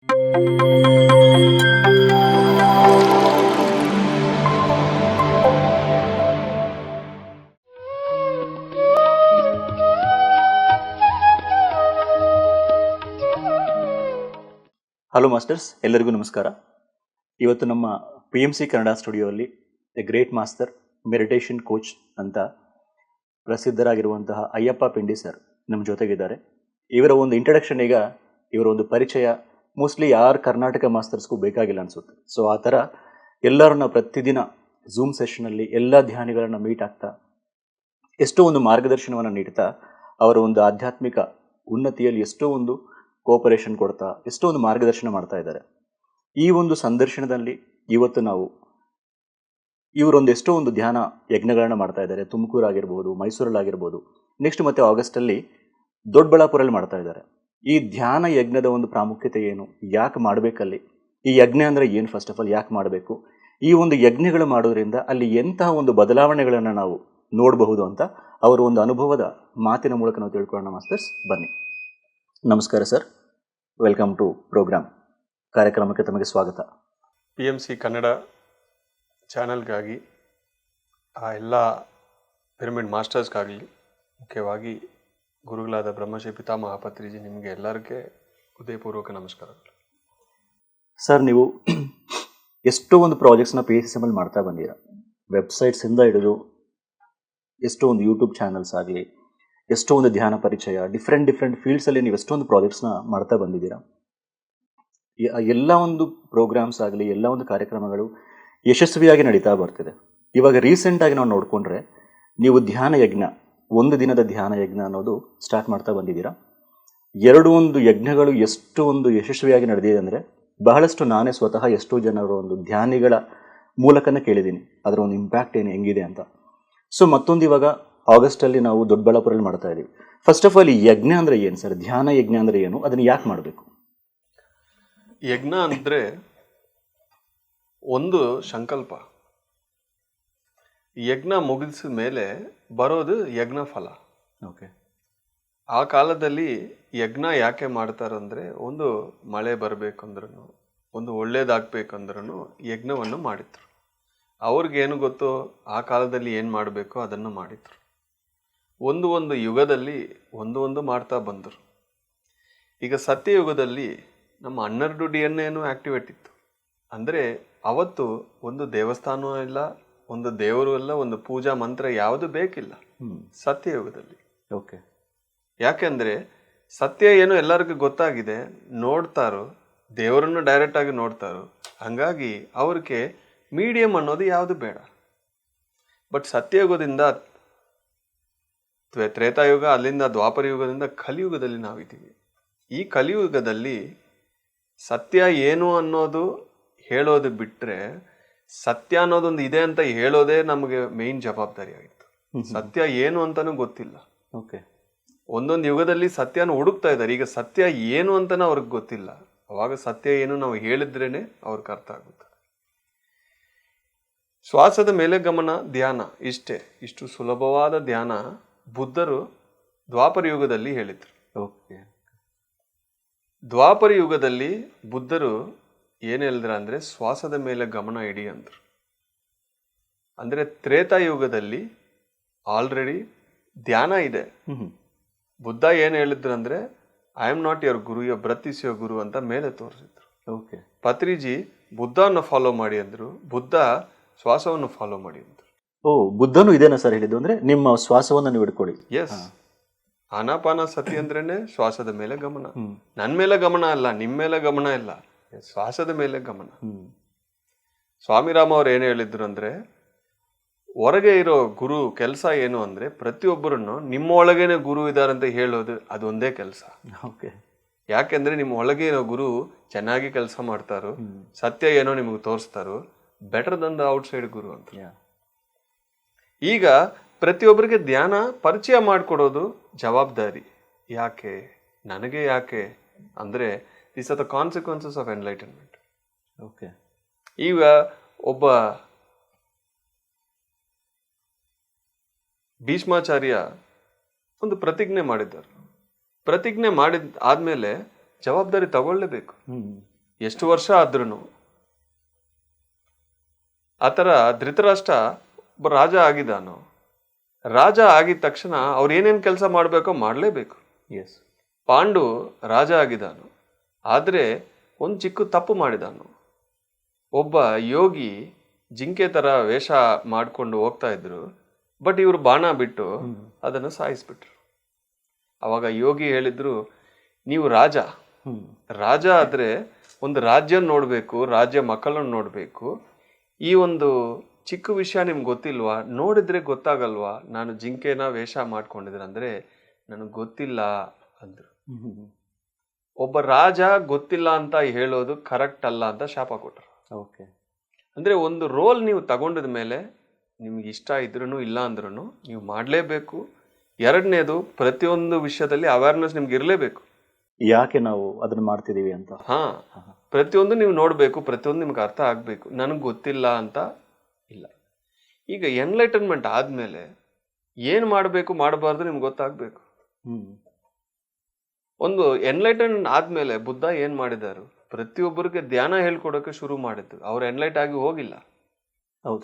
Hello masters, ಎಲ್ಲರಿಗೂ ನಮಸ್ಕಾರ. ಇವತ್ತು ನಮ್ಮ PMC ಕನ್ನಡ ಸ್ಟುಡಿಯೋಲ್ಲಿ a great master meditation coach ಅಂತ ಪ್ರಸಿದ್ಧರಾಗಿರುವಂತಹ ಅಯ್ಯಪ್ಪ ಪಿಂಡಿ ಸರ್ ನಮ್ಮ ಜೊತೆಗಿದ್ದಾರೆ. ಇವರ ಒಂದು ಇಂಟ್ರಡಕ್ಷನ್, ಈಗ ಇವರ ಒಂದು ಪರಿಚಯ ಮೋಸ್ಟ್ಲಿ ಯಾರು ಕರ್ನಾಟಕ ಮಾಸ್ಟರ್ಸ್ಗೂ ಬೇಕಾಗಿಲ್ಲ ಅನಿಸುತ್ತೆ. ಸೊ ಆ ಥರ ಎಲ್ಲರನ್ನ ಪ್ರತಿದಿನ ಝೂಮ್ ಸೆಷನಲ್ಲಿ ಎಲ್ಲ ಧ್ಯಾನಿಗಳನ್ನ ಮೀಟ್ ಆಗ್ತಾ ಎಷ್ಟೋ ಒಂದು ಮಾರ್ಗದರ್ಶನವನ್ನು ನೀಡ್ತಾ ಅವರ ಒಂದು ಆಧ್ಯಾತ್ಮಿಕ ಉನ್ನತಿಯಲ್ಲಿ ಎಷ್ಟೋ ಒಂದು ಕೋಪರೇಷನ್ ಕೊಡ್ತಾ ಎಷ್ಟೋ ಒಂದು ಮಾರ್ಗದರ್ಶನ ಮಾಡ್ತಾ ಇದ್ದಾರೆ. ಈ ಒಂದು ಸಂದರ್ಶನದಲ್ಲಿ ಇವತ್ತು ನಾವು ಇವರೊಂದು ಎಷ್ಟೋ ಒಂದು ಧ್ಯಾನ ಯಜ್ಞಗಳನ್ನ ಮಾಡ್ತಾ ಇದ್ದಾರೆ. ತುಮಕೂರು ಆಗಿರ್ಬೋದು, ಮೈಸೂರಲ್ಲಾಗಿರ್ಬೋದು, ನೆಕ್ಸ್ಟ್ ಮತ್ತೆ ಆಗಸ್ಟಲ್ಲಿ ದೊಡ್ಡಬಳ್ಳಾಪುರಲ್ಲಿ ಮಾಡ್ತಾ ಇದ್ದಾರೆ. ಈ ಧ್ಯಾನ ಯಜ್ಞದ ಒಂದು ಪ್ರಾಮುಖ್ಯತೆ ಏನು, ಯಾಕೆ ಮಾಡಬೇಕಲ್ಲಿ, ಈ ಯಜ್ಞ ಅಂದರೆ ಏನು, ಫಸ್ಟ್ ಆಫ್ ಆಲ್ ಯಾಕೆ ಮಾಡಬೇಕು, ಈ ಒಂದು ಯಜ್ಞಗಳು ಮಾಡೋದ್ರಿಂದ ಅಲ್ಲಿ ಎಂತಹ ಒಂದು ಬದಲಾವಣೆಗಳನ್ನು ನಾವು ನೋಡಬಹುದು ಅಂತ ಅವರ ಒಂದು ಅನುಭವದ ಮಾತಿನ ಮೂಲಕ ನಾವು ತಿಳ್ಕೊಳ್ಳೋಣ. ಮಾಸ್ಟರ್ಸ್, ಬನ್ನಿ. ನಮಸ್ಕಾರ ಸರ್, ವೆಲ್ಕಮ್ ಟು ಪ್ರೋಗ್ರಾಮ್. ಕಾರ್ಯಕ್ರಮಕ್ಕೆ ತಮಗೆ ಸ್ವಾಗತ. PMC ಕನ್ನಡ ಚಾನಲ್ಗಾಗಿ, ಆ ಎಲ್ಲ ಪಿರಮಿಡ್ ಮಾಸ್ಟರ್ಸ್ಗಾಗಲಿ, ಮುಖ್ಯವಾಗಿ ಗುರುಗಳಾದ ಬ್ರಹ್ಮಶ್ರೀ ಪಿತಾಮಹ ಪತ್ರಿಜಿ, ನಿಮಗೆ ಎಲ್ಲರಿಗೆ ಹೃದಯಪೂರ್ವಕ ನಮಸ್ಕಾರಗಳು. ಸರ್, ನೀವು ಎಷ್ಟೋ ಒಂದು ಪ್ರಾಜೆಕ್ಟ್ಸ್ನ PSM ಮಾಡ್ತಾ ಬಂದೀರ. ವೆಬ್ಸೈಟ್ಸಿಂದ ಹಿಡಿದು ಎಷ್ಟೋ ಒಂದು ಯೂಟ್ಯೂಬ್ ಚಾನಲ್ಸ್ ಆಗಲಿ, ಎಷ್ಟೋ ಒಂದು ಧ್ಯಾನ ಪರಿಚಯ, ಡಿಫ್ರೆಂಟ್ ಫೀಲ್ಡ್ಸಲ್ಲಿ ನೀವು ಎಷ್ಟೊಂದು ಪ್ರಾಜೆಕ್ಟ್ಸ್ನ ಮಾಡ್ತಾ ಬಂದಿದ್ದೀರಾ. ಎಲ್ಲ ಒಂದು ಪ್ರೋಗ್ರಾಮ್ಸ್ ಆಗಲಿ, ಎಲ್ಲ ಒಂದು ಕಾರ್ಯಕ್ರಮಗಳು ಯಶಸ್ವಿಯಾಗಿ ನಡೀತಾ ಬರ್ತಿದೆ. ಇವಾಗ ರೀಸೆಂಟಾಗಿ ನಾವು ನೋಡಿಕೊಂಡ್ರೆ ನೀವು ಧ್ಯಾನ ಯಜ್ಞ, ಒಂದು ದಿನದ ಧ್ಯಾನ ಯಜ್ಞ ಅನ್ನೋದು ಸ್ಟಾರ್ಟ್ ಮಾಡ್ತಾ ಬಂದಿದ್ದೀರಾ. ಒಂದು ಯಜ್ಞಗಳು ಎಷ್ಟು ಒಂದು ಯಶಸ್ವಿಯಾಗಿ ನಡೆದಿದೆ ಅಂದರೆ, ಬಹಳಷ್ಟು ನಾನೇ ಸ್ವತಃ ಎಷ್ಟೋ ಜನರು ಒಂದು ಧ್ಯಾನಿಗಳ ಮೂಲಕನೇ ಕೇಳಿದ್ದೀನಿ ಅದರ ಒಂದು ಇಂಪ್ಯಾಕ್ಟ್ ಏನು, ಹೆಂಗಿದೆ ಅಂತ. ಸೊ ಮತ್ತೊಂದು ಇವಾಗ ಆಗಸ್ಟಲ್ಲಿ ನಾವು ದೊಡ್ಡಬಳ್ಳಾಪುರಲ್ಲಿ ಮಾಡ್ತಾ ಇದ್ದೀವಿ. ಫಸ್ಟ್ ಆಫ್ ಆಲ್ ಈ ಯಜ್ಞ ಅಂದರೆ ಏನು ಸರ್, ಧ್ಯಾನ ಯಜ್ಞ ಅಂದರೆ ಏನು, ಅದನ್ನು ಯಾಕೆ ಮಾಡಬೇಕು? ಯಜ್ಞ ಅಂದರೆ ಒಂದು ಸಂಕಲ್ಪ. ಯಜ್ಞ ಮುಗಿಸಿದ ಮೇಲೆ ಬರೋದು ಯಜ್ಞ ಫಲ. ಓಕೆ. ಆ ಕಾಲದಲ್ಲಿ ಯಜ್ಞ ಯಾಕೆ ಮಾಡ್ತಾರಂದರೆ, ಒಂದು ಮಳೆ ಬರಬೇಕಂದ್ರೂ, ಒಂದು ಒಳ್ಳೇದಾಗಬೇಕಂದ್ರೂ ಯಜ್ಞವನ್ನು ಮಾಡಿದ್ರು. ಅವ್ರಿಗೇನು ಗೊತ್ತೋ ಆ ಕಾಲದಲ್ಲಿ ಏನು ಮಾಡಬೇಕೋ ಅದನ್ನು ಮಾಡಿದ್ರು. ಒಂದು ಯುಗದಲ್ಲಿ ಒಂದು ಮಾಡ್ತಾ ಬಂದರು. ಈಗ ಸತ್ಯಯುಗದಲ್ಲಿ ನಮ್ಮ 12 DNA ಆ್ಯಕ್ಟಿವೇಟ್ ಇತ್ತು. ಅಂದರೆ ಅವತ್ತು ಒಂದು ದೇವಸ್ಥಾನವೂ ಇಲ್ಲ, ಒಂದು ದೇವರು ಇಲ್ಲ, ಒಂದು ಪೂಜಾ ಮಂತ್ರ ಯಾವುದು ಬೇಕಿಲ್ಲ ಸತ್ಯಯುಗದಲ್ಲಿ. ಓಕೆ. ಯಾಕೆಂದರೆ ಸತ್ಯ ಏನು ಎಲ್ಲರಿಗೂ ಗೊತ್ತಾಗಿದೆ, ನೋಡ್ತಾರೋ, ದೇವರನ್ನು ಡೈರೆಕ್ಟಾಗಿ ನೋಡ್ತಾರೋ. ಹಾಗಾಗಿ ಅವ್ರಿಗೆ ಮೀಡಿಯಮ್ ಅನ್ನೋದು ಯಾವುದು ಬೇಡ. ಬಟ್ ಸತ್ಯಯುಗದಿಂದ ತ್ರೇತಾಯುಗ, ಅಲ್ಲಿಂದ ದ್ವಾಪರ ಯುಗದಿಂದ ಕಲಿಯುಗದಲ್ಲಿ ನಾವಿದ್ದೀವಿ. ಈ ಕಲಿಯುಗದಲ್ಲಿ ಸತ್ಯ ಏನು ಅನ್ನೋದು ಹೇಳೋದು ಬಿಟ್ಟರೆ, ಸತ್ಯ ಅನ್ನೋದೊಂದು ಇದೆ ಅಂತ ಹೇಳೋದೇ ನಮಗೆ ಮೇನ್ ಜವಾಬ್ದಾರಿ ಆಗಿತ್ತು. ಸತ್ಯ ಏನು ಅಂತಲೂ ಗೊತ್ತಿಲ್ಲ. ಓಕೆ. ಒಂದೊಂದು ಯುಗದಲ್ಲಿ ಸತ್ಯನ ಹುಡುಕ್ತಾ ಇದ್ದಾರೆ. ಈಗ ಸತ್ಯ ಏನು ಅಂತಲೂ ಅವ್ರಿಗೆ ಗೊತ್ತಿಲ್ಲ. ಅವಾಗ ಸತ್ಯ ಏನು ನಾವು ಹೇಳಿದ್ರೇನೆ ಅವ್ರಿಗೆ ಅರ್ಥ ಆಗುತ್ತೆ. ಶ್ವಾಸದ ಮೇಲೆ ಗಮನ, ಧ್ಯಾನ, ಇಷ್ಟು ಸುಲಭವಾದ ಧ್ಯಾನ ಬುದ್ಧರು ದ್ವಾಪರ ಯುಗದಲ್ಲಿ ಹೇಳಿದರು. ಓಕೆ. ದ್ವಾಪರ ಯುಗದಲ್ಲಿ ಬುದ್ಧರು ಏನು ಹೇಳಿದ್ರ ಅಂದರೆ, ಶ್ವಾಸದ ಮೇಲೆ ಗಮನ ಇಡಿ ಅಂದರು. ಅಂದರೆ ತ್ರೇತಾಯುಗದಲ್ಲಿ ಆಲ್ರೆಡಿ ಧ್ಯಾನ ಇದೆ. ಬುದ್ಧ ಏನು ಹೇಳಿದ್ರು ಅಂದರೆ, I am not your guru, your breath is your guru ಅಂತ ಮೇಲೆ ತೋರಿಸಿದ್ರು. ಓಕೆ. ಪತ್ರಿಜಿ ಬುದ್ಧವನ್ನು ಫಾಲೋ ಮಾಡಿ ಅಂದರು, ಬುದ್ಧ ಶ್ವಾಸವನ್ನು ಫಾಲೋ ಮಾಡಿ ಅಂದರು. ಓ, ಬುದ್ಧನು ಇದೇನಾ ಸರ್ ಹೇಳಿದ್ದು, ಅಂದರೆ ನಿಮ್ಮ ಶ್ವಾಸವನ್ನು ನೀವು ಹಿಡ್ಕೊಳ್ಳಿ. ಎಸ್, ಆನಾಪಾನ ಸತಿ ಅಂದ್ರೇನೆ ಶ್ವಾಸದ ಮೇಲೆ ಗಮನ. ನನ್ನ ಮೇಲೆ ಗಮನ ಅಲ್ಲ, ನಿಮ್ಮ ಮೇಲೆ ಗಮನ ಇಲ್ಲ, ಶ್ವಾಸದ ಮೇಲೆ ಗಮನ. ಸ್ವಾಮಿರಾಮ ಅವ್ರು ಏನು ಹೇಳಿದ್ರು ಅಂದರೆ, ಹೊರಗೆ ಇರೋ ಗುರು ಕೆಲಸ ಏನು ಅಂದರೆ, ಪ್ರತಿಯೊಬ್ಬರನ್ನು ನಿಮ್ಮ ಒಳಗೇನೆ ಗುರು ಇದ್ದಾರೆ ಅಂತ ಹೇಳೋದು, ಅದೊಂದೇ ಕೆಲಸ. ಓಕೆ. ಯಾಕೆಂದ್ರೆ ನಿಮ್ಮ ಒಳಗೆ ಇರೋ ಗುರು ಚೆನ್ನಾಗಿ ಕೆಲಸ ಮಾಡ್ತಾರೋ, ಸತ್ಯ ಏನೋ ನಿಮಗೆ ತೋರಿಸ್ತಾರೋ, ಬೆಟರ್ ದನ್ ದ ಔಟ್ಸೈಡ್ ಗುರು ಅಂತ. ಈಗ ಪ್ರತಿಯೊಬ್ಬರಿಗೆ ಧ್ಯಾನ ಪರಿಚಯ ಮಾಡಿಕೊಡೋದು ಜವಾಬ್ದಾರಿ. ಯಾಕೆ, ನನಗೆ ಯಾಕೆ ಅಂದರೆ, this are the consequences of enlightenment. Okay. ಈಗ ಒಬ್ಬ ಭೀಷ್ಮಾಚಾರ್ಯ ಒಂದು ಪ್ರತಿಜ್ಞೆ ಮಾಡಿದ್ದಾರೆ. ಪ್ರತಿಜ್ಞೆ ಆದ್ಮೇಲೆ ಜವಾಬ್ದಾರಿ ತಗೊಳ್ಳೇಬೇಕು. ಎಷ್ಟು ವರ್ಷ ಆದ್ರೂ ಆ ಥರ ಧೃತರಾಷ್ಟ್ರ ಒಬ್ಬ ರಾಜ ಆಗಿದ್ದಾನು. ರಾಜ ಆಗಿದ ತಕ್ಷಣ ಅವ್ರು ಏನೇನು ಕೆಲಸ ಮಾಡಬೇಕೋ ಮಾಡಲೇಬೇಕು. ಎಸ್. ಪಾಂಡು ರಾಜ ಆಗಿದ್ದಾನು, ಆದರೆ ಒಂದು ಚಿಕ್ಕ ತಪ್ಪು ಮಾಡಿದಾನು. ಒಬ್ಬ ಯೋಗಿ ಜಿಂಕೆ ಥರ ವೇಷ ಮಾಡಿಕೊಂಡು ಹೋಗ್ತಾ ಇದ್ರು, ಬಟ್ ಇವರು ಬಾಣ ಬಿಟ್ಟು ಅದನ್ನು ಸಾಯಿಸ್ಬಿಟ್ರು. ಅವಾಗ ಯೋಗಿ ಹೇಳಿದ್ರು, ನೀವು ರಾಜ ರಾಜ ಆದರೆ ಒಂದು ರಾಜ್ಯ ನೋಡಬೇಕು, ರಾಜ್ಯ ಮಕ್ಕಳನ್ನು ನೋಡಬೇಕು. ಈ ಒಂದು ಚಿಕ್ಕ ವಿಷಯ ನಿಮ್ಗೆ ಗೊತ್ತಿಲ್ವಾ? ನೋಡಿದ್ರೆ ಗೊತ್ತಾಗಲ್ವಾ ನಾನು ಜಿಂಕೆನ ವೇಷ ಮಾಡ್ಕೊಂಡಿದ್ರೆ? ಅಂದರೆ ನನಗೆ ಗೊತ್ತಿಲ್ಲ ಅಂದರು. ಒಬ್ಬ ರಾಜ ಗೊತ್ತಿಲ್ಲ ಅಂತ ಹೇಳೋದು ಕರೆಕ್ಟ್ ಅಲ್ಲ ಅಂತ ಶಾಪ ಕೊಟ್ಟರು. ಓಕೆ. ಅಂದರೆ ಒಂದು ರೋಲ್ ನೀವು ತಗೊಂಡಿದ ಮೇಲೆ ನಿಮ್ಗೆ ಇಷ್ಟ ಇದ್ರೂ ಇಲ್ಲ ಅಂದ್ರೂ ನೀವು ಮಾಡಲೇಬೇಕು. ಎರಡನೇದು, ಪ್ರತಿಯೊಂದು ವಿಷಯದಲ್ಲಿ ಅವೇರ್ನೆಸ್ ನಿಮ್ಗೆ ಇರಲೇಬೇಕು. ಯಾಕೆ ನಾವು ಅದನ್ನು ಮಾಡ್ತಿದ್ದೀವಿ ಅಂತ. ಹಾಂ, ಪ್ರತಿಯೊಂದು ನೀವು ನೋಡಬೇಕು, ಪ್ರತಿಯೊಂದು ನಿಮ್ಗೆ ಅರ್ಥ ಆಗಬೇಕು. ನನಗೆ ಗೊತ್ತಿಲ್ಲ ಅಂತ ಇಲ್ಲ. ಈಗ ಎನ್ಲೈಟನ್ಮೆಂಟ್ ಆದಮೇಲೆ ಏನು ಮಾಡಬೇಕು ಮಾಡಬಾರ್ದು ನಿಮ್ಗೆ ಗೊತ್ತಾಗಬೇಕು. ಒಂದು ಎನ್ಲೈಟನ್ಮೆಂಟ್ ಆದಮೇಲೆ ಬುದ್ಧ ಏನು ಮಾಡಿದಾರು, ಪ್ರತಿಯೊಬ್ಬರಿಗೆ ಧ್ಯಾನ ಹೇಳ್ಕೊಡೋಕೆ ಶುರು ಮಾಡಿದ್ದು. ಅವ್ರು ಎನ್ಲೈಟ್ ಆಗಿ ಹೋಗಿಲ್ಲ.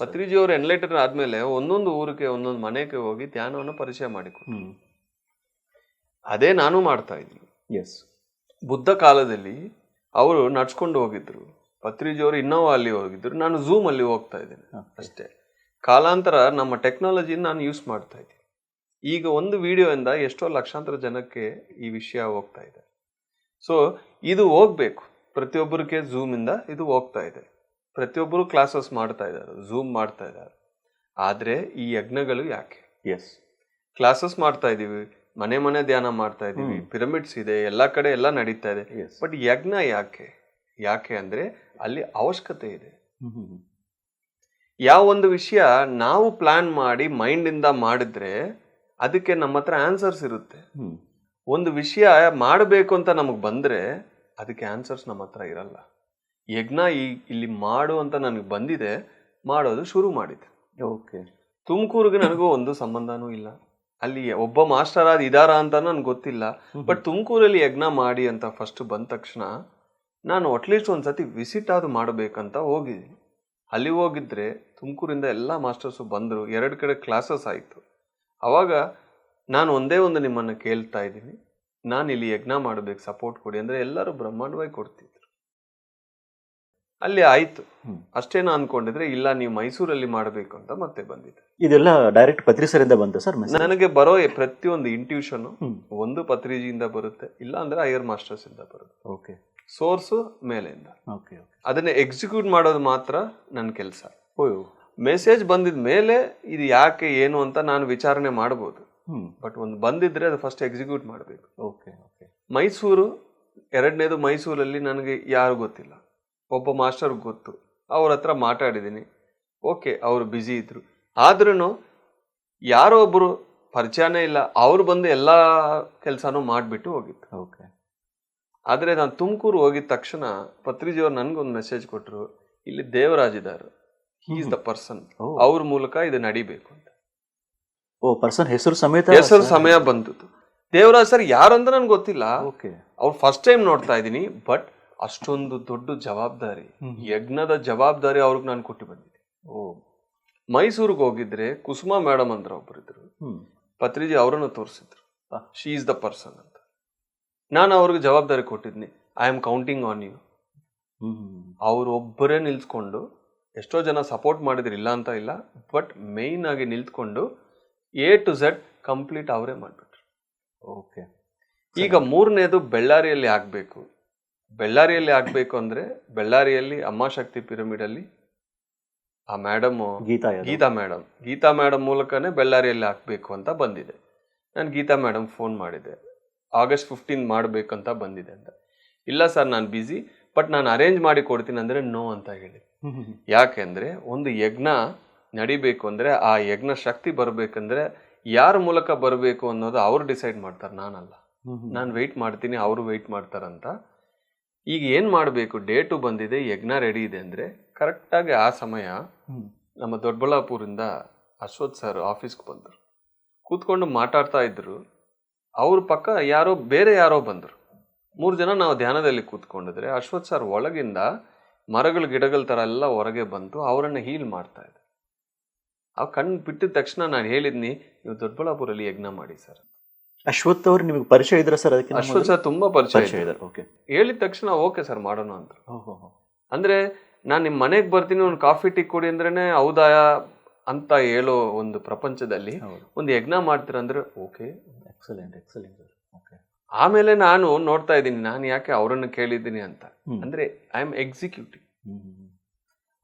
ಪತ್ರಿಜಿ ಅವರು ಎನ್ಲೈಟನ್ ಆದಮೇಲೆ ಒಂದೊಂದು ಊರಿಗೆ ಒಂದೊಂದು ಮನೆಗೆ ಹೋಗಿ ಧ್ಯಾನವನ್ನು ಪರಿಚಯ ಮಾಡಿಕೊಟ್ರು. ಅದೇ ನಾನು ಮಾಡ್ತಾ ಇದ್ದೀನಿ. ಎಸ್. ಬುದ್ಧ ಕಾಲದಲ್ಲಿ ಅವರು ನಡ್ಸ್ಕೊಂಡು ಹೋಗಿದ್ರು, ಪತ್ರಿಜಿ ಅವರು ಇನ್ನೋವಾ ಅಲ್ಲಿ ಹೋಗಿದ್ರು, ನಾನು ಝೂಮ್ ಅಲ್ಲಿ ಹೋಗ್ತಾ ಇದ್ದೇನೆ ಅಷ್ಟೇ. ಕಾಲಾಂತರ ನಮ್ಮ ಟೆಕ್ನಾಲಜಿನ ನಾನು ಯೂಸ್ ಮಾಡ್ತಾ ಇದ್ದೀನಿ. ಈಗ ಒಂದು ವಿಡಿಯೋಯಿಂದ ಎಷ್ಟೋ ಲಕ್ಷಾಂತರ ಜನಕ್ಕೆ ಈ ವಿಷಯ ಹೋಗ್ತಾ ಇದೆ. ಸೊ ಇದು ಹೋಗ್ಬೇಕು, ಪ್ರತಿಯೊಬ್ಬರಿಗೆ ಝೂಮಿಂದ ಇದು ಹೋಗ್ತಾ ಇದೆ. ಪ್ರತಿಯೊಬ್ಬರು ಕ್ಲಾಸಸ್ ಮಾಡ್ತಾ ಇದ್ದಾರೆ, ಝೂಮ್ ಮಾಡ್ತಾ ಇದ್ದಾರೆ. ಆದರೆ ಈ ಯಜ್ಞಗಳು ಯಾಕೆ? ಎಸ್. ಕ್ಲಾಸಸ್ ಮಾಡ್ತಾ ಇದ್ದೀವಿ, ಮನೆ ಮನೆ ಧ್ಯಾನ ಮಾಡ್ತಾ ಇದ್ದೀವಿ, ಪಿರಮಿಡ್ಸ್ ಇದೆ, ಎಲ್ಲ ಕಡೆ ಎಲ್ಲ ನಡೀತಾ ಇದೆ. ಬಟ್ ಯಜ್ಞ ಯಾಕೆ? ಯಾಕೆ ಅಂದರೆ ಅಲ್ಲಿ ಅವಶ್ಯಕತೆ ಇದೆ. ಯಾವ ಒಂದು ವಿಷಯ ನಾವು ಪ್ಲಾನ್ ಮಾಡಿ ಮೈಂಡಿಂದ ಮಾಡಿದ್ರೆ ಅದಕ್ಕೆ ನಮ್ಮ ಹತ್ರ ಆನ್ಸರ್ಸ್ ಇರುತ್ತೆ. ಒಂದು ವಿಷಯ ಮಾಡಬೇಕು ಅಂತ ನಮಗೆ ಬಂದರೆ ಅದಕ್ಕೆ ಆನ್ಸರ್ಸ್ ನಮ್ಮ ಹತ್ರ ಇರಲ್ಲ. ಯಜ್ಞ ಇಲ್ಲಿ ಮಾಡು ಅಂತ ನನಗೆ ಬಂದಿದೆ, ಮಾಡೋದು ಶುರು ಮಾಡಿದೆ. ಓಕೆ. ತುಮಕೂರಿಗೆ ನನಗೂ ಒಂದು ಸಂಬಂಧನೂ ಇಲ್ಲ. ಅಲ್ಲಿ ಒಬ್ಬ ಮಾಸ್ಟರ್ ಇದಾರ ಅಂತ ನನ್ಗೆ ಗೊತ್ತಿಲ್ಲ. ಬಟ್ ತುಮಕೂರಲ್ಲಿ ಯಜ್ಞ ಮಾಡಿ ಅಂತ ಫಸ್ಟ್ ಬಂದ ತಕ್ಷಣ ನಾನು ಅಟ್ಲೀಸ್ಟ್ ಒಂದ್ಸತಿ ವಿಸಿಟ್ ಆದ್ರೂ ಮಾಡಬೇಕಂತ ಹೋಗಿದ್ದೀನಿ. ಅಲ್ಲಿ ಹೋಗಿದ್ರೆ ತುಮಕೂರಿಂದ ಎಲ್ಲ ಮಾಸ್ಟರ್ಸು ಬಂದರು, 2 ಕಡೆ ಕ್ಲಾಸಸ್ ಆಯಿತು. ಅವಾಗ ನಾನು ಒಂದೇ ಒಂದು ನಿಮ್ಮನ್ನು ಕೇಳ್ತಾ ಇದ್ದೀನಿ, ನಾನು ಇಲ್ಲಿ ಯಜ್ಞ ಮಾಡಬೇಕು, ಸಪೋರ್ಟ್ ಕೊಡಿ ಅಂದರೆ ಎಲ್ಲರೂ ಬ್ರಹ್ಮಾಂಡವಾಗಿ ಕೊಡ್ತಿದ್ರು. ಅಲ್ಲಿ ಆಯಿತು. ಅಷ್ಟೇನೋ ಅನ್ಕೊಂಡಿದ್ರೆ ಇಲ್ಲ ನೀವು ಮೈಸೂರಲ್ಲಿ ಮಾಡಬೇಕು ಅಂತ ಮತ್ತೆ ಬಂದಿದೆ. ಇದೆಲ್ಲ ಡೈರೆಕ್ಟ್ ಪತ್ರಿಸರಿಂದ ಬಂತು ಸರ್? ನನಗೆ ಬರೋ ಪ್ರತಿಯೊಂದು ಇಂಟ್ಯೂಷನ್ ಒಂದು ಪತ್ರಿಜಿಯಿಂದ ಬರುತ್ತೆ, ಇಲ್ಲ ಅಂದ್ರೆ ಹೈಯರ್ ಮಾಸ್ಟರ್ಸ್ ಇಂದ ಬರುತ್ತೆ. ಓಕೆ. ಸೋರ್ಸು ಮೇಲೆಯಿಂದ. ಓಕೆ. ಅದನ್ನ ಎಕ್ಸಿಕ್ಯೂಟ್ ಮಾಡೋದು ಮಾತ್ರ ನನ್ನ ಕೆಲಸ. ಮೆಸೇಜ್ ಬಂದಿದ ಮೇಲೆ ಇದು ಯಾಕೆ ಏನು ಅಂತ ನಾನು ವಿಚಾರಣೆ ಮಾಡ್ಬೋದು. ಬಟ್ ಒಂದು ಬಂದಿದ್ರೆ ಅದು ಫಸ್ಟ್ ಎಕ್ಸಿಕ್ಯೂಟ್ ಮಾಡಬೇಕು. ಓಕೆ. ಓಕೆ. ಮೈಸೂರು ಎರಡನೇದು, ಮೈಸೂರಲ್ಲಿ ನನಗೆ ಯಾರು ಗೊತ್ತಿಲ್ಲ, ಒಬ್ಬ ಮಾಸ್ಟರ್ ಗೊತ್ತು, ಅವ್ರ ಹತ್ರ ಮಾತಾಡಿದ್ದೀನಿ. ಓಕೆ, ಅವರು ಬ್ಯುಸಿ ಇದ್ರು, ಆದ್ರೂ ಯಾರೋ ಒಬ್ಬರು ಪರಿಚಯನೇ ಇಲ್ಲ, ಅವ್ರು ಬಂದು ಎಲ್ಲ ಕೆಲಸನೂ ಮಾಡಿಬಿಟ್ಟು ಹೋಗಿತ್ತು. ಓಕೆ. ಆದರೆ ನಾನು ತುಮಕೂರು ಹೋಗಿದ ತಕ್ಷಣ ಪತ್ರಿಜಿಯವ್ರು ನನಗೊಂದು ಮೆಸೇಜ್ ಕೊಟ್ಟರು, ಇಲ್ಲಿ ದೇವರಾಜ್ ಇದ್ದಾರೆ, ಹಿ ಈಸ್ ದ ಪರ್ಸನ್, ಅವ್ರ ಮೂಲಕ ಇದು ನಡಿಬೇಕು ಅಂತ. ಓ, ಪರ್ಸನ್ ಹೆಸರು ಸಮಯ ಬಂತು. ದೇವರಾಜ್ ಸರ್ ಯಾರು ಅಂತ ನನ್ಗೆ ಗೊತ್ತಿಲ್ಲ. ಓಕೆ. ಅವ್ರು ಫಸ್ಟ್ ಟೈಮ್ ನೋಡ್ತಾ ಇದ್ದೀನಿ. ಬಟ್ ಅಷ್ಟೊಂದು ದೊಡ್ಡ ಜವಾಬ್ದಾರಿ, ಯಜ್ಞದ ಜವಾಬ್ದಾರಿ ಅವ್ರಿಗೆ ನಾನು ಕೊಟ್ಟು ಬಂದಿದ್ದೆ. ಮೈಸೂರಿಗೆ ಹೋಗಿದ್ರೆ ಕುಸುಮಾ ಮೇಡಮ್ ಅಂತ ಒಬ್ಬರಿದ್ರು, ಪತ್ರಿಜಿ ಅವರನ್ನು ತೋರಿಸಿದ್ರು, ಶಿ ಈಸ್ ದ ಪರ್ಸನ್ ಅಂತ. ನಾನು ಅವ್ರಿಗೆ ಜವಾಬ್ದಾರಿ ಕೊಟ್ಟಿದ್ನಿ, I am counting on you. ಅವರೊಬ್ಬರೇ ನಿಲ್ಸ್ಕೊಂಡು, ಎಷ್ಟೋ ಜನ ಸಪೋರ್ಟ್ ಮಾಡಿದ್ರು, ಇಲ್ಲ ಅಂತ ಇಲ್ಲ, ಬಟ್ ಮೇಯ್ನ್ ಆಗಿ ನಿಲ್ತ್ಕೊಂಡು A to Z ಕಂಪ್ಲೀಟ್ ಅವರೇ ಮಾಡಿಬಿಟ್ರು. ಓಕೆ. ಈಗ ಮೂರನೇದು ಬೆಳ್ಳಾರಿಯಲ್ಲಿ ಆಗಬೇಕು. ಬೆಳ್ಳಾರಿಯಲ್ಲಿ ಆಗಬೇಕು ಅಂದರೆ ಬೆಳ್ಳಾರಿಯಲ್ಲಿ ಅಮ್ಮ ಶಕ್ತಿ ಪಿರಮಿಡಲ್ಲಿ ಆ ಮೇಡಮು ಗೀತಾ ಮೇಡಮ್ ಮೂಲಕನೇ ಬೆಳ್ಳಾರಿಯಲ್ಲಿ ಹಾಕಬೇಕು ಅಂತ ಬಂದಿದೆ. ನಾನು ಗೀತಾ ಮೇಡಮ್ ಫೋನ್ ಮಾಡಿದೆ, August 15 ಮಾಡಬೇಕಂತ ಬಂದಿದೆ ಅಂತ. ಇಲ್ಲ ಸರ್ ನಾನು ಬ್ಯುಸಿ, ಬಟ್ ನಾನು ಅರೇಂಜ್ ಮಾಡಿ ಕೊಡ್ತೀನಿ ಅಂದರೆ ನೋ ಅಂತ ಹೇಳಿ. ಯಾಕೆ ಅಂದರೆ ಒಂದು ಯಜ್ಞ ನಡಿಬೇಕು ಅಂದರೆ ಆ ಯಜ್ಞ ಶಕ್ತಿ ಬರಬೇಕಂದ್ರೆ ಯಾರ ಮೂಲಕ ಬರಬೇಕು ಅನ್ನೋದು ಅವ್ರು ಡಿಸೈಡ್ ಮಾಡ್ತಾರೆ, ನಾನಲ್ಲ. ನಾನು ವೆಯ್ಟ್ ಮಾಡ್ತೀನಿ, ಅವರು ವೆಯ್ಟ್ ಮಾಡ್ತಾರಂತ. ಈಗ ಏನು ಮಾಡಬೇಕು, ಡೇಟು ಬಂದಿದೆ, ಯಜ್ಞ ರೆಡಿ ಇದೆ ಅಂದರೆ ಕರೆಕ್ಟಾಗಿ ಆ ಸಮಯ ನಮ್ಮ ದೊಡ್ಡಬಳ್ಳಾಪುರಿಂದ ಅಶ್ವಥ್ ಸರ್ ಆಫೀಸ್ಗೆ ಬಂದರು, ಕೂತ್ಕೊಂಡು ಮಾತಾಡ್ತಾ ಇದ್ರು. ಅವ್ರ ಪಕ್ಕ ಬೇರೆ ಯಾರೋ ಬಂದರು. 3 ಜನ ನಾವು ಧ್ಯಾನದಲ್ಲಿ ಕೂತ್ಕೊಂಡಿದ್ರೆ ಅಶ್ವಥ್ ಸರ್ ಒಳಗಿಂದ ಮರಗಳು ಗಿಡಗಳ ಥರ ಎಲ್ಲ ಹೊರಗೆ ಬಂತು, ಅವರನ್ನು ಹೀಲ್ ಮಾಡ್ತಾ ಇದ್ದೆ. ಆ ಕಣ್ಣು ಬಿಟ್ಟಿದ ತಕ್ಷಣ ನಾನು ಹೇಳಿದ್ನಿ, ನೀವು ದೊಡ್ಡಬಳ್ಳಾಪುರಲ್ಲಿ ಯಜ್ಞ ಮಾಡಿ ಸರ್. ಅಶ್ವಥ್ ಅವ್ರು ನಿಮಗೆ ಪರಿಚಯ ಇದ್ರ ಸರ್? ಅದಕ್ಕೆ ಅಶ್ವಥ್ ಸರ್ ತುಂಬಾ ಪರಿಚಯ ಇದ್ದಾರೆ. ಓಕೆ, ಹೇಳಿದ ತಕ್ಷಣ ಓಕೆ ಸರ್ ಮಾಡೋಣ ಅಂತ. ಅಂದ್ರೆ ನಾನು ನಿಮ್ಮ ಮನೆಗೆ ಬರ್ತೀನಿ, ಒಂದು ಕಾಫಿ ಟೀ ಕೊಡಿ ಅಂದ್ರೇನೆ ಹೌದಾ ಅಂತ ಹೇಳೋ ಒಂದು ಪ್ರಪಂಚದಲ್ಲಿ ಒಂದು ಯಜ್ಞ ಮಾಡ್ತೀರ ಅಂದ್ರೆ ಓಕೆ, ಎಕ್ಸಲೆಂಟ್ ಎಕ್ಸಲೆಂಟ್. ಓಕೆ, ಆಮೇಲೆ ನಾನು ನೋಡ್ತಾ ಇದ್ದೀನಿ ನಾನು ಯಾಕೆ ಅವರನ್ನು ಕೇಳಿದ್ದೀನಿ ಅಂತ. ಅಂದ್ರೆ ಐ ಆಮ್ ಎಕ್ಸಿಕ್ಯೂಟಿವ್.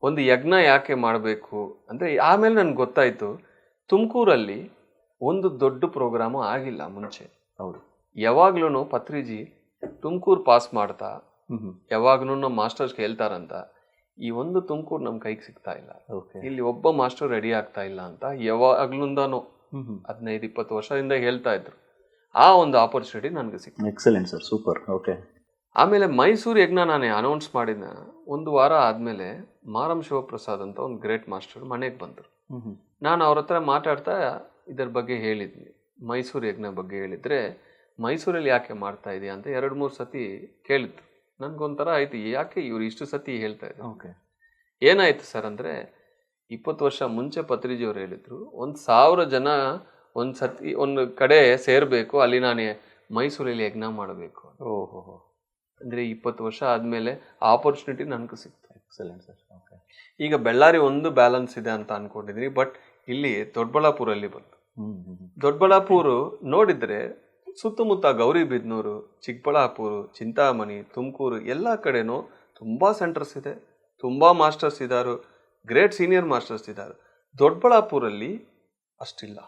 ಒಂದು ಯಜ್ಞ ಯಾಕೆ ಮಾಡಬೇಕು ಅಂದ್ರೆ ಆಮೇಲೆ ನನ್ಗೆ ಗೊತ್ತಾಯ್ತು, ತುಮಕೂರಲ್ಲಿ ಒಂದು ದೊಡ್ಡ ಪ್ರೋಗ್ರಾಮು ಆಗಿಲ್ಲ ಮುಂಚೆ. ಹೌದು, ಯಾವಾಗ್ಲೂ ಪತ್ರಿಜಿ ತುಮಕೂರು ಪಾಸ್ ಮಾಡ್ತಾ ಯಾವಾಗ್ಲೂ ನಮ್ಮ ಮಾಸ್ಟರ್ಸ್ ಹೇಳ್ತಾರಂತ, ಈ ಒಂದು ತುಮಕೂರು ನಮ್ ಕೈಗೆ ಸಿಗ್ತಾ ಇಲ್ಲ, ಇಲ್ಲಿ ಒಬ್ಬ ಮಾಸ್ಟರ್ ರೆಡಿ ಆಗ್ತಾ ಇಲ್ಲ ಅಂತ ಯಾವಾಗ್ಲಿಂದಾನು 15-20 ವರ್ಷದಿಂದ ಹೇಳ್ತಾ ಇದ್ರು. ಆ ಒಂದು ಆಪರ್ಚುನಿಟಿ ನನಗೆ ಸಿಕ್ತು. Excellent sir, super. ಓಕೆ, ಆಮೇಲೆ ಮೈಸೂರು ಯಜ್ಞ ನಾನು ಅನೌನ್ಸ್ ಮಾಡಿದ 1 ವಾರ ಆದ್ಮೇಲೆ ಮಾರಂ ಶಿವಪ್ರಸಾದ್ ಅಂತ ಒಂದು ಗ್ರೇಟ್ ಮಾಸ್ಟರ್ ಮನೆಗೆ ಬಂದರು. ನಾನು ಅವ್ರ ಹತ್ರ ಮಾತಾಡ್ತಾ ಇದರ ಬಗ್ಗೆ ಹೇಳಿದ್ನಿ, ಮೈಸೂರು ಯಜ್ಞ ಬಗ್ಗೆ ಹೇಳಿದ್ರೆ ಮೈಸೂರಲ್ಲಿ ಯಾಕೆ ಮಾಡ್ತಾ ಇದೆಯಾ ಅಂತ 2-3 ಸತಿ ಕೇಳಿದ್ರು. ನನ್ಗೊಂಥರ ಆಯ್ತು, ಯಾಕೆ ಇವ್ರು ಇಷ್ಟು ಸತಿ ಹೇಳ್ತಾ ಇದ್ರು. ಓಕೆ, ಏನಾಯ್ತು ಸರ್ ಅಂದ್ರೆ 20 ವರ್ಷ ಮುಂಚೆ ಪತ್ರಿಜಿಯವ್ರು ಹೇಳಿದ್ರು, 1000 ಜನ ಒಂದು ಸತಿ ಒಂದು ಕಡೆ ಸೇರ್ಬೇಕು, ಅಲ್ಲಿ ನಾನು ಮೈಸೂರಲ್ಲಿ ಯಜ್ಞ ಮಾಡಬೇಕು. ಓಹೋ, ಅಂದ್ರೆ 20 ವರ್ಷ ಆದ್ಮೇಲೆ ಆಪರ್ಚುನಿಟಿ ನನಗೂ ಸಿಕ್ತು. Excellent sir. ಓಕೆ, ಈಗ ಬೆಳ್ಳಾರಿ ಒಂದು ಬ್ಯಾಲೆನ್ಸ್ ಇದೆ ಅಂತ ಅನ್ಕೊಂಡಿದ್ದೀನಿ, ಬಟ್ ಇಲ್ಲಿ ದೊಡ್ಡಬಳ್ಳಾಪುರಲ್ಲಿ ಬಂತು. ದೊಡ್ಡಬಳ್ಳಾಪುರ ನೋಡಿದ್ರೆ ಸುತ್ತಮುತ್ತ ಗೌರಿಬಿದನೂರು, ಚಿಕ್ಕಬಳ್ಳಾಪುರ, ಚಿಂತಾಮಣಿ, ತುಮಕೂರು ಎಲ್ಲ ಕಡೆನೂ ತುಂಬಾ ಸೆಂಟರ್ಸ್ ಇದೆ, ತುಂಬಾ ಮಾಸ್ಟರ್ಸ್ ಇದ್ದಾರೆ, ಗ್ರೇಟ್ ಸೀನಿಯರ್ ಮಾಸ್ಟರ್ಸ್ ಇದ್ದಾರೆ. ದೊಡ್ಡಬಳ್ಳಾಪುರಲ್ಲಿ ಅಷ್ಟಿಲ್ಲ.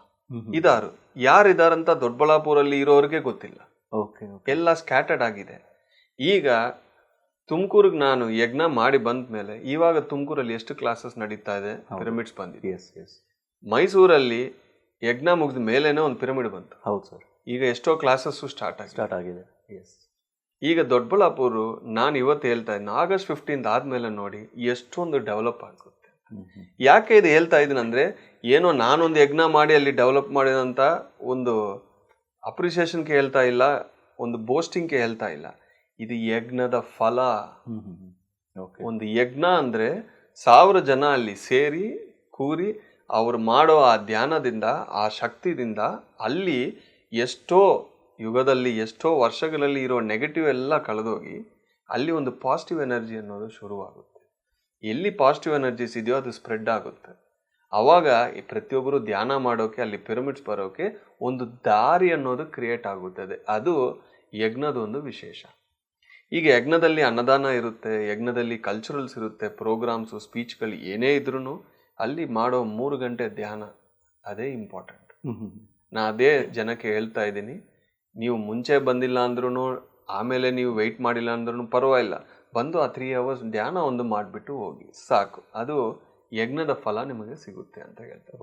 ಇದಾರು ಯಾರಿದಾರಂತ ದೊಡ್ಡಬಳ್ಳಾಪುರಲ್ಲಿ ಇರೋರಿಗೆ ಗೊತ್ತಿಲ್ಲ. ಓಕೆ, ಎಲ್ಲ ಸ್ಕ್ಯಾಟರ್ಡ್ ಆಗಿದೆ. ಈಗ ತುಮಕೂರಿಗೆ ನಾನು ಯಜ್ಞ ಮಾಡಿ ಬಂದ ಮೇಲೆ ಇವಾಗ ತುಮಕೂರಲ್ಲಿ ಎಷ್ಟು ಕ್ಲಾಸಸ್ ನಡೀತಾ ಇದೆ, ಪಿರಮಿಡ್ಸ್ ಬಂದಿದೆ. ಮೈಸೂರಲ್ಲಿ ಯಜ್ಞ ಮುಗಿದ ಮೇಲೇನೆ ಒಂದು ಪಿರಮಿಡ್ ಬಂತು. ಹೌದು ಸರ್, ಈಗ ಎಷ್ಟೋ ಕ್ಲಾಸಸ್ ಸ್ಟಾರ್ಟ್ ಆಗಿದೆ. ಈಗ ದೊಡ್ಡಬಳ್ಳಾಪುರ ನಾನು ಇವತ್ತು ಹೇಳ್ತಾ ಇದ್ದೀನಿ, August 15 ಆದ್ಮೇಲೆ ನೋಡಿ ಎಷ್ಟೊಂದು ಡೆವಲಪ್ ಆಗುತ್ತೆ. ಯಾಕೆ ಇದು ಹೇಳ್ತಾ ಇದ್ದೀನಿ ಅಂದ್ರೆ, ಏನೋ ನಾನೊಂದು ಯಜ್ಞ ಮಾಡಿ ಅಲ್ಲಿ ಡೆವಲಪ್ ಮಾಡಿದಂತ ಒಂದು ಅಪ್ರಿಸಿಯೇಷನ್ಗೆ ಹೇಳ್ತಾ ಇಲ್ಲ, ಒಂದು ಬೋಸ್ಟಿಂಗ್ಗೆ ಹೇಳ್ತಾ ಇಲ್ಲ. ಇದು ಯಜ್ಞದ ಫಲ. ಒಂದು ಯಜ್ಞ ಅಂದ್ರೆ 1000 ಜನ ಅಲ್ಲಿ ಸೇರಿ ಕೂರಿ ಅವ್ರು ಮಾಡೋ ಆ ಧ್ಯಾನದಿಂದ, ಆ ಶಕ್ತಿದಿಂದ ಅಲ್ಲಿ ಎಷ್ಟೋ ಯುಗದಲ್ಲಿ ಎಷ್ಟೋ ವರ್ಷಗಳಲ್ಲಿ ಇರೋ ನೆಗೆಟಿವ್ ಎಲ್ಲ ಕಳೆದೋಗಿ ಅಲ್ಲಿ ಒಂದು ಪಾಸಿಟಿವ್ ಎನರ್ಜಿ ಅನ್ನೋದು ಶುರುವಾಗುತ್ತೆ. ಎಲ್ಲಿ ಪಾಸಿಟಿವ್ ಎನರ್ಜೀಸ್ ಇದೆಯೋ ಅದು ಸ್ಪ್ರೆಡ್ ಆಗುತ್ತೆ. ಆವಾಗ ಪ್ರತಿಯೊಬ್ಬರು ಧ್ಯಾನ ಮಾಡೋಕೆ, ಅಲ್ಲಿ ಪಿರಮಿಡ್ಸ್ ಬರೋಕೆ ಒಂದು ದಾರಿ ಅನ್ನೋದು ಕ್ರಿಯೇಟ್ ಆಗುತ್ತದೆ. ಅದು ಯಜ್ಞದ ಒಂದು ವಿಶೇಷ. ಈಗ ಯಜ್ಞದಲ್ಲಿ ಅನ್ನದಾನ ಇರುತ್ತೆ, ಯಜ್ಞದಲ್ಲಿ ಕಲ್ಚರಲ್ಸ್ ಇರುತ್ತೆ, ಪ್ರೋಗ್ರಾಮ್ಸು, ಸ್ಪೀಚ್ಗಳು ಏನೇ ಇದ್ರೂ ಅಲ್ಲಿ ಮಾಡೋ 3 ಗಂಟೆ ಧ್ಯಾನ ಅದೇ ಇಂಪಾರ್ಟೆಂಟ್. ನಾ ಅದೇ ಜನಕ್ಕೆ ಹೇಳ್ತಾ ಇದ್ದೀನಿ, ನೀವು ಮುಂಚೆ ಬಂದಿಲ್ಲ ಅಂದ್ರೂ, ಆಮೇಲೆ ನೀವು ವೆಯ್ಟ್ ಮಾಡಿಲ್ಲ ಅಂದ್ರೂ ಪರವಾಗಿಲ್ಲ, ಬಂದು ಆ 3 hours ಧ್ಯಾನ ಒಂದು ಮಾಡಿಬಿಟ್ಟು ಹೋಗಿ ಸಾಕು, ಅದು ಯಜ್ಞದ ಫಲ ನಿಮಗೆ ಸಿಗುತ್ತೆ ಅಂತ ಹೇಳ್ತಾರೆ.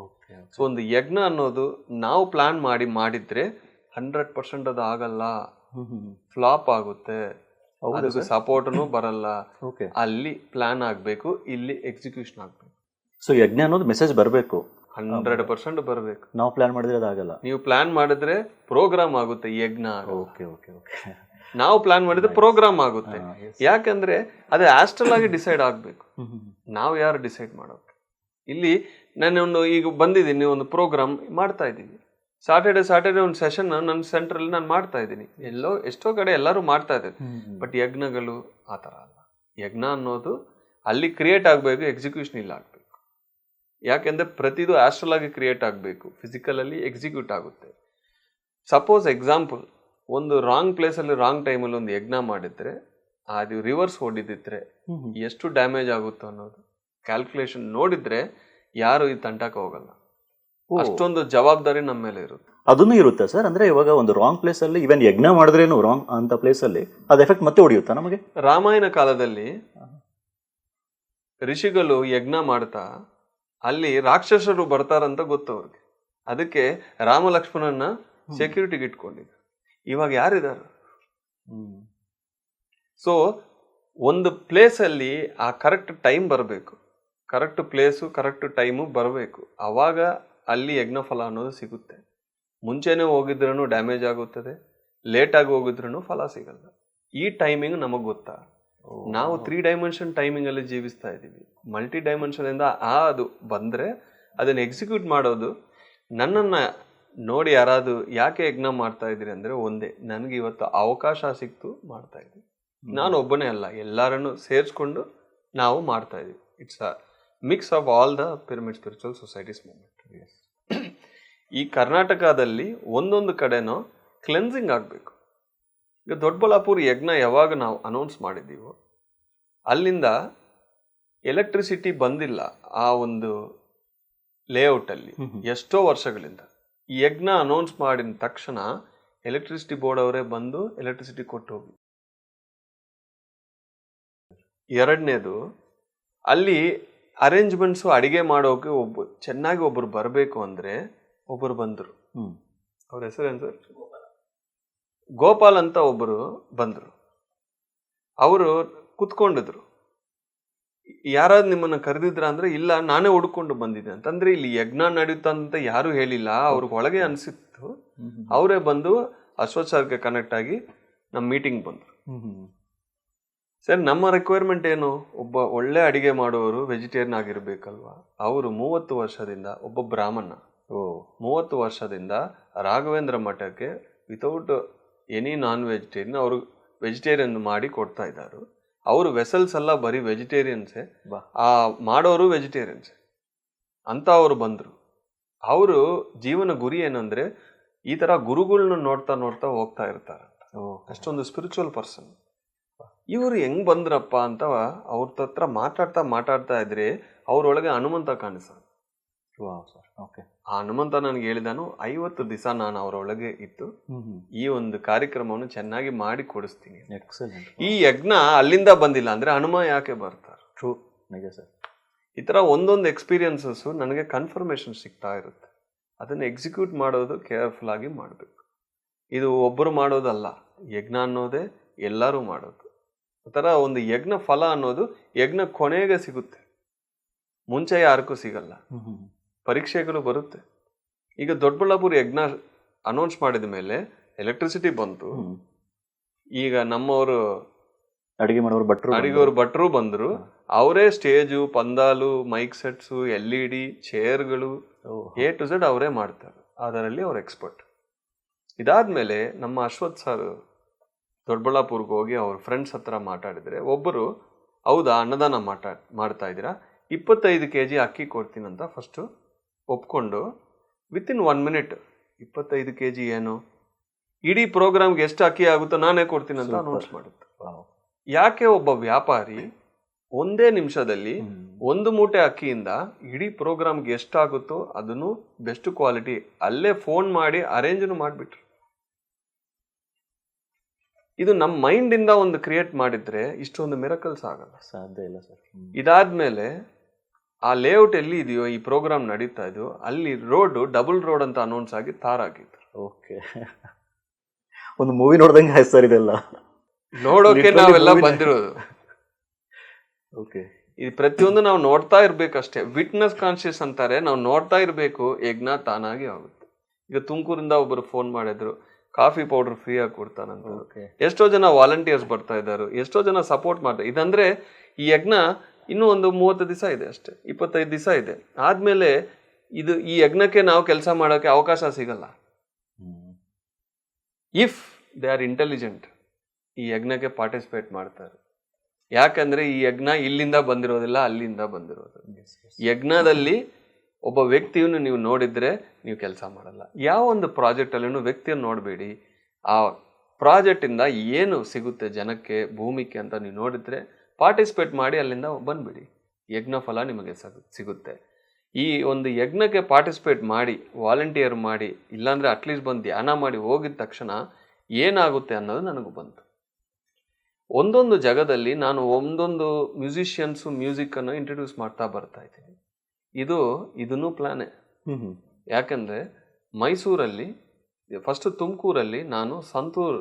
ಸೊ ಒಂದು ಯಜ್ಞ ಅನ್ನೋದು ನಾವು ಪ್ಲಾನ್ ಮಾಡಿದ್ರೆ 100% ಅದು ಆಗಲ್ಲ, ಫ್ಲಾಪ್ ಆಗುತ್ತೆ, ಅದಕ್ಕೆ ಸಪೋರ್ಟ್ನು ಬರಲ್ಲ. ಅಲ್ಲಿ ಪ್ಲಾನ್ ಆಗ್ಬೇಕು, ಇಲ್ಲಿ ಎಕ್ಸಿಕ್ಯೂಷನ್ ಆಗ್ಬೇಕು. ಸೊ ಯಜ್ಞ ಅನ್ನೋದು ಮೆಸೇಜ್ ಬರಬೇಕು, 100% ಬರಬೇಕು. ನಾವು ಪ್ಲಾನ್ ಮಾಡಿದ್ರೆ ಅದಾಗಲ್ಲ. ನೀವು ಪ್ಲಾನ್ ಮಾಡಿದ್ರೆ ಪ್ರೋಗ್ರಾಮ್ ಆಗುತ್ತೆ, ಯಜ್ಞ. ಓಕೆ ಓಕೆ ಓಕೆ, ನಾವು ಪ್ಲಾನ್ ಮಾಡಿದ್ರೆ ಪ್ರೋಗ್ರಾಮ್ ಆಗುತ್ತೆ. ಯಾಕಂದ್ರೆ ಅದು ಆಸ್ಟ್ರಲ್ ಆಗಿ ಡಿಸೈಡ್ ಆಗ್ಬೇಕು, ನಾವು ಯಾರು ಡಿಸೈಡ್ ಮಾಡೋಕೆ. ಇಲ್ಲಿ ನಾನೊಂದು ಈಗ ಬಂದಿದ್ದೀನಿ, ಒಂದು ಪ್ರೋಗ್ರಾಮ್ ಮಾಡ್ತಾ ಇದ್ದೀನಿ, ಸಾಟರ್ಡೆ ಒಂದು ಸೆಷನ್ ನನ್ನ ಸೆಂಟ್ರಲ್ಲಿ ನಾನು ಮಾಡ್ತಾ ಇದ್ದೀನಿ. ಎಷ್ಟೋ ಕಡೆ ಎಲ್ಲರೂ ಮಾಡ್ತಾ ಇದ್ದಾರೆ, ಬಟ್ ಯಜ್ಞಗಳು ಆ ಥರ ಅಲ್ಲ. ಯಜ್ಞ ಅನ್ನೋದು ಅಲ್ಲಿ ಕ್ರಿಯೇಟ್ ಆಗಬೇಕು, ಎಕ್ಸಿಕ್ಯೂಷನ್ ಇಲ್ಲ ಆಗಬೇಕು. ಯಾಕೆಂದ್ರೆ ಪ್ರತಿದು ಆಸ್ಟ್ರಲ್ ಆಗಿ ಕ್ರಿಯೇಟ್ ಆಗಬೇಕು, ಫಿಸಿಕಲ್ ಅಲ್ಲಿ ಎಕ್ಸಿಕ್ಯೂಟ್ ಆಗುತ್ತೆ. ಸಪೋಸ್ ಎಕ್ಸಾಂಪಲ್, ಒಂದು ರಾಂಗ್ ಪ್ಲೇಸಲ್ಲಿ ರಾಂಗ್ ಟೈಮಲ್ಲಿ ಒಂದು ಯಜ್ಞ ಮಾಡಿದ್ರೆ, ಅದು ರಿವರ್ಸ್ ಹೊಡಿದಿದ್ರೆ ಎಷ್ಟು ಡ್ಯಾಮೇಜ್ ಆಗುತ್ತೋ ಅನ್ನೋದು ಕ್ಯಾಲ್ಕುಲೇಷನ್ ನೋಡಿದ್ರೆ ಯಾರು ಈ ತಂಟಕ್ಕೆ ಹೋಗಲ್ಲ. ಅಷ್ಟೊಂದು ಜವಾಬ್ದಾರಿ ನಮ್ಮ ಮೇಲೆ ಇರುತ್ತೆ. ಅದನ್ನು ಇರುತ್ತೆ ಸರ್. ಅಂದ್ರೆ ಇವಾಗ ಒಂದು ರಾಂಗ್ ಪ್ಲೇಸ್ ಅಲ್ಲಿ ಇವನ್ ಯಜ್ಞ ಮಾಡಿದ್ರೇನು ರಾಂಗ್ ಅಂತ ಪ್ಲೇಸ್ ಅಲ್ಲಿ ಅದು ಎಫೆಕ್ಟ್ ಮತ್ತೆ ಹೊಡಿಯುತ್ತಾ ನಮಗೆ? ರಾಮಾಯಣ ಕಾಲದಲ್ಲಿ ಋಷಿಗಳು ಯಜ್ಞ ಮಾಡ್ತಾ ಅಲ್ಲಿ ರಾಕ್ಷಸರು ಬರ್ತಾರಂತ ಗೊತ್ತು ಅವ್ರಿಗೆ. ಅದಕ್ಕೆ ರಾಮ ಲಕ್ಷ್ಮಣನ ಸೆಕ್ಯೂರಿಟಿಗೆ ಇಟ್ಕೊಂಡಿದ್ರು. ಇವಾಗ ಯಾರಿದ್ದಾರೆ? ಸೊ ಒಂದು ಪ್ಲೇಸಲ್ಲಿ ಆ ಕರೆಕ್ಟ್ ಟೈಮ್ ಬರಬೇಕು, ಕರೆಕ್ಟ್ ಪ್ಲೇಸು ಕರೆಕ್ಟ್ ಟೈಮು ಬರಬೇಕು. ಆವಾಗ ಅಲ್ಲಿ ಯಜ್ಞಫಲ ಅನ್ನೋದು ಸಿಗುತ್ತೆ. ಮುಂಚೆನೇ ಹೋಗಿದ್ರೂ ಡ್ಯಾಮೇಜ್ ಆಗುತ್ತದೆ, ಲೇಟಾಗಿ ಹೋಗಿದ್ರೂ ಫಲ ಸಿಗಲ್ಲ. ಈ ಟೈಮಿಂಗ್ ನಮಗೆ ಗೊತ್ತಾ? ನಾವು 3 ಡೈಮೆನ್ಷನ್ ಟೈಮಿಂಗ್ ಅಲ್ಲಿ ಜೀವಿಸ್ತಾ ಇದ್ದೀವಿ. ಮಲ್ಟಿ ಡೈಮೆನ್ಷನ್ ಇಂದ ಅದು ಬಂದ್ರೆ ಅದನ್ನ ಎಕ್ಸಿಕ್ಯೂಟ್ ಮಾಡೋದು. ನನ್ನನ್ನ ನೋಡಿ ಯಾರಾದ್ರು ಯಾಕೆ ಯಜ್ಞ ಮಾಡ್ತಾ ಇದ್ದೀರಿ ಅಂದ್ರೆ ಒಂದೇ, ನನಗೆ ಇವತ್ತು ಅವಕಾಶ ಸಿಕ್ತು ಮಾಡ್ತಾ ಇದ್ದೀನಿ. ನಾನು ಒಬ್ಬನೇ ಅಲ್ಲ, ಎಲ್ಲರನ್ನು ಸೇರಿಸ್ಕೊಂಡು ನಾವು ಮಾಡ್ತಾ ಇದೀವಿ. It's a mix of all the pyramid spiritual societies movement. ಈ ಕರ್ನಾಟಕದಲ್ಲಿ ಒಂದೊಂದು ಕಡೆನೋ ಕ್ಲೆನ್ಸಿಂಗ್ ಆಗಬೇಕು. ಈಗ ದೊಡ್ಡಬಳ್ಳಾಪುರ ಯಜ್ಞ ಯಾವಾಗ ನಾವು ಅನೌನ್ಸ್ ಮಾಡಿದ್ದೀವೋ ಅಲ್ಲಿಂದ ಎಲೆಕ್ಟ್ರಿಸಿಟಿ ಬಂದಿಲ್ಲ ಆ ಒಂದು ಲೇಔಟಲ್ಲಿ ಎಷ್ಟೋ ವರ್ಷಗಳಿಂದ. ಈ ಯಜ್ಞ ಅನೌನ್ಸ್ ಮಾಡಿದ ತಕ್ಷಣ ಎಲೆಕ್ಟ್ರಿಸಿಟಿ ಬೋರ್ಡ್ ಅವರೇ ಬಂದು ಎಲೆಕ್ಟ್ರಿಸಿಟಿ ಕೊಟ್ಟು ಹೋಗಿ. ಎರಡನೇದು, ಅಲ್ಲಿ ಅರೇಂಜ್ಮೆಂಟ್ಸು ಅಡಿಗೆ ಮಾಡೋಕೆ ಚೆನ್ನಾಗಿ ಒಬ್ಬರು ಬರಬೇಕು ಅಂದ್ರೆ ಒಬ್ಬರು ಬಂದರು. ಅವ್ರ ಹೆಸರೇನು ಸರ್? ಗೋಪಾಲ್ ಅಂತ ಒಬ್ಬರು ಬಂದರು. ಅವರು ಕುತ್ಕೊಂಡಿದ್ರು. ಯಾರಾದ್ರು ನಿಮ್ಮನ್ನ ಕರೆದಿದ್ರ ಅಂದ್ರೆ ಇಲ್ಲ, ನಾನೇ ಹುಡ್ಕೊಂಡು ಬಂದಿದ್ದೆ ಅಂತಂದ್ರೆ ಇಲ್ಲಿ ಯಜ್ಞ ನಡೆಯುತ್ತಂತ ಯಾರು ಹೇಳಿಲ್ಲ, ಅವ್ರಿಗೆ ಒಳಗೆ ಅನ್ಸಿತ್ತು. ಅವರೇ ಬಂದು ಅಶ್ವಥ್ ಸರ್ಗೆ ಕನೆಕ್ಟ್ ಆಗಿ ನಮ್ಮ ಮೀಟಿಂಗ್ ಬಂದರು. ಸರ್, ನಮ್ಮ ರಿಕ್ವೈರ್ಮೆಂಟ್ ಏನು? ಒಬ್ಬ ಒಳ್ಳೆ ಅಡಿಗೆ ಮಾಡುವವರು ವೆಜಿಟೇರಿಯನ್ ಆಗಿರ್ಬೇಕಲ್ವಾ? ಅವರು 30 ವರ್ಷದಿಂದ ಒಬ್ಬ ಬ್ರಾಹ್ಮಣ 30 ವರ್ಷದಿಂದ ರಾಘವೇಂದ್ರ ಮಠಕ್ಕೆ ವಿತೌಟ್ ಎನಿ ನಾನ್ ವೆಜಿಟೇರಿಯನ್ ಅವರು ವೆಜಿಟೇರಿಯನ್ ಮಾಡಿ ಕೊಡ್ತಾ ಇದ್ದಾರೆ. ಅವರು ವೆಸಲ್ಸ್ ಎಲ್ಲ ಬರೀ ವೆಜಿಟೇರಿಯನ್ಸೇ, ಆ ಮಾಡೋರು ವೆಜಿಟೇರಿಯನ್ಸೇ ಅಂತ ಅವರು ಬಂದರು. ಅವರು ಜೀವನ ಗುರಿ ಏನಂದ್ರೆ ಈ ತರ ಗುರುಗಳನ್ನ ನೋಡ್ತಾ ನೋಡ್ತಾ ಹೋಗ್ತಾ ಇರ್ತಾರೆ. ಅಷ್ಟೊಂದು ಸ್ಪಿರಿಚುವಲ್ ಪರ್ಸನ್. ಇವರು ಹೆಂಗ್ ಬಂದ್ರಪ್ಪ ಅಂತ ಅವ್ರ ಹತ್ರ ಮಾತಾಡ್ತಾ ಇದ್ರೆ ಅವ್ರೊಳಗೆ ಹನುಮಂತ ಕಾಣಿಸ್ತಾರೆ. ಆ ಹನುಮಂತ ನನ್ಗೆ ಹೇಳಿದಾನು 50 ದಿವಸ ನಾನು ಅವರೊಳಗೆ ಇತ್ತು, ಈ ಒಂದು ಕಾರ್ಯಕ್ರಮವನ್ನು ಚೆನ್ನಾಗಿ ಮಾಡಿ ಕೊಡಿಸ್ತೀನಿ. ಈ ಯಜ್ಞ ಅಲ್ಲಿಂದ ಬಂದಿಲ್ಲ ಅಂದ್ರೆ ಹನುಮ ಯಾಕೆ ಬರ್ತಾರೆ? ಟ್ರೂ, ನಿಜ ಸರ್. ಈ ತರ ಒಂದೊಂದು ಎಕ್ಸ್ಪೀರಿಯನ್ಸಸ್ ನನಗೆ ಕನ್ಫರ್ಮೇಶನ್ ಸಿಗ್ತಾ ಇರುತ್ತೆ. ಅದನ್ನ ಎಕ್ಸಿಕ್ಯೂಟ್ ಮಾಡೋದು ಕೇರ್ಫುಲ್ ಆಗಿ ಮಾಡಬೇಕು. ಇದು ಒಬ್ಬರು ಮಾಡೋದಲ್ಲ, ಯಜ್ಞ ಅನ್ನೋದೇ ಎಲ್ಲರೂ ಮಾಡೋದು. ಆ ಥರ ಒಂದು ಯಜ್ಞ ಫಲ ಅನ್ನೋದು ಯಜ್ಞ ಕೊನೆಗೆ ಸಿಗುತ್ತೆ, ಮುಂಚೆ ಯಾರಿಗೂ ಸಿಗಲ್ಲ. ಪರೀಕ್ಷೆಗಳು ಬರುತ್ತೆ. ಈಗ ದೊಡ್ಡಬಳ್ಳಾಪುರ ಯಜ್ಞ ಅನೌನ್ಸ್ ಮಾಡಿದ ಮೇಲೆ ಎಲೆಕ್ಟ್ರಿಸಿಟಿ ಬಂತು. ಈಗ ನಮ್ಮವರು ಅಡಿಗೆಯವರು ಭಟ್ರು ಬಂದ್ರು. ಅವರೇ ಸ್ಟೇಜು, ಪಂದಾಲು, ಮೈಕ್ ಸೆಟ್ಸು, LED, ಚೇರ್ಗಳು A to Z ಅವರೇ ಮಾಡ್ತಾರೆ. ಅದರಲ್ಲಿ ಅವ್ರ ಎಕ್ಸ್ಪರ್ಟ್. ಇದಾದ್ಮೇಲೆ ನಮ್ಮ ಅಶ್ವಥ್ ಸರ್ ದೊಡ್ಡಬಳ್ಳಾಪುರ್ಗೆ ಹೋಗಿ ಅವ್ರ ಫ್ರೆಂಡ್ಸ್ ಹತ್ರ ಮಾತಾಡಿದ್ರೆ ಒಬ್ಬರು, ಹೌದಾ ಅನ್ನದಾನ ಮಾಡ್ತಾ ಇದ್ದೀರಾ, 25 kg ಅಕ್ಕಿ ಕೊಡ್ತೀನಂತ ಫಸ್ಟು ಒಪ್ಕೊಂಡು ವಿತಿನ್ 1 minute 25 kg ಏನು, ಇಡೀ ಪ್ರೋಗ್ರಾಮ್ಗೆ ಎಷ್ಟು ಅಕ್ಕಿ ಆಗುತ್ತೋ ನಾನೇ ಕೊಡ್ತೀನಂತ ಅನೌನ್ಸ್ ಮಾಡುತ್ತೆ. ಯಾಕೆ ಒಬ್ಬ ವ್ಯಾಪಾರಿ ಒಂದೇ ನಿಮಿಷದಲ್ಲಿ 1 ಮೂಟೆ ಅಕ್ಕಿಯಿಂದ ಇಡೀ ಪ್ರೋಗ್ರಾಮ್ಗೆ ಎಷ್ಟಾಗುತ್ತೋ ಅದನ್ನು ಬೆಸ್ಟ್ ಕ್ವಾಲಿಟಿ ಅಲ್ಲೇ ಫೋನ್ ಮಾಡಿ ಅರೇಂಜ್ನು ಮಾಡಿಬಿಟ್ರು. ಇದು ನಮ್ಮ ಮೈಂಡ್ ಇಂದ ಒಂದು ಕ್ರಿಯೇಟ್ ಮಾಡಿದ್ರೆ ಇಷ್ಟೊಂದು ಮಿರಕಲ್ಸ್ ಆಗಲ್ಲ, ಸಾಧ್ಯ ಇಲ್ಲ ಸರ್. ಇದಾದ್ಮೇಲೆ ಆ ಲೇಔಟ್ ಎಲ್ಲಿ ಇದೆಯೋ ಈ ಪ್ರೋಗ್ರಾಮ್ ನಡೀತಾ ಇದೆಯೋ ಅಲ್ಲಿ ರೋಡ್ ಡಬಲ್ ರೋಡ್ ಅಂತ ಅನೌನ್ಸ್ ಆಗಿ ತಾರಾಗಿತ್ತು. ಓಕೆ, ಒಂದು ಮೂವಿ ನೋಡ್ದಂಗೆ ಆಯ್ತು ಸರ್ ಇದೆಲ್ಲ. ನೋಡೋಕೆ ನಾವೆಲ್ಲ ಬಂದಿರೋದು. ಓಕೆ, ಇದು ಪ್ರತಿಯೊಂದು ನಾವು ನೋಡ್ತಾ ಇರ್ಬೇಕಷ್ಟೇ. ವಿಟ್ನೆಸ್ ಕಾನ್ಶಿಯಸ್ ಅಂತಾರೆ, ನಾವು ನೋಡ್ತಾ ಇರ್ಬೇಕು, ಯಜ್ಞ ತಾನಾಗಿ ಆಗುತ್ತೆ. ಈಗ ತುಮಕೂರಿಂದ ಒಬ್ಬರು ಫೋನ್ ಮಾಡಿದ್ರು, ಕಾಫಿ ಪೌಡರ್ ಫ್ರೀ ಆಗಿ ಕೊಡ್ತಾನಂತ. ಎಷ್ಟೋ ಜನ ವಾಲಂಟಿಯರ್ಸ್ ಬರ್ತಾ ಇದ್ದಾರೆ, ಎಷ್ಟೋ ಜನ ಸಪೋರ್ಟ್ ಮಾಡ್ತಾರೆ. ಇದಂದ್ರೆ ಈ ಯಜ್ಞ ಇನ್ನೂ ಒಂದು 30 ದಿವಸ ಇದೆ ಅಷ್ಟೇ, 25 ದಿವಸ ಇದೆ. ಆದ್ಮೇಲೆ ಈ ಯಜ್ಞಕ್ಕೆ ನಾವು ಕೆಲಸ ಮಾಡೋಕೆ ಅವಕಾಶ ಸಿಗಲ್ಲ. ಇಫ್ ದೇ ಆರ್ ಇಂಟೆಲಿಜೆಂಟ್ ಈ ಯಜ್ಞಕ್ಕೆ ಪಾರ್ಟಿಸಿಪೇಟ್ ಮಾಡ್ತಾರೆ. ಯಾಕಂದ್ರೆ ಈ ಯಜ್ಞ ಇಲ್ಲಿಂದ ಬಂದಿರೋದಿಲ್ಲ, ಅಲ್ಲಿಂದ ಬಂದಿರೋದು. ಯಜ್ಞದಲ್ಲಿ ಒಬ್ಬ ವ್ಯಕ್ತಿಯನ್ನು ನೀವು ನೋಡಿದ್ರೆ ನೀವು ಕೆಲಸ ಮಾಡಲ್ಲ. ಯಾವ ಒಂದು ಪ್ರಾಜೆಕ್ಟ್ ಅಲ್ಲೂ ವ್ಯಕ್ತಿಯನ್ನು ನೋಡಬೇಡಿ, ಆ ಪ್ರಾಜೆಕ್ಟ್ ಇಂದ ಏನು ಸಿಗುತ್ತೆ ಜನಕ್ಕೆ, ಭೂಮಿಗೆ ಅಂತ ನೀವು ನೋಡಿದ್ರೆ ಪಾರ್ಟಿಸಿಪೇಟ್ ಮಾಡಿ ಅಲ್ಲಿಂದ ಬಂದ್ಬಿಡಿ, ಯಜ್ಞ ಫಲ ನಿಮಗೆ ಸಿಗುತ್ತೆ. ಈ ಒಂದು ಯಜ್ಞಕ್ಕೆ ಪಾರ್ಟಿಸಿಪೇಟ್ ಮಾಡಿ, ವಾಲಂಟಿಯರ್ ಮಾಡಿ, ಇಲ್ಲಾಂದ್ರೆ ಅಟ್ಲೀಸ್ಟ್ ಬಂದು ಧ್ಯಾನ ಮಾಡಿ ಹೋಗಿದ ತಕ್ಷಣ ಏನಾಗುತ್ತೆ ಅನ್ನೋದು ನನಗೂ ಬಂತು. ಒಂದೊಂದು ಜಾಗದಲ್ಲಿ ನಾನು ಒಂದೊಂದು ಮ್ಯೂಸಿಷಿಯನ್ಸು ಮ್ಯೂಸಿಕ್ಕನ್ನು ಇಂಟ್ರೊಡ್ಯೂಸ್ ಮಾಡ್ತಾ ಬರ್ತಾ ಇದ್ದೀನಿ. ಇದನ್ನು ಪ್ಲಾನೇ. ಯಾಕಂದ್ರೆ ಮೈಸೂರಲ್ಲಿ ಫಸ್ಟ್, ತುಮಕೂರಲ್ಲಿ ನಾನು ಸಂತೂರ್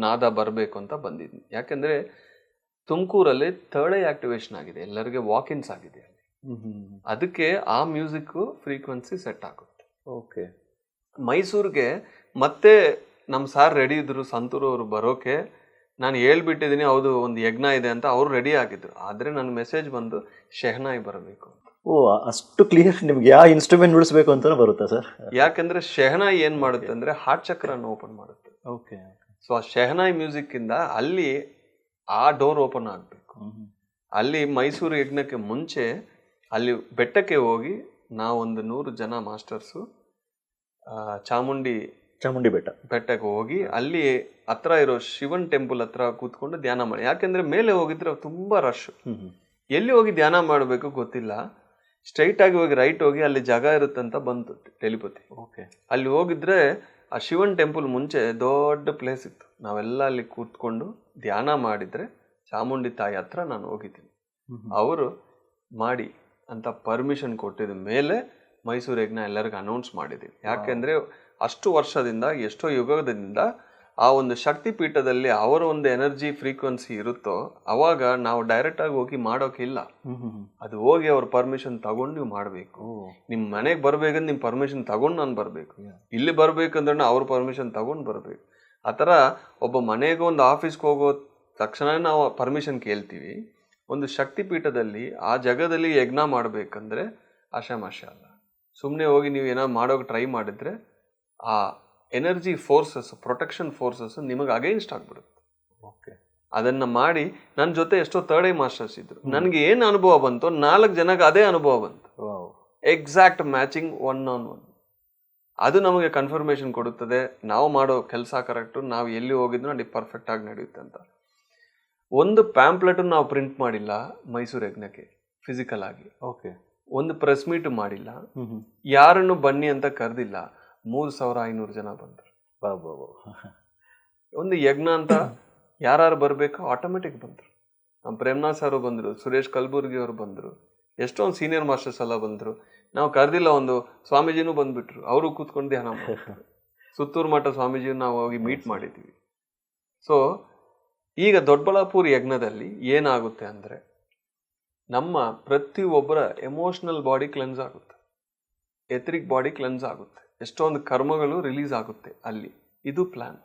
ನಾದ ಬರಬೇಕು ಅಂತ ಬಂದಿದ್ದೆ. ಯಾಕಂದ್ರೆ ತುಮಕೂರಲ್ಲಿ ಥರ್ಡ್ ಐ ಆಕ್ಟಿವೇಶನ್ ಆಗಿದೆ, ಎಲ್ಲರಿಗೆ ವಾಕಿನ್ಸ್ ಆಗಿದೆ ಅಲ್ಲಿ. ಅದಕ್ಕೆ ಆ ಮ್ಯೂಸಿಕ್ ಫ್ರೀಕ್ವೆನ್ಸಿ ಸೆಟ್ ಆಗುತ್ತೆ. ಓಕೆ, ಮೈಸೂರಿಗೆ ಮತ್ತೆ ನಮ್ಮ ಸಾರ್ ರೆಡಿ ಇದ್ರು ಸಂತೂರು ಅವರು ಬರೋಕೆ. ನಾನು ಹೇಳ್ಬಿಟ್ಟಿದ್ದೀನಿ ಹೌದು ಒಂದು ಯಜ್ಞ ಇದೆ ಅಂತ, ಅವ್ರು ರೆಡಿ ಆಗಿದ್ರು. ಆದರೆ ನನ್ನ ಮೆಸೇಜ್ ಬಂದು ಶೆಹನಾಯಿ ಬರಬೇಕು ಅಂತ. ಓ, ಅಷ್ಟು ಕ್ಲಿಯರ್ ನಿಮ್ಗೆ ಯಾವ ಇನ್ಸ್ಟ್ರೂಮೆಂಟ್ ನುಡಿಸ್ಬೇಕು ಅಂತಾನೆ ಬರುತ್ತಾ ಸರ್? ಯಾಕಂದ್ರೆ ಶೆಹನಾಯಿ ಏನ್ ಮಾಡುತ್ತೆ ಅಂದ್ರೆ ಹಾರ್ಟ್ ಚಕ್ರನ ಓಪನ್ ಮಾಡುತ್ತೆ. ಓಕೆ. ಸೊ ಆ ಶೆಹನಾಯಿ ಮ್ಯೂಸಿಕ್ ಇಂದ ಅಲ್ಲಿ ಆ ಡೋರ್ ಓಪನ್ ಆಗ್ಬೇಕು. ಅಲ್ಲಿ ಮೈಸೂರು ಯಜ್ಞಕ್ಕೆ ಮುಂಚೆ ಅಲ್ಲಿ ಬೆಟ್ಟಕ್ಕೆ ಹೋಗಿ ನಾವೊಂದು 100 ಜನ ಮಾಸ್ಟರ್ಸು ಚಾಮುಂಡಿ ಬೆಟ್ಟಕ್ಕೆ ಹೋಗಿ ಅಲ್ಲಿ ಹತ್ರ ಇರೋ ಶಿವನ್ ಟೆಂಪಲ್ ಹತ್ರ ಕೂತ್ಕೊಂಡು ಧ್ಯಾನ ಮಾಡಿ. ಯಾಕೆಂದ್ರೆ ಮೇಲೆ ಹೋಗಿದ್ರೆ ತುಂಬಾ ರಶ್, ಎಲ್ಲಿ ಹೋಗಿ ಧ್ಯಾನ ಮಾಡಬೇಕು ಗೊತ್ತಿಲ್ಲ. ಸ್ಟ್ರೈಟ್ ಆಗಿ ಹೋಗಿ ರೈಟ್ ಹೋಗಿ ಅಲ್ಲಿ ಜಾಗ ಇರುತ್ತಂತ ಬಂತು ಟೆಲಿಪತಿ. ಓಕೆ. ಅಲ್ಲಿ ಹೋಗಿದ್ರೆ ಆ ಶಿವನ್ ಟೆಂಪಲ್ ಮುಂಚೆ ದೊಡ್ಡ ಪ್ಲೇಸ್ ಇತ್ತು. ನಾವೆಲ್ಲ ಅಲ್ಲಿ ಕೂತ್ಕೊಂಡು ಧ್ಯಾನ ಮಾಡಿದ್ರೆ ಚಾಮುಂಡಿ ತಾಯಿ ಹತ್ರ ನಾನು ಹೋಗಿದ್ದೀನಿ. ಅವರು ಮಾಡಿ ಅಂತ ಪರ್ಮಿಷನ್ ಕೊಟ್ಟಿದ ಮೇಲೆ ಮೈಸೂರು ಯಜ್ಞ ಎಲ್ಲರಿಗೂ ಅನೌನ್ಸ್ ಮಾಡಿದ್ದೀವಿ. ಯಾಕೆಂದ್ರೆ ಅಷ್ಟು ವರ್ಷದಿಂದ, ಎಷ್ಟೋ ಯುಗದಿಂದ ಆ ಒಂದು ಶಕ್ತಿ ಪೀಠದಲ್ಲಿ ಅವರ ಒಂದು ಎನರ್ಜಿ ಫ್ರೀಕ್ವೆನ್ಸಿ ಇರುತ್ತೋ ಅವಾಗ ನಾವು ಡೈರೆಕ್ಟ್ ಆಗಿ ಹೋಗಿ ಮಾಡೋಕಿಲ್ಲ. ಅದು ಹೋಗಿ ಅವ್ರ ಪರ್ಮಿಷನ್ ತಗೊಂಡು ನೀವು ಮಾಡಬೇಕು. ನಿಮ್ ಮನೆಗೆ ಬರ್ಬೇಕಂದ್ರೆ ನಿಮ್ ಪರ್ಮಿಷನ್ ತಗೊಂಡು ನಾನು ಬರ್ಬೇಕು. ಇಲ್ಲಿ ಬರ್ಬೇಕಂದ್ರೆ ಅವ್ರ ಪರ್ಮಿಷನ್ ತಗೊಂಡು ಬರ್ಬೇಕು. ಆ ಥರ ಒಬ್ಬ ಮನೆಗೆ ಒಂದು ಆಫೀಸ್ಗೆ ಹೋಗೋ ತಕ್ಷಣ ನಾವು ಪರ್ಮಿಷನ್ ಕೇಳ್ತೀವಿ. ಒಂದು ಶಕ್ತಿ ಪೀಠದಲ್ಲಿ ಆ ಜಾಗದಲ್ಲಿ ಯಜ್ಞ ಮಾಡ್ಬೇಕಂದ್ರೆ ಆಶಾಮಾಶ ಅಲ್ಲ. ಸುಮ್ಮನೆ ಹೋಗಿ ನೀವು ಏನಾದ್ರು ಮಾಡೋಕೆ ಟ್ರೈ ಮಾಡಿದ್ರೆ ಆ ಎನರ್ಜಿ ಫೋರ್ಸಸ್, ಪ್ರೊಟೆಕ್ಷನ್ ಫೋರ್ಸಸ್ ನಿಮಗೆ ಅಗೇನ್ಸ್ಟ್ ಆಗ್ಬಿಡುತ್ತೆ. ಓಕೆ. ಅದನ್ನ ಮಾಡಿ ನನ್ನ ಜೊತೆ ಎಷ್ಟೋ ಥರ್ಡ್ ಐ ಮಾಸ್ಟರ್ಸ್ ಇದ್ರು. ನನಗೆ ಏನು ಅನುಭವ ಬಂತು 4 ಜನಕ್ಕೆ ಅದೇ ಅನುಭವ ಬಂತು. Exact matching 1-on-1. ಅದು ನಮಗೆ ಕನ್ಫರ್ಮೇಶನ್ ಕೊಡುತ್ತದೆ ನಾವು ಮಾಡೋ ಕೆಲಸ ಕರೆಕ್ಟು, ನಾವು ಎಲ್ಲಿ ಹೋಗಿದ್ರು ಅಲ್ಲಿ ಪರ್ಫೆಕ್ಟ್ ಆಗಿ ನಡೆಯುತ್ತೆ ಅಂತ. ಒಂದು ಪ್ಯಾಂಪ್ಲೆಟ್ ನಾವು ಪ್ರಿಂಟ್ ಮಾಡಿಲ್ಲ ಮೈಸೂರು ಯಜ್ಞಕ್ಕೆ ಫಿಸಿಕಲ್ ಆಗಿ. ಓಕೆ. ಒಂದು ಪ್ರೆಸ್ ಮೀಟ್ ಮಾಡಿಲ್ಲ, ಯಾರನ್ನು ಬನ್ನಿ ಅಂತ ಕರೆದಿಲ್ಲ. 3500 ಜನ ಬಂದರು. ಒಂದು ಯಜ್ಞ ಅಂತ ಯಾರು ಬರಬೇಕು ಆಟೋಮೆಟಿಕ್ ಬಂದರು. ನಮ್ಮ ಪ್ರೇಮ್ನಾಥ್ ಸರ್ ಬಂದರು, ಸುರೇಶ್ ಕಲ್ಬುರ್ಗಿ ಅವರು ಬಂದರು, ಎಷ್ಟೊಂದು ಸೀನಿಯರ್ ಮಾಸ್ಟರ್ಸ್ ಎಲ್ಲ ಬಂದರು. ನಾವು ಕರೆದಿಲ್ಲ, ಒಂದು ಸ್ವಾಮೀಜಿನೂ ಬಂದ್ಬಿಟ್ರು, ಅವರು ಕೂತ್ಕೊಂಡು ಧ್ಯಾನ ಮಾಡಿದ್ರು. ಸುತ್ತೂರು ಮಠ ಸ್ವಾಮೀಜಿನ ನಾವು ಹೋಗಿ ಮೀಟ್ ಮಾಡಿದ್ದೀವಿ. ಸೊ ಈಗ ದೊಡ್ಡಬಳ್ಳಾಪುರ ಯಜ್ಞದಲ್ಲಿ ಏನಾಗುತ್ತೆ ಅಂದರೆ ನಮ್ಮ ಪ್ರತಿಯೊಬ್ಬರ ಎಮೋಷನಲ್ ಬಾಡಿ ಕ್ಲೆನ್ಸ್ ಆಗುತ್ತೆ, ಎಥರಿಕ್ ಬಾಡಿ ಕ್ಲೆನ್ಸ್ ಆಗುತ್ತೆ, ಎಷ್ಟೊಂದು ಕರ್ಮಗಳು ರಿಲೀಸ್ ಆಗುತ್ತೆ ಅಲ್ಲಿ. ಇದು ಪ್ಲಾನ್.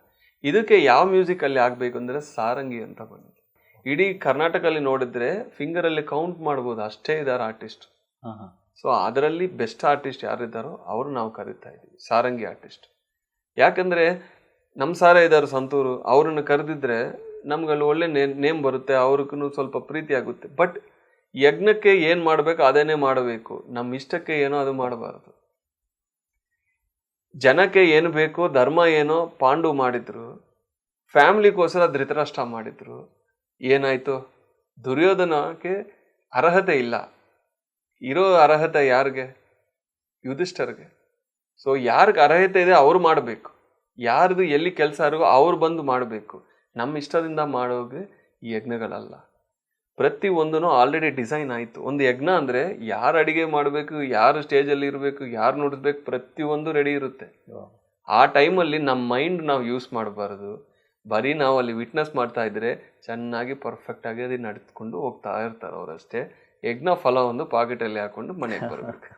ಇದಕ್ಕೆ ಯಾವ ಮ್ಯೂಸಿಕ್ ಅಲ್ಲಿ ಆಗಬೇಕು ಅಂದರೆ ಸಾರಂಗಿ ಅಂತ ಬಂದಿದೆ. ಇಡೀ ಕರ್ನಾಟಕದಲ್ಲಿ ನೋಡಿದ್ರೆ ಫಿಂಗರಲ್ಲಿ ಕೌಂಟ್ ಮಾಡ್ಬೋದು, ಅಷ್ಟೇ ಇದ್ದಾರೆ ಆರ್ಟಿಸ್ಟ್. ಸೊ ಅದರಲ್ಲಿ ಬೆಸ್ಟ್ ಆರ್ಟಿಸ್ಟ್ ಯಾರಿದ್ದಾರೋ ಅವರು ನಾವು ಕರೀತಾ ಇದ್ದೀವಿ ಸಾರಂಗಿ ಆರ್ಟಿಸ್ಟ್. ಯಾಕಂದರೆ ನಮ್ಮ ಸಾರೇ ಇದ್ದಾರೆ ಸಂತೂರು, ಅವ್ರನ್ನ ಕರೆದಿದ್ರೆ ನಮ್ಗಲ್ಲಿ ಒಳ್ಳೆ ನೇಮ್ ಬರುತ್ತೆ, ಅವ್ರಿಗೂ ಸ್ವಲ್ಪ ಪ್ರೀತಿ ಆಗುತ್ತೆ. ಬಟ್ ಯಜ್ಞಕ್ಕೆ ಏನು ಮಾಡಬೇಕು ಅದೇನೇ ಮಾಡಬೇಕು, ನಮ್ಮ ಇಷ್ಟಕ್ಕೆ ಏನೋ ಅದು ಮಾಡಬಾರ್ದು. ಜನಕ್ಕೆ ಏನು ಬೇಕೋ, ಧರ್ಮ ಏನೋ ಪಾಂಡು ಮಾಡಿದ್ರು, ಫ್ಯಾಮಿಲಿಗೋಸ್ಕರ ಧೃತರಾಷ್ಟ್ರ ಮಾಡಿದ್ರು. ಏನಾಯ್ತು? ದುರ್ಯೋಧನಕ್ಕೆ ಅರ್ಹತೆ ಇಲ್ಲ, ಇರೋ ಅರ್ಹತೆ ಯಾರಿಗೆ? ಯುಧಿಷ್ಠರ್ಗೆ. ಸೊ ಯಾರಿಗೆ ಅರ್ಹತೆ ಇದೆ ಅವ್ರು ಮಾಡಬೇಕು, ಯಾರ್ದು ಎಲ್ಲಿ ಕೆಲಸ ಇರೋ ಅವ್ರು ಬಂದು ಮಾಡಬೇಕು. ನಮ್ಮ ಇಷ್ಟದಿಂದ ಮಾಡೋಗೆ ಈ ಯಜ್ಞಗಳಲ್ಲ. ಪ್ರತಿ ಒಂದೂ ಆಲ್ರೆಡಿ ಡಿಸೈನ್ ಆಯಿತು. ಒಂದು ಯಜ್ಞ ಅಂದರೆ ಯಾರು ಅಡಿಗೆ ಮಾಡಬೇಕು, ಯಾರು ಸ್ಟೇಜಲ್ಲಿ ಇರಬೇಕು, ಯಾರು ನೋಡಿಸ್ಬೇಕು, ಪ್ರತಿಯೊಂದು ರೆಡಿ ಇರುತ್ತೆ. ಆ ಟೈಮಲ್ಲಿ ನಮ್ಮ ಮೈಂಡ್ ನಾವು ಯೂಸ್ ಮಾಡಬಾರ್ದು. ಬರೀ ನಾವು ಅಲ್ಲಿ ವಿಟ್ನೆಸ್ ಮಾಡ್ತಾ ಇದ್ರೆ ಚೆನ್ನಾಗಿ ಪರ್ಫೆಕ್ಟಾಗಿ ಅದು ನಡೆದುಕೊಂಡು ಹೋಗ್ತಾ ಇರ್ತಾರೆ ಅವರಷ್ಟೇ. ಯಜ್ಞ ಫಲ ಒಂದು ಪಾಕೆಟಲ್ಲಿ ಹಾಕೊಂಡು ಮನೆಗೆ ಬರಬೇಕು.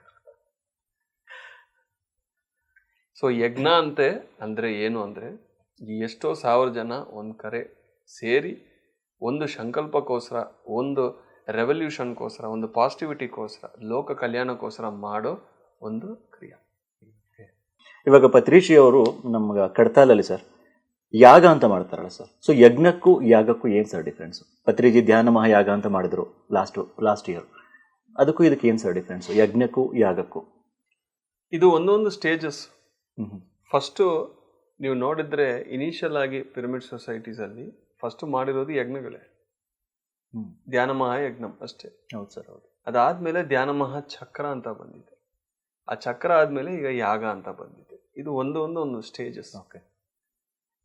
ಸೊ ಯಜ್ಞ ಅಂತೆ ಅಂದರೆ ಏನು ಅಂದರೆ ಎಷ್ಟೋ 1000 ಜನ ಒಂದು ಕರೆ ಸೇರಿ ಒಂದು ಸಂಕಲ್ಪಕ್ಕೋಸ್ಕರ, ಒಂದು ರೆವಲ್ಯೂಷನ್ಗೋಸ್ಕರ, ಒಂದು ಪಾಸಿಟಿವಿಟಿಗೋಸ್ಕರ, ಲೋಕ ಕಲ್ಯಾಣಕ್ಕೋಸ್ಕರ ಮಾಡೋ ಒಂದು ಕ್ರಿಯೆ. ಇವಾಗ ಪತ್ರಿಷಿ ಅವರು ನಮ್ಗೆ ಕಡ್ತಾಲಲ್ಲಿ ಸರ್ ಯಾಗ ಅಂತ ಮಾಡ್ತಾರಲ್ಲ ಸರ್, ಸೊ ಯಜ್ಞಕ್ಕೂ ಯಾಗಕ್ಕೂ ಏನು ಸರ್ ಡಿಫ್ರೆನ್ಸು? ಪತ್ರಿಜಿ ಧ್ಯಾನ ಮಹಾಯಾಗ ಅಂತ ಮಾಡಿದ್ರು ಲಾಸ್ಟ್ ಇಯರ್, ಅದಕ್ಕೂ ಇದಕ್ಕೆ ಏನು ಸರ್ ಡಿಫ್ರೆನ್ಸು, ಯಜ್ಞಕ್ಕೂ ಯಾಗಕ್ಕೂ? ಇದು ಒಂದೊಂದು ಸ್ಟೇಜಸ್. ಫಸ್ಟು ನೀವು ನೋಡಿದ್ರೆ ಇನಿಷಿಯಲ್ ಆಗಿ ಪಿರಮಿಡ್ ಸೊಸೈಟೀಸಲ್ಲಿ ಫಸ್ಟ್ ಮಾಡಿರೋದು ಯಜ್ಞಗಳೇ, ಧ್ಯಾನ ಮಹಾಯಜ್ಞ ಅಷ್ಟೇ. ಹೌದು ಸರ್, ಹೌದು. ಅದಾದ್ಮೇಲೆ ಧ್ಯಾನ ಮಹಾ ಚಕ್ರ ಅಂತ ಬಂದಿದೆ. ಆ ಚಕ್ರ ಆದ್ಮೇಲೆ ಈಗ ಯಾಗ ಅಂತ ಬಂದಿದೆ. ಇದು ಒಂದು ಸ್ಟೇಜಸ್. ಓಕೆ.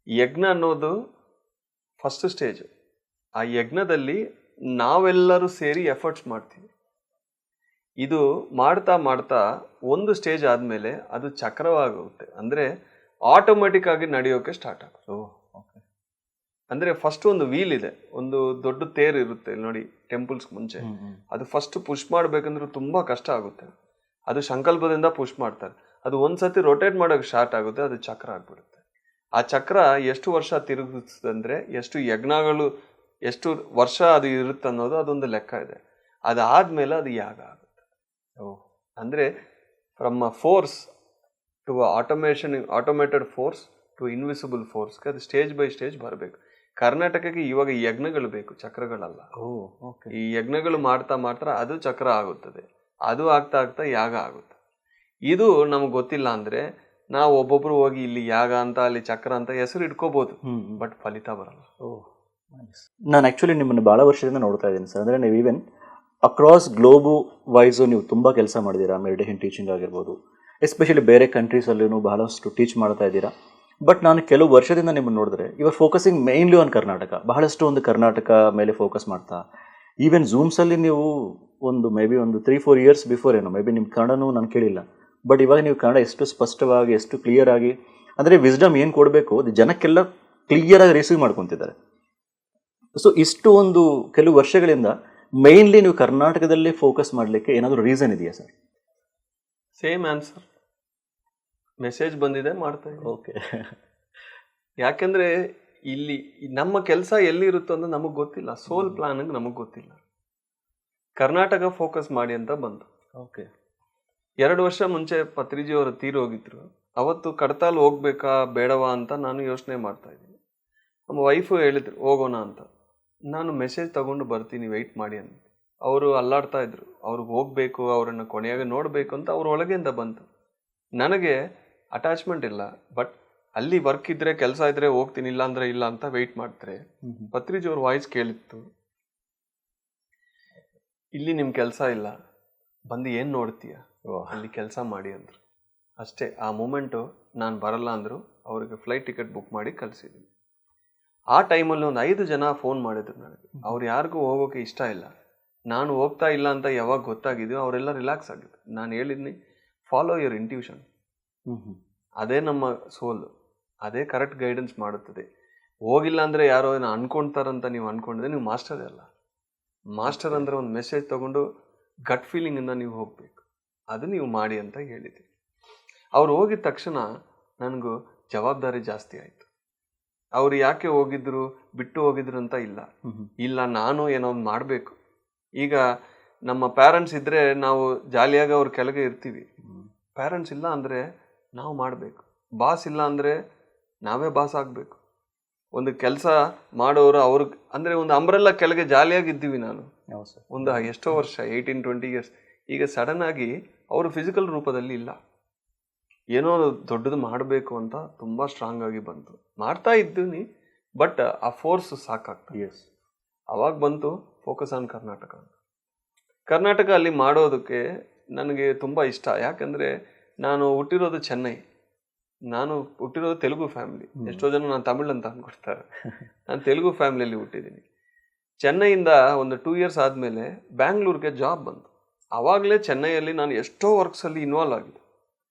ಯಜ್ಞ ಅನ್ನೋದು ಫಸ್ಟ್ ಸ್ಟೇಜ್. ಆ ಯಜ್ಞದಲ್ಲಿ ನಾವೆಲ್ಲರೂ ಸೇರಿ ಎಫರ್ಟ್ಸ್ ಮಾಡ್ತೀವಿ. ಇದು ಮಾಡ್ತಾ ಮಾಡ್ತಾ ಒಂದು ಸ್ಟೇಜ್ ಆದಮೇಲೆ ಅದು ಚಕ್ರವಾಗುತ್ತೆ, ಅಂದರೆ ಆಟೋಮೆಟಿಕ್ ಆಗಿ ನಡೆಯೋಕೆ ಸ್ಟಾರ್ಟ್ ಆಗುತ್ತೆ. ಓಕೆ. ಅಂದರೆ ಫಸ್ಟ್ ಒಂದು ವೀಲ್ ಇದೆ, ಒಂದು ದೊಡ್ಡ ತೇರು ಇರುತ್ತೆ ನೋಡಿ ಟೆಂಪಲ್ಸ್ ಮುಂಚೆ. ಅದು ಫಸ್ಟ್ ಪುಷ್ ಮಾಡಬೇಕಂದ್ರೆ ತುಂಬ ಕಷ್ಟ ಆಗುತ್ತೆ. ಅದು ಸಂಕಲ್ಪದಿಂದ ಪುಷ್ ಮಾಡ್ತಾರೆ. ಅದು ಒಂದ್ಸತಿ ರೊಟೇಟ್ ಮಾಡೋಕೆ ಸ್ಟಾರ್ಟ್ ಆಗುತ್ತೆ, ಅದು ಚಕ್ರ ಆಗ್ಬಿಡುತ್ತೆ. ಆ ಚಕ್ರ ಎಷ್ಟು ವರ್ಷ ತಿರುಗಿಸ್ತಂದ್ರೆ ಎಷ್ಟು ಯಜ್ಞಗಳು ಎಷ್ಟು ವರ್ಷ ಅದು ಇರುತ್ತೆ ಅನ್ನೋದು ಅದೊಂದು ಲೆಕ್ಕ ಇದೆ. ಅದಾದ್ಮೇಲೆ ಅದು ಯಾಗ ಆಗುತ್ತೆ. ಅಂದ್ರೆ from a force to automated force to invisible ಫೋರ್ಸ್ಗೆ ಅದು ಸ್ಟೇಜ್ ಬೈ ಸ್ಟೇಜ್ ಬರಬೇಕು. ಕರ್ನಾಟಕಕ್ಕೆ ಇವಾಗ ಯಜ್ಞಗಳು ಬೇಕು, ಚಕ್ರಗಳಲ್ಲ. ಈ ಯಜ್ಞಗಳು ಮಾಡ್ತಾ ಮಾಡ್ತಾ ಅದು ಚಕ್ರ ಆಗುತ್ತದೆ, ಅದು ಆಗ್ತಾ ಆಗ್ತಾ ಯಾಗ ಆಗುತ್ತೆ. ಇದು ನಮ್ಗೆ ಗೊತ್ತಿಲ್ಲ ಅಂದ್ರೆ ನಾವು ಒಬ್ಬೊಬ್ರು ಹೋಗಿ ಇಲ್ಲಿ ಯಾಗ ಅಂತ ಅಲ್ಲಿ ಚಕ್ರ ಅಂತ ಹೆಸರು ಇಟ್ಕೋಬಹುದು, ಬಟ್ ಫಲಿತ ಬರಲ್ಲ. ನಾನು ಆ್ಯಕ್ಚುಲಿ ನಿಮ್ಮನ್ನು ಭಾಳ ವರ್ಷದಿಂದ ನೋಡ್ತಾ ಇದ್ದೀನಿ ಸರ್. ಅಂದರೆ ನೀವು ಈವನ್ ಅಕ್ರಾಸ್ ಗ್ಲೋಬು ವೈಸು ನೀವು ತುಂಬ ಕೆಲಸ ಮಾಡಿದ್ದೀರಾ. ಮೆಡಿಟೇಷನ್ ಟೀಚಿಂಗ್ ಆಗಿರ್ಬೋದು, ಎಸ್ಪೆಷಲಿ ಬೇರೆ ಕಂಟ್ರೀಸಲ್ಲೂ ಬಹಳಷ್ಟು ಟೀಚ್ ಮಾಡ್ತಾ ಇದ್ದೀರಾ. ಬಟ್ ನಾನು ಕೆಲವು ವರ್ಷದಿಂದ ನಿಮ್ಮನ್ನು ನೋಡಿದ್ರೆ ಇವರು ಫೋಕಸಿಂಗ್ ಮೇನ್ಲಿ ಆನ್ ಕರ್ನಾಟಕ, ಬಹಳಷ್ಟು ಒಂದು ಕರ್ನಾಟಕ ಮೇಲೆ ಫೋಕಸ್ ಮಾಡ್ತಾ, ಈವನ್ ಝೂಮ್ಸಲ್ಲಿ ನೀವು ಒಂದು ಮೇ ಬಿ ಒಂದು 3-4 ಇಯರ್ಸ್ ಬಿಫೋರ್ ಏನೋ ಮೇ ಬಿ ನಿಮ್ಮ ಕನ್ನಡನೂ ನಾನು ಕೇಳಿಲ್ಲ, ಬಟ್ ಇವಾಗ ನೀವು ಕನ್ನಡ ಎಷ್ಟು ಸ್ಪಷ್ಟವಾಗಿ ಎಷ್ಟು ಕ್ಲಿಯರ್ ಆಗಿ, ಅಂದರೆ ವಿಸ್ಡಮ್ ಏನು ಕೊಡಬೇಕು ಅದು ಜನಕ್ಕೆಲ್ಲ ಕ್ಲಿಯರಾಗಿ ರಿಸೀವ್ ಮಾಡ್ಕೊತಿದ್ದಾರೆ. ಸೊ ಇಷ್ಟು ಒಂದು ಕೆಲವು ವರ್ಷಗಳಿಂದ ಮೇನ್ಲಿ ನೀವು ಕರ್ನಾಟಕದಲ್ಲೇ ಫೋಕಸ್ ಮಾಡಲಿಕ್ಕೆ ಏನಾದರೂ ರೀಸನ್ ಇದೆಯಾ ಸರ್? ಸೇಮ್ ಆನ್ಸರ್, ಮೆಸೇಜ್ ಬಂದಿದೆ, ಮಾಡ್ತಾ ಇದ್ದೀನಿ. ಓಕೆ. ಯಾಕೆಂದ್ರೆ ಇಲ್ಲಿ ನಮ್ಮ ಕೆಲಸ ಎಲ್ಲಿರುತ್ತೋ ಅಂತ ನಮಗೆ ಗೊತ್ತಿಲ್ಲ, ಸೋಲ್ ಪ್ಲಾನ್ ನಮಗೆ ಗೊತ್ತಿಲ್ಲ. ಕರ್ನಾಟಕ ಫೋಕಸ್ ಮಾಡಿ ಅಂತ ಬಂತು. ಓಕೆ. 2 ವರ್ಷ ಮುಂಚೆ ಪತ್ರಿಜಿಯವರು ತೀರೋಗಿದ್ರು. ಅವತ್ತು ಕಡತಾಲ್ ಹೋಗ್ಬೇಕಾ ಬೇಡವಾ ಅಂತ ನಾನು ಯೋಚನೆ ಮಾಡ್ತಾ ಇದ್ದೀನಿ. ನಮ್ಮ ವೈಫು ಹೇಳಿದ್ರು ಹೋಗೋಣ ಅಂತ. ನಾನು ಮೆಸೇಜ್ ತಗೊಂಡು ಬರ್ತೀನಿ, ವೆಯ್ಟ್ ಮಾಡಿ ಅಂತ. ಅವರು ಅಲ್ಲಾಡ್ತಾ ಇದ್ರು, ಅವ್ರಿಗೆ ಹೋಗ್ಬೇಕು, ಅವರನ್ನು ಕೊನೆಯಾಗಿ ನೋಡಬೇಕು ಅಂತ ಅವ್ರ ಒಳಗಿಂದ ಬಂತು. ನನಗೆ ಅಟ್ಯಾಚ್ಮೆಂಟ್ ಇಲ್ಲ, ಬಟ್ ಅಲ್ಲಿ ವರ್ಕ್ ಇದ್ರೆ ಕೆಲಸ ಇದ್ರೆ ಹೋಗ್ತೀನಿ, ಇಲ್ಲ ಅಂದ್ರೆ ಇಲ್ಲ ಅಂತ ವೆಯ್ಟ್ ಮಾಡ್ತಾರೆ. ಪತ್ರಿಜಿಯವ್ರ ವಾಯ್ಸ್ ಕೇಳಿತ್ತು, ಇಲ್ಲಿ ನಿಮ್ಮ ಕೆಲಸ ಇಲ್ಲ, ಬಂದು ಏನು ನೋಡ್ತೀಯ, ಅಲ್ಲಿ ಕೆಲಸ ಮಾಡಿ ಅಂದರು. ಅಷ್ಟೇ. ಆ ಮೂಮೆಂಟು ನಾನು ಬರಲ್ಲ ಅಂದರು. ಅವ್ರಿಗೆ ಫ್ಲೈಟ್ ಟಿಕೆಟ್ ಬುಕ್ ಮಾಡಿ ಕಳಿಸಿದ್ದೀನಿ. ಆ ಟೈಮಲ್ಲಿ ಒಂದು 5 ಜನ ಫೋನ್ ಮಾಡಿದ್ರು ನನಗೆ. ಅವ್ರು ಯಾರಿಗೂ ಹೋಗೋಕೆ ಇಷ್ಟ ಇಲ್ಲ, ನಾನು ಹೋಗ್ತಾ ಇಲ್ಲ ಅಂತ ಯಾವಾಗ ಗೊತ್ತಾಗಿದೆಯೋ ಅವರೆಲ್ಲ ರಿಲ್ಯಾಕ್ಸ್ ಆಗಿದ್ರು. ನಾನು ಹೇಳಿದ್ನಿ, ಫಾಲೋ ಯುವರ್ ಇಂಟ್ಯೂಷನ್, ಅದೇ ನಮ್ಮ ಸೋಲು, ಅದೇ ಕರೆಕ್ಟ್ ಗೈಡೆನ್ಸ್ ಮಾಡುತ್ತದೆ. ಹೋಗಿಲ್ಲ ಅಂದರೆ ಯಾರೋ ಏನೋ ಅನ್ಕೊಳ್ತಾರಂತ ನೀವು ಅನ್ಕೊಂಡಿದ್ರೆ ನೀವು ಮಾಸ್ಟರ್ ಅಲ್ಲ. ಮಾಸ್ಟರ್ ಅಂದರೆ ಒಂದು ಮೆಸೇಜ್ ತಗೊಂಡು ಗಟ್ ಫೀಲಿಂಗಿಂದ ನೀವು ಹೋಗಬೇಕು, ಅದು ನೀವು ಮಾಡಿ ಅಂತ ಹೇಳಿದ್ವಿ. ಅವ್ರು ಹೋಗಿದ ತಕ್ಷಣ ನನಗೂ ಜವಾಬ್ದಾರಿ ಜಾಸ್ತಿ ಆಯಿತು. ಅವ್ರು ಯಾಕೆ ಹೋಗಿದ್ರು, ಬಿಟ್ಟು ಹೋಗಿದ್ರು ಅಂತ ಇಲ್ಲ, ನಾನು ಏನೋ ಒಂದು ಮಾಡಬೇಕು. ಈಗ ನಮ್ಮ ಪ್ಯಾರೆಂಟ್ಸ್ ಇದ್ದರೆ ನಾವು ಜಾಲಿಯಾಗಿ ಅವ್ರ ಕೆಳಗೆ ಇರ್ತೀವಿ. ಪ್ಯಾರೆಂಟ್ಸ್ ಇಲ್ಲ ಅಂದರೆ ನಾವು ಮಾಡಬೇಕು. ಬಾಸ್ ಇಲ್ಲ ಅಂದರೆ ನಾವೇ ಬಾಸ್ ಆಗಬೇಕು. ಒಂದು ಕೆಲಸ ಮಾಡೋರು ಅವ್ರಿಗೆ ಅಂದರೆ ಒಂದು ಅಂಬ್ರೆಲ್ಲ ಕೆಳಗೆ ಜಾಲಿಯಾಗಿದ್ದೀವಿ. ನಾನು ಒಂದು ಎಷ್ಟೋ ವರ್ಷ 18-20 ಇಯರ್ಸ್. ಈಗ ಸಡನ್ ಆಗಿ ಅವರು ಫಿಸಿಕಲ್ ರೂಪದಲ್ಲಿ ಇಲ್ಲ, ಏನೋ ದೊಡ್ಡದು ಮಾಡಬೇಕು ಅಂತ ತುಂಬ ಸ್ಟ್ರಾಂಗ್ ಆಗಿ ಬಂತು. ಮಾಡ್ತಾ ಇದ್ದೀನಿ, ಬಟ್ ಆ ಫೋರ್ಸ್ ಸಾಕಾಗ್ತದೆ. ಎಸ್. ಅವಾಗ ಬಂತು ಫೋಕಸ್ ಆನ್ ಕರ್ನಾಟಕ. ಕರ್ನಾಟಕ ಅಲ್ಲಿ ಮಾಡೋದಕ್ಕೆ ನನಗೆ ತುಂಬ ಇಷ್ಟ. ಯಾಕಂದರೆ ನಾನು ಹುಟ್ಟಿರೋದು ಚೆನ್ನೈ, ನಾನು ಹುಟ್ಟಿರೋದು ತೆಲುಗು ಫ್ಯಾಮಿಲಿ. ಎಷ್ಟೋ ಜನ ನಾನು ತಮಿಳ್ ಅಂತ ಅಂದ್ಕೊಡ್ತಾರೆ. ನಾನು ತೆಲುಗು ಫ್ಯಾಮಿಲಿಯಲ್ಲಿ ಹುಟ್ಟಿದ್ದೀನಿ. ಚೆನ್ನೈಯಿಂದ ಒಂದು 2 ಇಯರ್ಸ್ ಆದಮೇಲೆ ಬ್ಯಾಂಗ್ಳೂರ್ಗೆ ಜಾಬ್ ಬಂತು. ಆವಾಗಲೇ ಚೆನ್ನೈಯಲ್ಲಿ ನಾನು ಎಷ್ಟೋ ವರ್ಕ್ಸಲ್ಲಿ ಇನ್ವಾಲ್ವ್ ಆಗಿದೆ.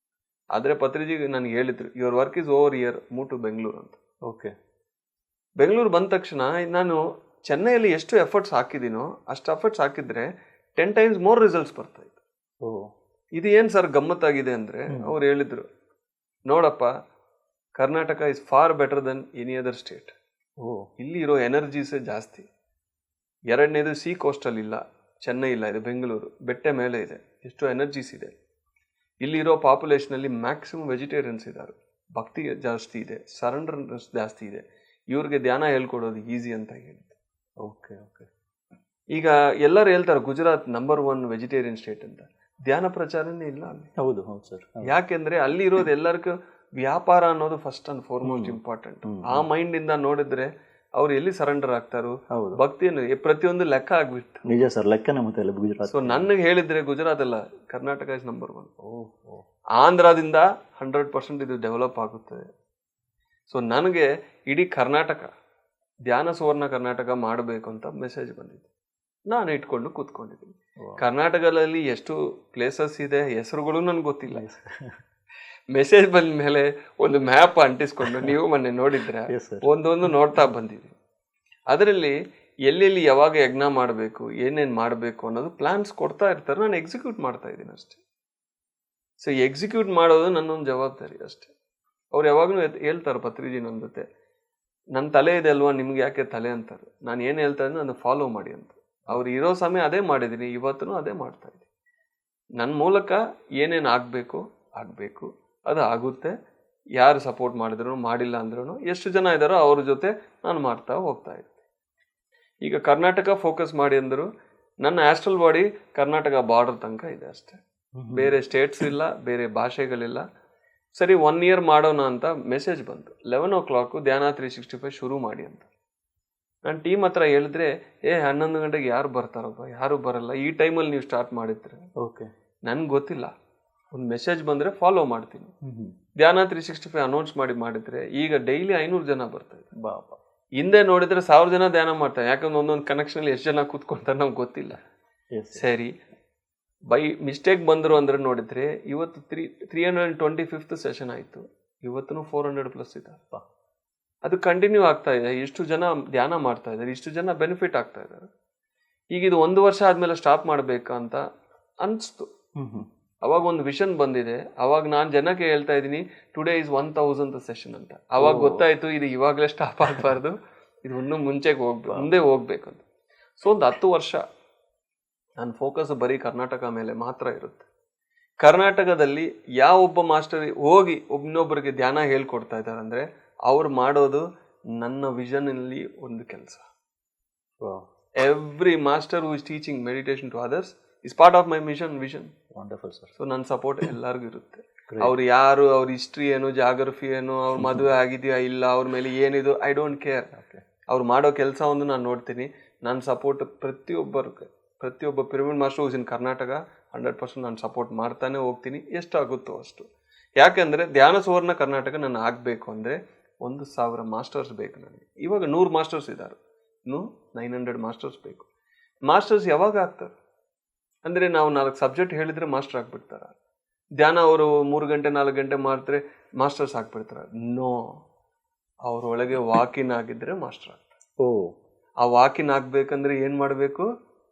ಆದರೆ ಪತ್ರಿಜಿಗೆ ನನಗೆ ಹೇಳಿದ್ರು, your work is over here, move to Bengaluru ಅಂತ. ಓಕೆ. ಬೆಂಗಳೂರು ಬಂದ ತಕ್ಷಣ ನಾನು ಚೆನ್ನೈಯಲ್ಲಿ ಎಷ್ಟು ಎಫರ್ಟ್ಸ್ ಹಾಕಿದ್ದೀನೋ ಅಷ್ಟು ಎಫರ್ಟ್ಸ್ ಹಾಕಿದ್ರೆ 10 times ಮೋರ್ ರಿಸಲ್ಟ್ಸ್ ಬರ್ತಾಯಿತ್ತು. ಇದು ಏನು ಸರ್ ಗಮ್ಮತ್ತಾಗಿದೆ ಅಂದರೆ, ಅವ್ರು ಹೇಳಿದರು, ನೋಡಪ್ಪ, Karnataka is far better than any other state. ಇಲ್ಲಿ ಇರೋ ಎನರ್ಜೀಸೇ ಜಾಸ್ತಿ. ಎರಡನೇದು ಸೀ ಕೋಸ್ಟಲ್ಲಿ ಇಲ್ಲ, ಚೆನ್ನೈ ಇಲ್ಲ, ಇದು ಬೆಂಗಳೂರು ಬೆಟ್ಟ ಮೇಲೆ ಇದೆ, ಎಷ್ಟು ಎನರ್ಜೀಸ್ ಇದೆ. ಇಲ್ಲಿರೋ ಪಾಪ್ಯುಲೇಷನಲ್ಲಿ ಮ್ಯಾಕ್ಸಿಮಮ್ ವೆಜಿಟೇರಿಯನ್ಸ್ ಇದ್ದಾರೆ, ಭಕ್ತಿ ಜಾಸ್ತಿ ಇದೆ, ಸರೆಂಡರ್ನೆಸ್ ಜಾಸ್ತಿ ಇದೆ. ಇವ್ರಿಗೆ ಧ್ಯಾನ ಹೇಳ್ಕೊಡೋದು ಈಸಿ ಅಂತ ಹೇಳಿದ್ದು. ಓಕೆ. ಓಕೆ. ಈಗ ಎಲ್ಲರೂ ಹೇಳ್ತಾರೆ ಗುಜರಾತ್ ನಂಬರ್ 1 ವೆಜಿಟೇರಿಯನ್ ಸ್ಟೇಟ್ ಅಂತ. ಧ್ಯಾನ ಪ್ರಚಾರನೇ ಇಲ್ಲ ಅಲ್ಲಿ. ಹೌದು ಹೌದು ಸರ್. ಯಾಕೆಂದ್ರೆ ಅಲ್ಲಿರೋದು ಎಲ್ಲರಿಗೂ ವ್ಯಾಪಾರ ಅನ್ನೋದು ಫಸ್ಟ್ ಅಂಡ್ ಫಾರ್ಮೋಸ್ಟ್ ಇಂಪಾರ್ಟೆಂಟ್. ಆ ಮೈಂಡ್ ಇಂದ ನೋಡಿದ್ರೆ ಅವ್ರು ಎಲ್ಲಿ ಸರೆಂಡರ್ ಆಗ್ತಾರೋ, ಭಕ್ತಿಯನ್ನು ಪ್ರತಿಯೊಂದು ಲೆಕ್ಕ ಆಗ್ಬಿಟ್ಟು. ನಿಜ ಸರ್, ಲೆಕ್ಕನೇ ಮತ್ತೆ ಗುಜರಾತ್. ಸೊ ನನಗೆ ಹೇಳಿದ್ರೆ ಗುಜರಾತ್ ಅಲ್ಲ, ಕರ್ನಾಟಕ ಇಸ್ ನಂಬರ್ 1. ಆಂಧ್ರದಿಂದ 100% ಇದು ಡೆವಲಪ್ ಆಗುತ್ತದೆ. ಸೊ ನನಗೆ ಇಡೀ ಕರ್ನಾಟಕ, ಧ್ಯಾನ ಸುವರ್ಣ ಕರ್ನಾಟಕ ಮಾಡಬೇಕು ಅಂತ ಮೆಸೇಜ್ ಬಂದಿದೆ. ನಾನು ಇಟ್ಕೊಂಡು ಕೂತ್ಕೊಂಡಿದ್ದೀನಿ. ಕರ್ನಾಟಕದಲ್ಲಿ ಎಷ್ಟು ಪ್ಲೇಸಸ್ ಇದೆ, ಹೆಸರುಗಳು ನನಗೆ ಗೊತ್ತಿಲ್ಲ. ಮೆಸೇಜ್ ಬಂದ ಮೇಲೆ ಒಂದು ಮ್ಯಾಪ್ ಅಂಟಿಸ್ಕೊಂಡು ನೀವು ಮೊನ್ನೆ ನೋಡಿದ್ರೆ ಒಂದೊಂದು ನೋಡ್ತಾ ಬಂದಿದ್ವಿ. ಅದರಲ್ಲಿ ಎಲ್ಲೆಲ್ಲಿ ಯಾವಾಗ ಯಜ್ಞ ಮಾಡಬೇಕು, ಏನೇನು ಮಾಡಬೇಕು ಅನ್ನೋದು ಪ್ಲಾನ್ಸ್ ಕೊಡ್ತಾ ಇರ್ತಾರೆ. ನಾನು ಎಕ್ಸಿಕ್ಯೂಟ್ ಮಾಡ್ತಾ ಇದ್ದೀನಿ ಅಷ್ಟೇ. ಸೊ ಎಕ್ಸಿಕ್ಯೂಟ್ ಮಾಡೋದು ನನ್ನೊಂದು ಜವಾಬ್ದಾರಿ ಅಷ್ಟೇ. ಅವ್ರು ಯಾವಾಗಲೂ ಹೇಳ್ತಾರೆ ಪತ್ರಿಜಿ ನನ್ನ ಜೊತೆ, ನನ್ನ ತಲೆ ಇದೆ ಅಲ್ವಾ ನಿಮ್ಗೆ ಯಾಕೆ ತಲೆ ಅಂತಾರೆ. ನಾನು ಏನು ಹೇಳ್ತಾ ಇದ್ದೀನಿ ಅದನ್ನು ಫಾಲೋ ಮಾಡಿ ಅಂತ. ಅವ್ರು ಇರೋ ಸಮಯ ಅದೇ ಮಾಡಿದ್ದೀನಿ, ಇವತ್ತೂ ಅದೇ ಮಾಡ್ತಾ ಇದ್ದೀನಿ. ನನ್ನ ಮೂಲಕ ಏನೇನು ಆಗಬೇಕು ಅದು ಆಗುತ್ತೆ. ಯಾರು ಸಪೋರ್ಟ್ ಮಾಡಿದ್ರು ಮಾಡಿಲ್ಲ ಅಂದ್ರೂ ಎಷ್ಟು ಜನ ಇದ್ದಾರೋ ಅವ್ರ ಜೊತೆ ನಾನು ಮಾಡ್ತಾ ಹೋಗ್ತಾ ಇದ್ದೆ. ಈಗ ಕರ್ನಾಟಕ ಫೋಕಸ್ ಮಾಡಿ ಅಂದರು, ನನ್ನ ಆಸ್ಟ್ರಲ್ ಬಾಡಿ ಕರ್ನಾಟಕ ಬಾರ್ಡರ್ ತನಕ ಇದೆ ಅಷ್ಟೇ, ಬೇರೆ ಸ್ಟೇಟ್ಸ್ ಇಲ್ಲ, ಬೇರೆ ಭಾಷೆಗಳಿಲ್ಲ. ಸರಿ 1 year ಮಾಡೋಣ ಅಂತ ಮೆಸೇಜ್ ಬಂತು. 11 o'clock ಧ್ಯಾನ 365 ಶುರು ಮಾಡಿ ಅಂತ. ನಾನು ಟೀಮ್ ಹತ್ರ ಹೇಳಿದ್ರೆ 11 ಗಂಟೆಗೆ ಯಾರು ಬರ್ತಾರಪ್ಪ, ಯಾರು ಬರಲ್ಲ, ಈ ಟೈಮಲ್ಲಿ ನೀವು ಸ್ಟಾರ್ಟ್ ಮಾಡಿದ್ರೆ. ಓಕೆ, ನನ್ಗೆ ಗೊತ್ತಿಲ್ಲ, ಒಂದು ಮೆಸೇಜ್ ಬಂದರೆ ಫಾಲೋ ಮಾಡ್ತೀನಿ. ಧ್ಯಾನ 365 ಅನೌನ್ಸ್ ಮಾಡಿದ್ರೆ ಈಗ ಡೈಲಿ 500 ಜನ ಬರ್ತಾ ಇದ್ದಾರೆ. ಬಾಬಾ, ಹಿಂದೆ ನೋಡಿದ್ರೆ 1000 ಜನ ಧ್ಯಾನ ಮಾಡ್ತಾರೆ. ಯಾಕಂದ್ರೆ ಒಂದೊಂದು ಕನೆಕ್ಷನಲ್ಲಿ ಎಷ್ಟು ಜನ ಕೂತ್ಕೊಂತಾರೆ ನಮ್ಗೆ ಗೊತ್ತಿಲ್ಲ. ಸರಿ, ಬೈ ಮಿಸ್ಟೇಕ್ ಬಂದರು ಅಂದ್ರೆ ನೋಡಿದ್ರೆ ಇವತ್ತು 325th ಸೆಷನ್ ಆಯಿತು. ಇವತ್ತು 400+ ಇದ್ದಾರೆ. ಅದು ಕಂಟಿನ್ಯೂ ಆಗ್ತಾ ಇದೆ. ಇಷ್ಟು ಜನ ಧ್ಯಾನ ಮಾಡ್ತಾ ಇದ್ದಾರೆ, ಇಷ್ಟು ಜನ ಬೆನಿಫಿಟ್ ಆಗ್ತಾ ಇದ್ದಾರೆ. ಈಗ ಇದು 1 ವರ್ಷ ಆದಮೇಲೆ ಸ್ಟಾಪ್ ಮಾಡಬೇಕಂತ ಅನಿಸ್ತು. ಅವಾಗ ಒಂದು ವಿಷನ್ ಬಂದಿದೆ. ಅವಾಗ ನಾನು ಜನಕ್ಕೆ ಹೇಳ್ತಾ ಇದ್ದೀನಿ ಟುಡೇ ಇಸ್ 1000th ಸೆಷನ್ ಅಂತ. ಅವಾಗ ಗೊತ್ತಾಯ್ತು ಇದು ಇವಾಗಲೇ ಸ್ಟಾಪ್ ಆಗಬಾರ್ದು, ಇದು ಇನ್ನೂ ಮುಂದೆ ಹೋಗ್ಬೇಕು ಅಂತ. ಸೊ ಒಂದು 10 ವರ್ಷ ನನ್ನ ಫೋಕಸ್ ಬರೀ ಕರ್ನಾಟಕ ಮೇಲೆ ಮಾತ್ರ ಇರುತ್ತೆ. ಕರ್ನಾಟಕದಲ್ಲಿ ಯಾವ ಒಬ್ಬ ಮಾಸ್ಟರ್ ಹೋಗಿ ಇನ್ನೊಬ್ಬರಿಗೆ ಧ್ಯಾನ ಹೇಳ್ಕೊಡ್ತಾ ಇದ್ದಾರೆ ಅಂದರೆ ಅವ್ರು ಮಾಡೋದು ನನ್ನ ವಿಷನಲ್ಲಿ ಒಂದು ಕೆಲಸ. Every master who is teaching meditation to others is part of my vision. Wonderful sir. So ನನ್ನ ಸಪೋರ್ಟ್ ಎಲ್ಲರಿಗೂ ಇರುತ್ತೆ. ಅವ್ರು ಯಾರು, ಅವ್ರ ಹಿಸ್ಟ್ರಿ ಏನು, ಜಾಗ್ರಫಿ ಏನು, ಅವ್ರ ಮದುವೆ ಆಗಿದೆಯಾ ಇಲ್ಲ, ಅವ್ರ ಮೇಲೆ ಏನಿದು, ಐ ಡೋಂಟ್ ಕೇರ್. ಅವ್ರು ಮಾಡೋ ಕೆಲಸ ಒಂದು ನಾನು ನೋಡ್ತೀನಿ. ನನ್ನ ಸಪೋರ್ಟ್ ಪ್ರತಿಯೊಬ್ಬ ಪಿರಮಿಡ್ ಮಾಸ್ಟರ್ ಹೂಸ್ ಇನ್ ಕರ್ನಾಟಕ 100% ನಾನು ಸಪೋರ್ಟ್ ಮಾಡ್ತಾನೆ ಹೋಗ್ತೀನಿ, ಎಷ್ಟಾಗುತ್ತೋ ಅಷ್ಟು. ಯಾಕೆಂದರೆ ಧ್ಯಾನ ಸುವರ್ಣ ಕರ್ನಾಟಕ ನಾನು ಆಗಬೇಕು ಅಂದರೆ 1000 ಮಾಸ್ಟರ್ಸ್ ಬೇಕು ನನಗೆ. ಇವಾಗ 100 ಮಾಸ್ಟರ್ಸ್ ಇದ್ದಾರೆ, ಇನ್ನೂ 900 ಮಾಸ್ಟರ್ಸ್ ಬೇಕು. ಮಾಸ್ಟರ್ಸ್ ಯಾವಾಗ ಆಗ್ತಾರೆ ಅಂದರೆ ನಾವು 4 ಸಬ್ಜೆಕ್ಟ್ ಹೇಳಿದರೆ ಮಾಸ್ಟರ್ ಆಗಿಬಿಡ್ತಾರೆ. ಧ್ಯಾನ ಅವರು 3 ಗಂಟೆ 4 ಗಂಟೆ ಮಾಡ್ತಾರೆ, ಮಾಸ್ಟರ್ಸ್ ಆಗಿಬಿಡ್ತಾರೆ. ನೋ, ಅವರೊಳಗೆ ವಾಕಿನ್ ಆಗಿದ್ದರೆ ಮಾಸ್ಟರ್ ಆಗ್ತಾರೆ. ಆ ವಾಕಿನ್ ಆಗಬೇಕಂದ್ರೆ ಏನು ಮಾಡಬೇಕು?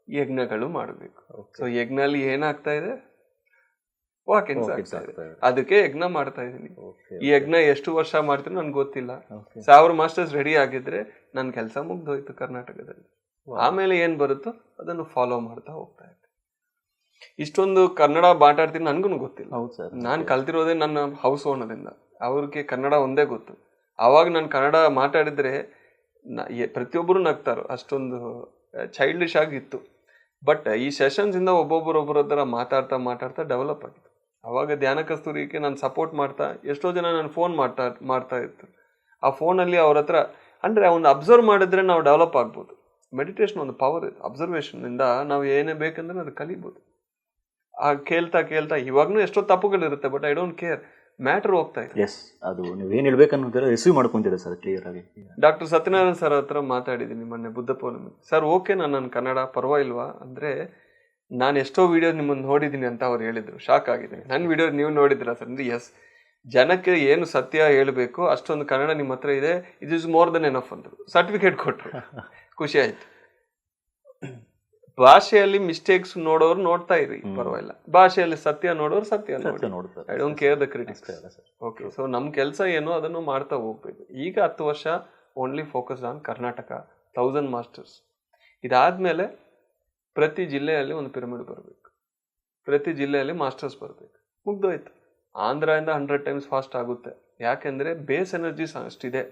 ಯಜ್ಞಗಳು ಮಾಡಬೇಕು. ಸೊ ಯಜ್ಞಲ್ಲಿ ಏನಾಗ್ತಾ ಇದೆ? ವಾಕಿನ್ಸ್ ಆಗ್ತಾ ಇದೆ. ಅದಕ್ಕೆ ಯಜ್ಞ ಮಾಡ್ತಾ ಇದ್ದೀನಿ. ಈ ಯಜ್ಞ ಎಷ್ಟು ವರ್ಷ ಮಾಡ್ತೀನಿ ನನ್ಗೆ ಗೊತ್ತಿಲ್ಲ. 1000 ಮಾಸ್ಟರ್ಸ್ ರೆಡಿ ಆಗಿದ್ರೆ ನನ್ನ ಕೆಲಸ ಮುಗ್ದೋಯ್ತು ಕರ್ನಾಟಕದಲ್ಲಿ. ಆಮೇಲೆ ಏನು ಬರುತ್ತೋ ಅದನ್ನು ಫಾಲೋ ಮಾಡ್ತಾ ಹೋಗ್ತಾ ಇದ್ದೆ. ಇಷ್ಟೊಂದು ಕನ್ನಡ ಮಾತಾಡ್ತೀನಿ ನನಗೂ ಗೊತ್ತಿಲ್ಲ. ನಾನು ಕಲ್ತಿರೋದೇ ನನ್ನ ಹೌಸ್ ಓನರಿಂದ. ಅವ್ರಿಗೆ ಕನ್ನಡ ಒಂದೇ ಗೊತ್ತು. ಆವಾಗ ನಾನು ಕನ್ನಡ ಮಾತಾಡಿದ್ರೆ ಪ್ರತಿಯೊಬ್ಬರು ನಗ್ತಾರೋ, ಅಷ್ಟೊಂದು ಚೈಲ್ಡಿಶ್ ಆಗಿತ್ತು. ಬಟ್ ಈ ಸೆಷನ್ಸಿಂದ ಒಬ್ಬೊಬ್ಬರ ಹತ್ರ ಮಾತಾಡ್ತಾ ಡೆವಲಪ್ ಆಗಿತ್ತು. ಆವಾಗ ಧ್ಯಾನ ಕಸ್ತೂರಿಗೆ ನಾನು ಸಪೋರ್ಟ್ ಮಾಡ್ತಾ ಎಷ್ಟೋ ಜನ ನಾನು ಫೋನ್ ಮಾಡ್ತಾ ಇತ್ತು. ಆ ಫೋನಲ್ಲಿ ಅವ್ರ ಹತ್ರ ಅಂದರೆ ಒಂದು ಅಬ್ಸರ್ವ್ ಮಾಡಿದ್ರೆ ನಾವು ಡೆವಲಪ್ ಆಗ್ಬೋದು. ಮೆಡಿಟೇಷನ್ ಒಂದು ಪವರ್ ಇದೆ. ಅಬ್ಸರ್ವೇಷನ್ನಿಂದ ನಾವು ಏನೇ ಬೇಕಂದ್ರೆ ಅದು ಕಲಿಬೋದು. ಆ ಕೇಳ್ತಾ ಇವಾಗಲೂ ಎಷ್ಟೋ ತಪ್ಪುಗಳಿರುತ್ತೆ, but I don't care. Matter ಹೋಗ್ತಾ ಇದೆ. ಎಸ್, ಅದು ನೀವೇನು ಹೇಳ್ಬೇಕನ್ನೋದರ ರಿಸೀವ್ ಮಾಡ್ಕೊಂತೀರಾ ಸರ್ ಕ್ಲಿಯರ್ ಆಗಿ. ಡಾಕ್ಟರ್ ಸತ್ಯನಾರಾಯಣ ಸರ್ ಹತ್ರ ಮಾತಾಡಿದ್ದೀನಿ ಮೊನ್ನೆ ಬುದ್ಧ ಪೌರ್ಣಮಿ. ಸರ್ ಓಕೆ ನನ್ನ ಕನ್ನಡ ಪರವಾಗಿಲ್ವಾ ಅಂದರೆ, ನಾನು ಎಷ್ಟೋ ವಿಡಿಯೋ ನಿಮ್ಮನ್ನು ನೋಡಿದ್ದೀನಿ ಅಂತ ಅವ್ರು ಹೇಳಿದರು. ಶಾಕ್ ಆಗಿದೆ. ನನ್ನ ವಿಡಿಯೋ ನೀವು ನೋಡಿದ್ದೀರಾ ಸರ್ ಅಂದರೆ ಎಸ್, ಜನಕ್ಕೆ ಏನು ಸತ್ಯ ಹೇಳಬೇಕು ಅಷ್ಟೊಂದು ಕನ್ನಡ ನಿಮ್ಮ ಹತ್ರ ಇದೆ, it is more than enough ಅಂದರು. ಸರ್ಟಿಫಿಕೇಟ್ ಕೊಟ್ಟರು, ಖುಷಿ ಆಯಿತು. ಭಾಷೆಯಲ್ಲಿ ಮಿಸ್ಟೇಕ್ಸ್ ನೋಡೋರು ನೋಡ್ತಾ ಇರಿ, ಪರವಾಗಿಲ್ಲ. ಭಾಷೆಯಲ್ಲಿ ಸತ್ಯ ನೋಡೋರು ಸತ್ಯ ನೋಡ್ತಾರೆ. I don't care the critics. Okay, so ನಮ್ಮ ಕೆಲಸ ಏನೋ ಅದನ್ನು ಮಾಡ್ತಾ ಹೋಗ್ಬೇಕು. ಈಗ 10 ವರ್ಷ only focus on Karnataka, 1000 masters. ಇದಾದ್ಮೇಲೆ ಪ್ರತಿ ಜಿಲ್ಲೆಯಲ್ಲಿ ಒಂದು ಪಿರಮಿಡ್ ಬರಬೇಕು, ಪ್ರತಿ ಜಿಲ್ಲೆಯಲ್ಲಿ ಮಾಸ್ಟರ್ಸ್ ಬರಬೇಕು. ಮುಗ್ದೋಯ್ತು. ಆಂಧ್ರದಿಂದ 100 times ಫಾಸ್ಟ್ ಆಗುತ್ತೆ. ಯಾಕೆಂದ್ರೆ ಬೇಸ್ ಎನರ್ಜಿ ಅಷ್ಟಿದೆ,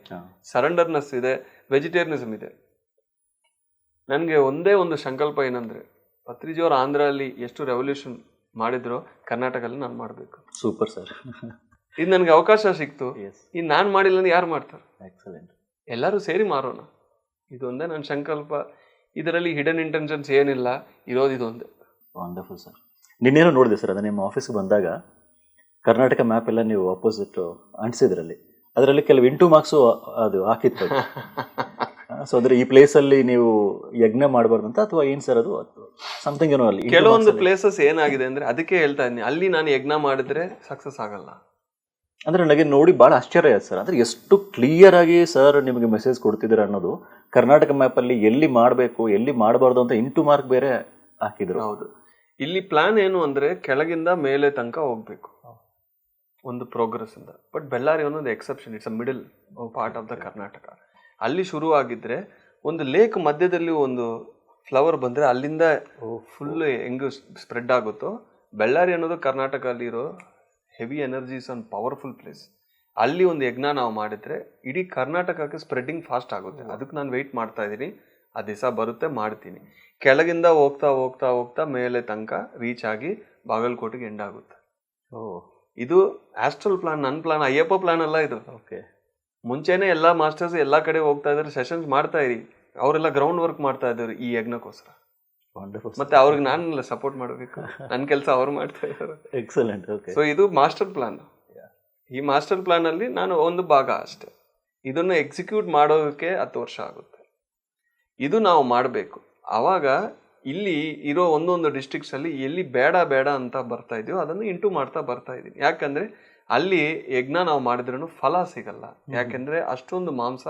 ಸರೆಂಡರ್ನೆಸ್ ಇದೆ, ವೆಜಿಟೇರಿಯನಿಸಮ್ ಇದೆ. ನನಗೆ ಒಂದೇ ಒಂದು ಸಂಕಲ್ಪ ಏನಂದರೆ, ಪತ್ರಿಜಿಯವರು ಆಂಧ್ರಲ್ಲಿ ಎಷ್ಟು ರೆವಲ್ಯೂಷನ್ ಮಾಡಿದ್ರು ಕರ್ನಾಟಕದಲ್ಲಿ ನಾನು ಮಾಡಬೇಕು. Super sir. ಇದು ನನಗೆ ಅವಕಾಶ ಸಿಕ್ತು. ಇದು ನಾನು ಮಾಡಿಲ್ಲ ಅಂದ್ರೆ ಯಾರು ಮಾಡ್ತಾರೆ? ಎಕ್ಸಲೆಂಟ್. ಎಲ್ಲರೂ ಸೇರಿ ಮಾರೋಣ, ಇದೊಂದೇ ನನ್ನ ಸಂಕಲ್ಪ. ಇದರಲ್ಲಿ ಹಿಡನ್ ಇಂಟೆನ್ಷನ್ಸ್ ಏನಿಲ್ಲ, ಇರೋದು ಇದೊಂದೇ. Wonderful sir. ನಿನ್ನೇನೋ ನೋಡಿದೆ ಸರ್, ಅದು ನಿಮ್ಮ ಆಫೀಸ್ಗೆ ಬಂದಾಗ ಕರ್ನಾಟಕ ಮ್ಯಾಪ್ ಎಲ್ಲ ನೀವು ಅಪೋಸಿಟ್ ಅಂಟಿಸಿದ್ರಲ್ಲಿ, ಅದರಲ್ಲಿ ಕೆಲವು ಇಂಟು ಮಾರ್ಕ್ಸು ಅದು ಹಾಕಿತ್ತು. ಸೊ ಅಂದ್ರೆ ಈ ಪ್ಲೇಸಲ್ಲಿ ನೀವು ಯಜ್ಞ ಮಾಡಬಾರ್ದು ಅಂತ, ಅಥವಾ ಏನು ಸರ್ ಅದು ಸಮಥಿಂಗ್ ಏನೋ? ಅಲ್ಲಿ ಕೆಲವೊಂದು ಪ್ಲೇಸಸ್ ಏನಾಗಿದೆ ಅಂದ್ರೆ ಅದಕ್ಕೆ ಹೇಳ್ತಾ ಇದ್ದೀನಿ, ಅಲ್ಲಿ ನಾನು ಯಜ್ಞ ಮಾಡಿದ್ರೆ ಸಕ್ಸಸ್ ಆಗಲ್ಲ. ಅಂದ್ರೆ ನನಗೆ ನೋಡಿ ಭಾಳ ಆಶ್ಚರ್ಯ ಆಯ್ತು ಸರ್. ಅಂದ್ರೆ ಎಷ್ಟು ಕ್ಲಿಯರ್ ಆಗಿ ಸರ್ ನಿಮಗೆ ಮೆಸೇಜ್ ಕೊಡ್ತಿದ್ದೀರ ಅನ್ನೋದು. ಕರ್ನಾಟಕ ಮ್ಯಾಪಲ್ಲಿ ಎಲ್ಲಿ ಮಾಡಬೇಕು ಎಲ್ಲಿ ಮಾಡಬಾರ್ದು ಅಂತ ಇಂಟು ಮಾರ್ಕ್ ಬೇರೆ ಹಾಕಿದ್ರು. ಹೌದು. ಇಲ್ಲಿ ಪ್ಲಾನ್ ಏನು ಅಂದ್ರೆ ಕೆಳಗಿಂದ ಮೇಲೆ ತನಕ ಹೋಗ್ಬೇಕು. ಒಂದು ಪ್ರೋಗ್ರೆಸ್ ಇಂದ. ಬಟ್ ಬೆಳ್ಳಾರಿ ಅನ್ನೋದು exception, it's a middle part of the Karnataka. ಅಲ್ಲಿ ಶುರುವಾಗಿದ್ರೆ ಒಂದು ಲೇಕ್ ಮಧ್ಯದಲ್ಲಿ ಒಂದು ಫ್ಲವರ್ ಬಂದರೆ ಅಲ್ಲಿಂದ ಫುಲ್ ಹೆಂಗೆ ಸ್ಪ್ರೆಡ್ ಆಗುತ್ತೋ, ಬೆಳ್ಳಾರಿ ಅನ್ನೋದು ಕರ್ನಾಟಕ ಅಲ್ಲಿರೋ heavy energies and powerful place. ಅಲ್ಲಿ ಒಂದು ಯಜ್ಞ ನಾವು ಮಾಡಿದ್ರೆ ಇಡೀ ಕರ್ನಾಟಕಕ್ಕೆ ಸ್ಪ್ರೆಡ್ಡಿಂಗ್ ಫಾಸ್ಟ್ ಆಗುತ್ತೆ. ಅದಕ್ಕೆ ನಾನು ವೆಯ್ಟ್ ಮಾಡ್ತಾ ಇದ್ದೀನಿ, ಆ ದಿವಸ ಬರುತ್ತೆ, ಮಾಡ್ತೀನಿ. ಕೆಳಗಿಂದ ಹೋಗ್ತಾ ಹೋಗ್ತಾ ಹೋಗ್ತಾ ಮೇಲೆ ತನಕ ರೀಚ್ ಆಗಿ ಬಾಗಲಕೋಟೆಗೆ ಎಂಡ್ ಆಗುತ್ತೆ. ಇದು ಆಸ್ಟ್ರಲ್ ಪ್ಲಾನ್, ನನ್ನ ಪ್ಲಾನ್, ಅಯ್ಯಪ್ಪ ಪ್ಲಾನ್ ಅಲ್ಲ ಇದು. ಓಕೆ, ಮುಂಚೆನೆ ಎಲ್ಲ ಮಾಸ್ಟರ್ಸ್ ಎಲ್ಲ ಕಡೆ ಹೋಗ್ತಾ ಇದ್ದಾರೆ, ಸೆಷನ್ಸ್ ಮಾಡ್ತಾ ಇರಿ, ಅವರೆಲ್ಲ ಗ್ರೌಂಡ್ ವರ್ಕ್ ಮಾಡ್ತಾ ಇದ್ದಾರೆ ಈ ಯಜ್ಞಕ್ಕೋಸ್ಕರ. ಮತ್ತೆ ಅವ್ರಿಗೆ ನಾನೆಲ್ಲ ಸಪೋರ್ಟ್ ಮಾಡಬೇಕು, ನನ್ನ ಕೆಲಸ ಅವ್ರು ಮಾಡ್ತಾ ಇದ್ದಾರೆ. ಎಕ್ಸಲೆಂಟ್. ಓಕೆ, ಸೊ ಇದು ಮಾಸ್ಟರ್ ಪ್ಲಾನ್. ಈ ಮಾಸ್ಟರ್ ಪ್ಲಾನ್ ಅಲ್ಲಿ ನಾನು ಒಂದು ಭಾಗ ಅಷ್ಟೇ. ಇದನ್ನು ಎಕ್ಸಿಕ್ಯೂಟ್ ಮಾಡೋದಕ್ಕೆ 10 ವರ್ಷ ಆಗುತ್ತೆ. ಇದು ನಾವು ಮಾಡಬೇಕು. ಆವಾಗ ಇಲ್ಲಿ ಇರೋ ಒಂದೊಂದು ಡಿಸ್ಟ್ರಿಕ್ಟ್ಸ್ ಅಲ್ಲಿ ಎಲ್ಲಿ ಬೇಡ ಬೇಡ ಅಂತ ಬರ್ತಾ ಇದೆಯೋ ಅದನ್ನು ಇಂಟು ಮಾಡ್ತಾ ಬರ್ತಾ ಇದ್ದೀನಿ. ಯಾಕಂದ್ರೆ ಅಲ್ಲಿ ಯಜ್ಞ ನಾವು ಮಾಡಿದ್ರೂ ಫಲ ಸಿಗಲ್ಲ. ಯಾಕೆಂದ್ರೆ ಅಷ್ಟೊಂದು ಮಾಂಸ,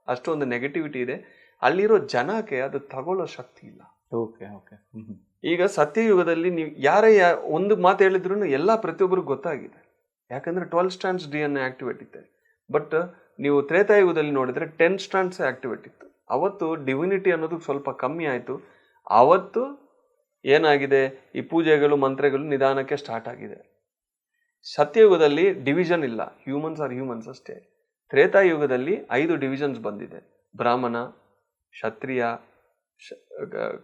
ಅಷ್ಟೊಂದು ನೆಗೆಟಿವಿಟಿ ಇದೆ. ಅಲ್ಲಿರೋ ಜನಕ್ಕೆ ಅದು ತಗೊಳ್ಳೋ ಶಕ್ತಿ ಇಲ್ಲ. Okay okay. ಈಗ ಸತ್ಯಯುಗದಲ್ಲಿ ನೀವು ಯಾರೇ ಒಂದು ಮಾತು ಹೇಳಿದ್ರು ಎಲ್ಲ ಪ್ರತಿಯೊಬ್ಬರಿಗೆ ಗೊತ್ತಾಗಿದೆ. ಯಾಕಂದ್ರೆ 12 ಸ್ಟ್ಯಾಂಡ್ಸ್ DNA ಆಕ್ಟಿವೇಟ್ ಇತ್ತೆ. ಬಟ್ ನೀವು ತ್ರೇತಾಯುಗದಲ್ಲಿ ನೋಡಿದ್ರೆ 10 ಸ್ಟ್ಯಾಂಡ್ಸ್ ಆಕ್ಟಿವೇಟ್ ಇತ್ತು. ಅವತ್ತು ಡಿವಿನಿಟಿ ಅನ್ನೋದು ಸ್ವಲ್ಪ ಕಮ್ಮಿ ಆಯಿತು. ಅವತ್ತು ಏನಾಗಿದೆ, ಈ ಪೂಜೆಗಳು ಮಂತ್ರಗಳು ನಿಧಾನಕ್ಕೆ ಸ್ಟಾರ್ಟ್ ಆಗಿದೆ. ಸತ್ಯಯುಗದಲ್ಲಿ ಡಿವಿಷನ್ ಇಲ್ಲ, ಹ್ಯೂಮನ್ಸ್ ಆರ್ ಹ್ಯೂಮನ್ಸ್ ಅಷ್ಟೇ. ತ್ರೇತಾಯುಗದಲ್ಲಿ 5 ಡಿವಿಷನ್ಸ್ ಬಂದಿದೆ. ಬ್ರಾಹ್ಮಣ, ಕ್ಷತ್ರಿಯ,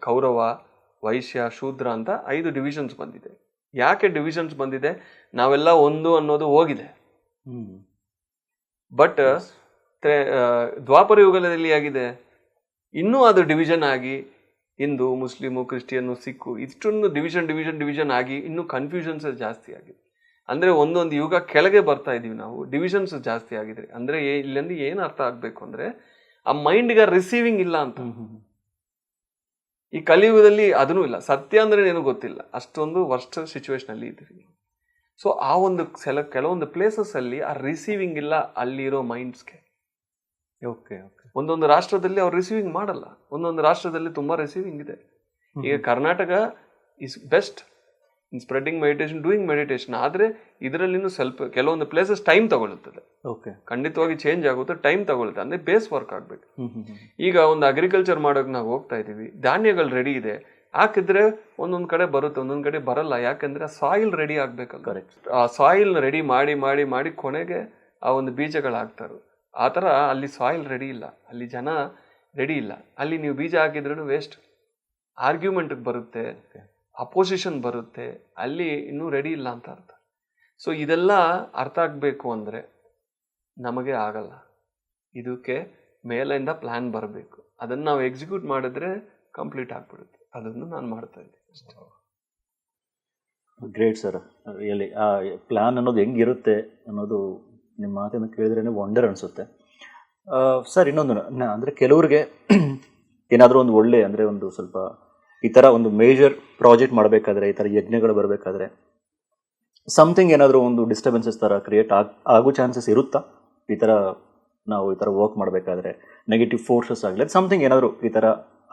ಕೌರವ, ವೈಶ್ಯ, ಶೂದ್ರ ಅಂತ 5 ಡಿವಿಷನ್ಸ್ ಬಂದಿದೆ. ಯಾಕೆ ಡಿವಿಷನ್ಸ್ ಬಂದಿದೆ? ನಾವೆಲ್ಲ ಒಂದು ಅನ್ನೋದು ಹೋಗಿದೆ. ಬಟ್ ದ್ವಾಪರ ಯುಗದಲ್ಲಿ ಆಗಿದೆ, ಇನ್ನೂ ಅದು ಡಿವಿಷನ್ ಆಗಿ ಹಿಂದೂ, ಮುಸ್ಲಿಮು, ಕ್ರಿಶ್ಚಿಯನ್ನು, ಸಿಕ್ಕು ಇಷ್ಟೊಂದು ಡಿವಿಷನ್ ಆಗಿ ಇನ್ನೂ ಕನ್ಫ್ಯೂಷನ್ಸ್ ಜಾಸ್ತಿ ಆಗಿದೆ. ಅಂದರೆ ಒಂದೊಂದು ಯುಗ ಕೆಳಗೆ ಬರ್ತಾ ಇದೀವಿ ನಾವು, ಡಿವಿಷನ್ಸ್ ಜಾಸ್ತಿ ಆಗಿದೆ. ಅಂದರೆ ಇಲ್ಲಿಂದ ಏನು ಅರ್ಥ ಆಗಬೇಕು ಅಂದರೆ ಆ ಮೈಂಡ್ಗೆ ರಿಸೀವಿಂಗ್ ಇಲ್ಲ ಅಂತ. ಈ ಕಲಿಯುಗದಲ್ಲಿ ಅದನ್ನೂ ಇಲ್ಲ. ಸತ್ಯ ಅಂದರೆ ಏನೂ ಗೊತ್ತಿಲ್ಲ, ಅಷ್ಟೊಂದು ವರ್ಸ್ಟ್ ಸಿಚುವೇಶನ್ ಅಲ್ಲಿ ಇದ್ದೀವಿ. ಸೊ ಆ ಒಂದು ಕೆಲವೊಂದು ಪ್ಲೇಸಸ್ ಅಲ್ಲಿ ಆ ರಿಸೀವಿಂಗ್ ಇಲ್ಲ ಅಲ್ಲಿರೋ ಮೈಂಡ್ಸ್ಗೆ. Okay okay. ಒಂದೊಂದು ರಾಷ್ಟ್ರದಲ್ಲಿ ಅವ್ರು ರಿಸೀವಿಂಗ್ ಮಾಡಲ್ಲ, ಒಂದೊಂದು ರಾಷ್ಟ್ರದಲ್ಲಿ ತುಂಬಾ ರಿಸೀವಿಂಗ್ ಇದೆ. ಈಗ Karnataka is best in spreading meditation, doing meditation. ಆದರೆ ಇದರಲ್ಲಿನೂ ಸ್ವಲ್ಪ ಕೆಲವೊಂದು ಪ್ಲೇಸಸ್ ಟೈಮ್ ತಗೊಳ್ಳುತ್ತದೆ. ಓಕೆ, ಖಂಡಿತವಾಗಿ ಚೇಂಜ್ ಆಗುತ್ತೆ, ಟೈಮ್ ತಗೊಳುತ್ತೆ. ಅಂದರೆ ಬೇಸ್ ವರ್ಕ್ ಆಗಬೇಕು. ಈಗ ಒಂದು ಅಗ್ರಿಕಲ್ಚರ್ ಮಾಡೋಕೆ ನಾವು ಹೋಗ್ತಾ ಇದ್ದೀವಿ, ಧಾನ್ಯಗಳು ರೆಡಿ ಇದೆ, ಹಾಕಿದ್ರೆ ಒಂದೊಂದು ಕಡೆ ಬರುತ್ತೆ, ಒಂದೊಂದು ಕಡೆ ಬರಲ್ಲ. ಯಾಕಂದ್ರೆ ಆ ಸಾಯಿಲ್ ರೆಡಿ ಆಗ್ಬೇಕಲ್ಲ. ಕರೆಕ್ಟ್. ಆ ಸಾಯಿಲ್ ರೆಡಿ ಮಾಡಿ ಮಾಡಿ ಮಾಡಿ ಕೊನೆಗೆ ಆ ಒಂದು ಬೀಜಗಳು ಹಾಕ್ತಾರೆ. ಆ ಥರ ಅಲ್ಲಿ ಸಾಯಿಲ್ ರೆಡಿ ಇಲ್ಲ, ಅಲ್ಲಿ ಜನ ರೆಡಿ ಇಲ್ಲ. ಅಲ್ಲಿ ನೀವು ಬೀಜ ಹಾಕಿದ್ರೂ ವೇಸ್ಟ್, ಆರ್ಗ್ಯುಮೆಂಟ್ಗೆ ಬರುತ್ತೆ, ಅಪೋಸಿಷನ್ ಬರುತ್ತೆ, ಅಲ್ಲಿ ಇನ್ನೂ ರೆಡಿ ಇಲ್ಲ ಅಂತ ಅರ್ಥ. ಸೊ ಇದೆಲ್ಲ ಅರ್ಥ ಆಗಬೇಕು ಅಂದರೆ ನಮಗೆ ಆಗಲ್ಲ. ಇದಕ್ಕೆ ಮೇಲಿಂದ ಪ್ಲ್ಯಾನ್ ಬರಬೇಕು. ಅದನ್ನು ನಾವು ಎಕ್ಸಿಕ್ಯೂಟ್ ಮಾಡಿದ್ರೆ ಕಂಪ್ಲೀಟ್ ಆಗಿಬಿಡುತ್ತೆ. ಅದನ್ನು ನಾನು ಮಾಡ್ತಾ ಇದ್ದೀನಿ ಅಷ್ಟೇ. Great sir. ರಿಯಲಿ ಆ ಪ್ಲ್ಯಾನ್ ಅನ್ನೋದು ಹೆಂಗಿರುತ್ತೆ ಅನ್ನೋದು ನಿಮ್ಮ ಮಾತನ್ನು ಕೇಳಿದ್ರೇ ವಂಡರ್ ಅನಿಸುತ್ತೆ ಸರ್. ಇನ್ನೊಂದು ಅಂದರೆ ಕೆಲವ್ರಿಗೆ ಏನಾದರೂ ಒಂದು ಒಳ್ಳೆ ಅಂದರೆ ಒಂದು ಸ್ವಲ್ಪ ಈ ಥರ ಒಂದು ಮೇಜರ್ ಪ್ರಾಜೆಕ್ಟ್ ಮಾಡಬೇಕಾದ್ರೆ, ಈ ಥರ ಯಜ್ಞಗಳು ಬರಬೇಕಾದ್ರೆ ಸಮಥಿಂಗ್ ಏನಾದರೂ ಒಂದು ಡಿಸ್ಟರ್ಬೆನ್ಸಸ್ ಥರ ಕ್ರಿಯೇಟ್ ಆಗೋ ಚಾನ್ಸಸ್ ಇರುತ್ತಾ? ಈ ಥರ ನಾವು ಈ ಥರ ವರ್ಕ್ ಮಾಡಬೇಕಾದ್ರೆ ನೆಗೆಟಿವ್ ಫೋರ್ಸಸ್ ಆಗಲಿ ಸಮಥಿಂಗ್ ಏನಾದರೂ ಈ ಥರ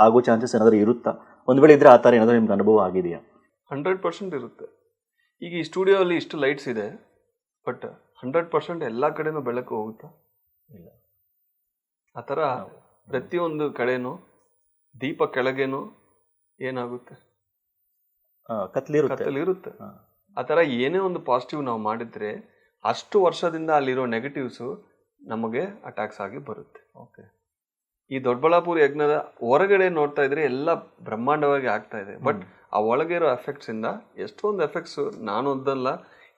ಆಗೋ ಚಾನ್ಸಸ್ ಏನಾದರೂ ಇರುತ್ತಾ? ಒಂದು ವೇಳೆ ಇದ್ದರೆ ಆ ಥರ ಏನಾದರೂ ನಿಮ್ಗೆ ಅನುಭವ ಆಗಿದೆಯಾ? 100% ಇರುತ್ತೆ. ಈಗ ಈ ಸ್ಟುಡಿಯೋ ಅಲ್ಲಿ ಇಷ್ಟು ಲೈಟ್ಸ್ ಇದೆ, ಬಟ್ 100% ಎಲ್ಲ ಕಡೆನೂ ಬೆಳಕು ಹೋಗುತ್ತಾ? ಇಲ್ಲ. ಆ ಥರ ಪ್ರತಿಯೊಂದು ಕಡೆನೂ ದೀಪ ಕೆಳಗೇನು ಏನಾಗುತ್ತೆ, ಕತ್ತಲಿರುತ್ತೆ. ಆ ಥರ ಏನೇ ಒಂದು ಪಾಸಿಟಿವ್ ನಾವು ಮಾಡಿದ್ರೆ ಅಷ್ಟು ವರ್ಷದಿಂದ ಅಲ್ಲಿರೋ ನೆಗೆಟಿವ್ಸು ನಮಗೆ ಅಟ್ಯಾಕ್ಸ್ ಆಗಿ ಬರುತ್ತೆ. ಓಕೆ. ಈ ದೊಡ್ಡಬಳ್ಳಾಪುರ ಯಜ್ಞದ ಹೊರಗಡೆ ನೋಡ್ತಾ ಇದ್ರೆ ಎಲ್ಲ ಬ್ರಹ್ಮಾಂಡವಾಗಿ ಆಗ್ತಾ ಇದೆ, ಬಟ್ ಆ ಒಳಗೆ ಇರೋ ಎಫೆಕ್ಟ್ಸ್ ಇಂದ ಎಷ್ಟೊಂದು ಎಫೆಕ್ಟ್ಸ್ ನಾನೊಂದಲ್ಲ,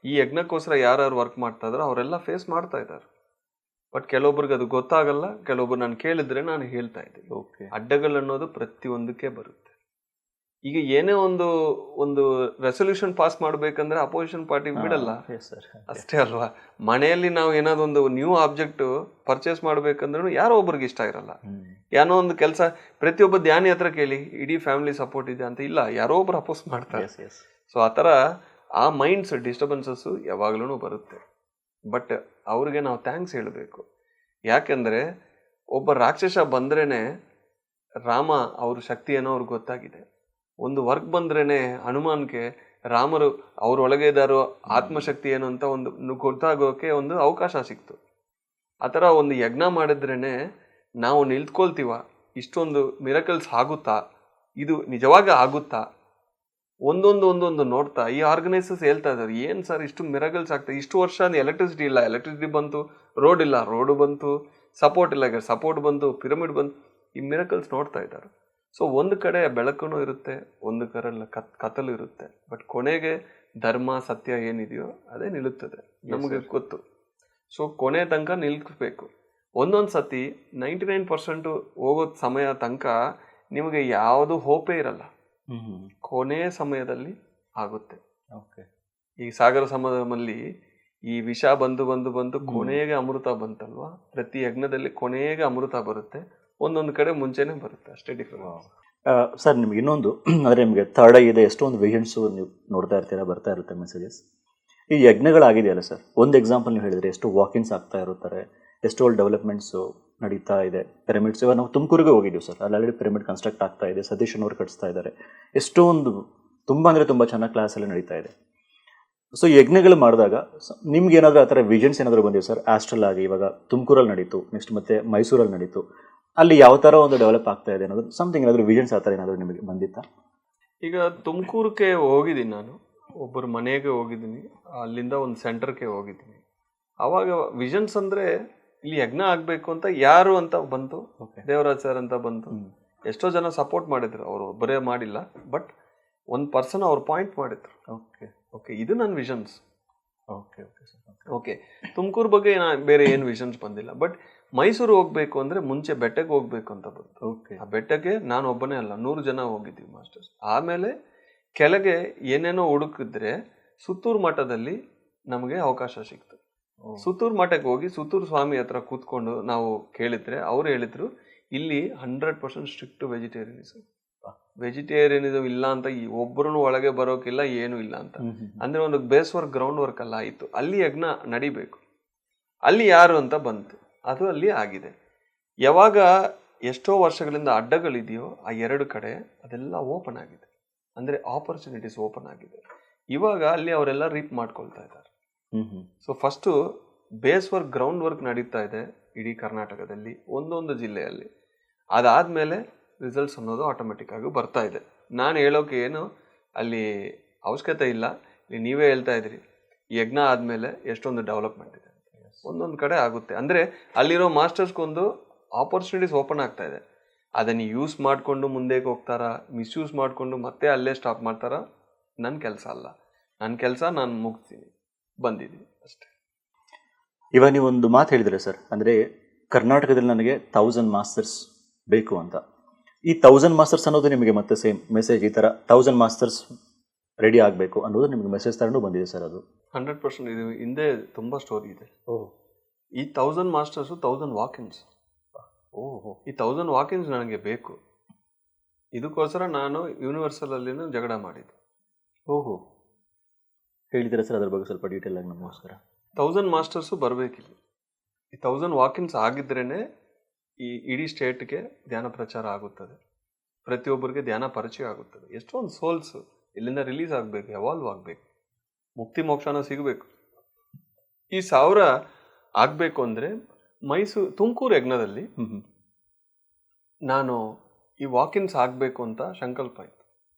ಈ ಯಜ್ಞಕ್ಕೋಸ್ಕರ ಯಾರ್ಯಾರು ವರ್ಕ್ ಮಾಡ್ತಾ ಇದಾರೋ ಅವರೆಲ್ಲ ಫೇಸ್ ಮಾಡ್ತಾ ಇದ್ದಾರೆ. ಬಟ್ ಕೆಲವೊಬ್ರಿಗೆ ಅದು ಗೊತ್ತಾಗಲ್ಲ, ಕೆಲವೊಬ್ರು ನಾನು ಕೇಳಿದ್ರೆ ನಾನು ಹೇಳ್ತಾ ಇದ್ದೀನಿ. ಓಕೆ. ಅಡ್ಡಗಳು ಅನ್ನೋದು ಪ್ರತಿಯೊಂದಕ್ಕೆ ಬರುತ್ತೆ. ಈಗ ಏನೇ ಒಂದು ರೆಸೊಲ್ಯೂಷನ್ ಪಾಸ್ ಮಾಡ್ಬೇಕಂದ್ರೆ ಅಪೋಸಿಷನ್ ಪಾರ್ಟಿ ಬಿಡಲ್ಲ, ಅಷ್ಟೇ ಅಲ್ವಾ? ಮನೆಯಲ್ಲಿ ನಾವು ಏನಾದ್ರು ಒಂದು ನ್ಯೂ ಆಬ್ಜೆಕ್ಟ್ ಪರ್ಚೇಸ್ ಮಾಡ್ಬೇಕಂದ್ರೂ ಯಾರೋ ಒಬ್ರಿಗೆ ಇಷ್ಟ ಇರಲ್ಲ. ಏನೋ ಒಂದು ಕೆಲಸ ಪ್ರತಿಯೊಬ್ಬ ಧ್ಯಾನಿ ಹತ್ರ ಕೇಳಿ ಇಡೀ ಫ್ಯಾಮಿಲಿ ಸಪೋರ್ಟ್ ಇದೆ ಅಂತ ಇಲ್ಲ, ಯಾರೋ ಒಬ್ರು ಅಪೋಸ್ ಮಾಡ್ತಾರೆ. ಸೊ ಆ ಥರ ಆ ಮೈಂಡ್ಸ್ ಡಿಸ್ಟರ್ಬೆನ್ಸಸ್ಸು ಯಾವಾಗ್ಲೂ ಬರುತ್ತೆ. ಬಟ್ ಅವ್ರಿಗೆ ನಾವು ಥ್ಯಾಂಕ್ಸ್ ಹೇಳಬೇಕು. ಯಾಕೆಂದರೆ ಒಬ್ಬ ರಾಕ್ಷಸ ಬಂದ್ರೇ ರಾಮ ಅವ್ರ ಶಕ್ತಿ ಏನೋ ಅವ್ರಿಗೆ ಗೊತ್ತಾಗಿದೆ. ಒಂದು ವರ್ಕ್ ಬಂದ್ರೇ ಹನುಮಾನ್ಗೆ ರಾಮರು ಅವ್ರೊಳಗೆ ಇದ್ದಾರೋ ಆತ್ಮಶಕ್ತಿ ಏನು ಅಂತ ಒಂದು ಗೊತ್ತಾಗೋಕೆ ಒಂದು ಅವಕಾಶ ಸಿಕ್ತು. ಆ ಥರ ಒಂದು ಯಜ್ಞ ಮಾಡಿದ್ರೇನೆ ನಾವು ನಿಲ್ತ್ಕೊಳ್ತೀವ, ಇಷ್ಟೊಂದು ಮಿರಕಲ್ಸ್ ಆಗುತ್ತಾ, ಇದು ನಿಜವಾಗಿ ಆಗುತ್ತಾ, ಒಂದೊಂದು ನೋಡ್ತಾ ಈ ಆರ್ಗನೈಸರ್ಸ್ ಹೇಳ್ತಾ ಇದ್ದಾರೆ, ಏನು ಸರ್ ಇಷ್ಟು ಮಿರಕಲ್ಸ್ ಆಗ್ತದೆ, ಇಷ್ಟು ವರ್ಷ ಎಲೆಕ್ಟ್ರಿಸಿಟಿ ಇಲ್ಲ, ಎಲೆಕ್ಟ್ರಿಸಿಟಿ ಬಂತು, ರೋಡ್ ಇಲ್ಲ, ರೋಡು ಬಂತು, ಸಪೋರ್ಟ್ ಇಲ್ಲ, ಈಗ ಸಪೋರ್ಟ್ ಬಂತು, ಪಿರಮಿಡ್ ಬಂತು, ಈ ಮಿರಕಲ್ಸ್ ನೋಡ್ತಾ ಇದ್ದಾರೆ. ಸೊ ಒಂದು ಕಡೆ ಬೆಳಕು ಇರುತ್ತೆ, ಒಂದು ಕಡೆ ಕತ್ತಲು ಇರುತ್ತೆ, ಬಟ್ ಕೊನೆಗೆ ಧರ್ಮ ಸತ್ಯ ಏನಿದೆಯೋ ಅದೇ ನಿಲ್ಲುತ್ತದೆ, ನಮಗೆ ಗೊತ್ತು. ಸೊ ಕೊನೆ ತನಕ ನಿಲ್ಬೇಕು. ಒಂದೊಂದು ಸತಿ 99% ಹೋಗೋ ಸಮಯ ತನಕ ನಿಮಗೆ ಯಾವುದು ಹೋಪೇ ಇರಲ್ಲ, ಕೊನೆಯ ಸಮಯದಲ್ಲಿ ಆಗುತ್ತೆ. ಈ ಸಾಗರ ಸಮುದ್ರದಲ್ಲಿ ಈ ವಿಷ ಬಂದು ಕೊನೆಗೆ ಅಮೃತ ಬಂತಲ್ವಾ, ಪ್ರತಿ ಯಜ್ಞದಲ್ಲಿ ಕೊನೆಗೆ ಅಮೃತ ಬರುತ್ತೆ, ಒಂದೊಂದು ಕಡೆ ಮುಂಚೆನೆ ಬರುತ್ತೆ, ಅಷ್ಟೇ ಡಿಫ್ರೆನ್ಸ್. ಸರ್ ನಿಮ್ಗೆ ಇನ್ನೊಂದು ಅಂದರೆ ನಿಮಗೆ ಥರ್ಡ್ ಐ ಇದೆ, ಎಷ್ಟೊಂದು ವಿಷನ್ಸು ನೀವು ನೋಡ್ತಾ ಇರ್ತೀರಾ, ಬರ್ತಾ ಇರುತ್ತೆ ಮೆಸೇಜಸ್. ಈ ಯಜ್ಞಗಳಾಗಿದೆಯಲ್ಲ ಸರ್, ಒಂದು ಎಕ್ಸಾಂಪಲ್ ನೀವು ಹೇಳಿದರೆ ಎಷ್ಟು ವಾಕಿನ್ಸ್ ಆಗ್ತಾ ಇರುತ್ತಾರೆ, ಎಷ್ಟೋ ಡೆವಲಪ್ಮೆಂಟ್ಸು ನಡೀತಾ ಇದೆ, ಪಿರಮಿಡ್ಸ್. ಇವಾಗ ನಾವು ತುಮಕೂರಿಗೆ ಹೋಗಿದ್ದೀವಿ ಸರ್, ಅಲ್ಲಿ ಆಲ್ರೆಡಿ ಪಿರಮಿಡ್ ಕನ್ಸ್ಟ್ರಕ್ಟ್ ಆಗ್ತಾ ಇದೆ, ಸತೀಶ್ ಅವರು ಕಟ್ಸ್ತಾ ಇದ್ದಾರೆ, ಎಷ್ಟೊಂದು ತುಂಬ ಅಂದರೆ ತುಂಬ ಚೆನ್ನಾಗಿ ಕ್ಲಾಸಲ್ಲಿ ನಡೀತಾ ಇದೆ. ಸೊ ಯಜ್ಞಗಳು ಮಾಡಿದಾಗ ನಿಮ್ಗೆ ಏನಾದರೂ ಆ ಥರ ವಿಷನ್ಸ್ ಏನಾದರೂ ಬಂದಿದೆ ಸರ್? ಆಸ್ಟ್ರಲ್ ಆಗಿ ಇವಾಗ ತುಮಕೂರಲ್ಲಿ ನಡೀತು, ನೆಕ್ಸ್ಟ್ ಮತ್ತೆ ಮೈಸೂರಲ್ಲಿ ನಡೀತು, ಅಲ್ಲಿ ಯಾವ ಥರ ಒಂದು ಡೆವಲಪ್ ಆಗ್ತಾ ಇದೆ ಅನ್ನೋದು ಸಮಥಿಂಗ್ ಏನಾದರೂ ವಿಷನ್ಸ್ ಆ ಥರ ಏನಾದರೂ ನಿಮಗೆ ಬಂದಿತ್ತಾ? ಈಗ ತುಮಕೂರಿಗೆ ಹೋಗಿದ್ದೀನಿ, ನಾನು ಒಬ್ಬರ ಮನೆಗೆ ಹೋಗಿದ್ದೀನಿ, ಅಲ್ಲಿಂದ ಒಂದು ಸೆಂಟರ್ಗೆ ಹೋಗಿದ್ದೀನಿ. ಆವಾಗ ವಿಷನ್ಸ್ ಅಂದರೆ ಇಲ್ಲಿ ಯಜ್ಞ ಆಗಬೇಕು ಅಂತ ಯಾರು ಅಂತ ಬಂತು, ದೇವರಾಜ್ ಸರ್ ಅಂತ ಬಂತು, ಎಷ್ಟೋ ಜನ ಸಪೋರ್ಟ್ ಮಾಡಿದ್ರು, ಅವರು ಒಬ್ಬರೇ ಮಾಡಿಲ್ಲ, ಬಟ್ ಒಂದು ಪರ್ಸನ್ ಅವ್ರು ಪಾಯಿಂಟ್ ಮಾಡಿದ್ರು. ಓಕೆ ಇದು ನನ್ನ ವಿಷನ್ಸ್. ಓಕೆ ತುಮಕೂರು ಬಗ್ಗೆ ಬೇರೆ ಏನು ವಿಷನ್ಸ್ ಬಂದಿಲ್ಲ, ಬಟ್ ಮೈಸೂರು ಹೋಗ್ಬೇಕು ಅಂದರೆ ಮುಂಚೆ ಬೆಟ್ಟಕ್ಕೆ ಹೋಗ್ಬೇಕು ಅಂತ ಬಂತು. ಆ ಬೆಟ್ಟಕ್ಕೆ ನಾನು ಒಬ್ಬನೇ ಅಲ್ಲ, 100 ಜನ ಹೋಗಿದ್ದೀವಿ ಮಾಸ್ಟರ್ಸ್. ಆಮೇಲೆ ಕೆಳಗೆ ಏನೇನೋ ಹುಡುಕಿದ್ರೆ ಸುತ್ತೂರು ಮಠದಲ್ಲಿ ನಮಗೆ ಅವಕಾಶ ಸಿಕ್ತು. ಸುತ್ತೂರು ಮಠಕ್ಕೆ ಹೋಗಿ ಸುತ್ತೂರು ಸ್ವಾಮಿ ಹತ್ರ ಕೂತ್ಕೊಂಡು ನಾವು ಕೇಳಿದ್ರೆ ಅವ್ರು ಹೇಳಿದ್ರು, ಇಲ್ಲಿ 100% ಸ್ಟ್ರಿಕ್ಟ್ ವೆಜಿಟೇರಿಯನಿಸಮ್ ಇಲ್ಲ ಅಂತ, ಒಬ್ಬರೂ ಒಳಗೆ ಬರೋಕಿಲ್ಲ, ಏನೂ ಇಲ್ಲ ಅಂತ. ಅಂದ್ರೆ ಒಂದು ಬೇಸ್ ವರ್ಕ್ ಗ್ರೌಂಡ್ ವರ್ಕ್ ಎಲ್ಲ ಆಯಿತು, ಅಲ್ಲಿ ಯಜ್ಞ ನಡಿಬೇಕು, ಅಲ್ಲಿ ಯಾರು ಅಂತ ಬಂತು, ಅದು ಅಲ್ಲಿ ಆಗಿದೆ. ಯಾವಾಗ ಎಷ್ಟೋ ವರ್ಷಗಳಿಂದ ಅಡ್ಡಗಳಿದೆಯೋ ಆ 2 ಕಡೆ ಅದೆಲ್ಲ ಓಪನ್ ಆಗಿದೆ, ಅಂದರೆ ಆಪರ್ಚುನಿಟೀಸ್ ಓಪನ್ ಆಗಿದೆ. ಇವಾಗ ಅಲ್ಲಿ ಅವರೆಲ್ಲ ರೀಪ್ ಮಾಡ್ಕೊಳ್ತಾ ಇದ್ದಾರೆ. So first base work ground work ನಡೀತಾ ಇದೆ ಇಡೀ ಕರ್ನಾಟಕದಲ್ಲಿ, ಒಂದೊಂದು ಜಿಲ್ಲೆಯಲ್ಲಿ. ಅದಾದಮೇಲೆ ರಿಸಲ್ಟ್ಸ್ ಅನ್ನೋದು ಆಟೋಮೆಟಿಕ್ ಆಗಿ ಬರ್ತಾ ಇದೆ. ನಾನು ಹೇಳೋಕೆ ಏನು ಅಲ್ಲಿ ಅವಶ್ಯಕತೆ ಇಲ್ಲ, ನೀವೇ ಹೇಳ್ತಾ ಇದ್ರಿ ಯಜ್ಞ ಆದಮೇಲೆ ಎಷ್ಟೊಂದು ಡೆವಲಪ್ಮೆಂಟ್ ಇದೆ, ಒಂದೊಂದು ಕಡೆ ಆಗುತ್ತೆ. ಅಂದರೆ ಅಲ್ಲಿರೋ ಮಾಸ್ಟರ್ಸ್ಗೊಂದು ಆಪರ್ಚುನಿಟೀಸ್ ಓಪನ್ ಆಗ್ತಾ ಇದೆ. ಅದನ್ನು ಯೂಸ್ ಮಾಡಿಕೊಂಡು ಮುಂದಕ್ಕೆ ಹೋಗ್ತಾರಾ, ಮಿಸ್ಯೂಸ್ ಮಾಡಿಕೊಂಡು ಮತ್ತೆ ಅಲ್ಲೇ ಸ್ಟಾಪ್ ಮಾಡ್ತಾರಾ, ನನ್ನ ಕೆಲಸ ಅಲ್ಲ. ನನ್ನ ಕೆಲಸ ನಾನು ಮುಗಿಸ್ತೀನಿ, ಬಂದಿದ್ದೀನಿ ಅಷ್ಟೇ. ಇವಾಗ ನೀವು ಒಂದು ಮಾತು ಹೇಳಿದ್ರೆ ಸರ್, ಅಂದರೆ ಕರ್ನಾಟಕದಲ್ಲಿ ನನಗೆ 1000 ಮಾಸ್ಟರ್ಸ್ ಬೇಕು ಅಂತ. ಈ 1000 ಮಾಸ್ಟರ್ಸ್ ಅನ್ನೋದು ನಿಮಗೆ ಮತ್ತೆ ಸೇಮ್ ಮೆಸೇಜ್, ಈ ಥರ 1000 ಮಾಸ್ಟರ್ಸ್ ರೆಡಿ ಆಗಬೇಕು ಅನ್ನೋದು ನಿಮಗೆ ಮೆಸೇಜ್ ಥರನೂ ಬಂದಿದೆ ಸರ್? ಅದು 100% ಇದು ಹಿಂದೆ ತುಂಬ ಸ್ಟೋರಿ ಇದೆ. ಈ 1000 ಮಾಸ್ಟರ್ಸು 1000 ವಾಕಿನ್ಸ್. ಈ 1000 ವಾಕಿನ್ಸ್ ನನಗೆ ಬೇಕು, ಇದಕ್ಕೋಸ್ಕರ ನಾನು ಯೂನಿವರ್ಸಲಲ್ಲಿನೂ ಜಗಳ ಮಾಡಿದ್ದೆ. ಹೇಳಿದ್ದೀರಾ ಸರ್ ಅದ್ರ ಬಗ್ಗೆ ಸ್ವಲ್ಪ ಡೀಟೇಲ್ ಆಗಿ ನಮಗೋಸ್ಕರ? 1000 ಮಾಸ್ಟರ್ಸು ಬರಬೇಕಿಲ್ಲ, ಈ 1000 ವಾಕಿನ್ಸ್ ಆಗಿದ್ರೇ ಈ ಇಡೀ ಸ್ಟೇಟ್ಗೆ ಧ್ಯಾನ ಪ್ರಚಾರ ಆಗುತ್ತದೆ, ಪ್ರತಿಯೊಬ್ಬರಿಗೆ ಧ್ಯಾನ ಪರಿಚಯ ಆಗುತ್ತದೆ. ಎಷ್ಟೊಂದು ಸೋಲ್ಸು ಇಲ್ಲಿಂದ ರಿಲೀಸ್ ಆಗಬೇಕು, ಎವಾಲ್ವ್ ಆಗಬೇಕು, ಮುಕ್ತಿ ಮೋಕ್ಷನ ಸಿಗಬೇಕು. ಈ 1000 ಆಗಬೇಕು ಅಂದರೆ ತುಮಕೂರು ಯಜ್ಞದಲ್ಲಿ ನಾನು ಈ ವಾಕಿನ್ಸ್ ಆಗಬೇಕು ಅಂತ ಸಂಕಲ್ಪ ಆಯಿತು.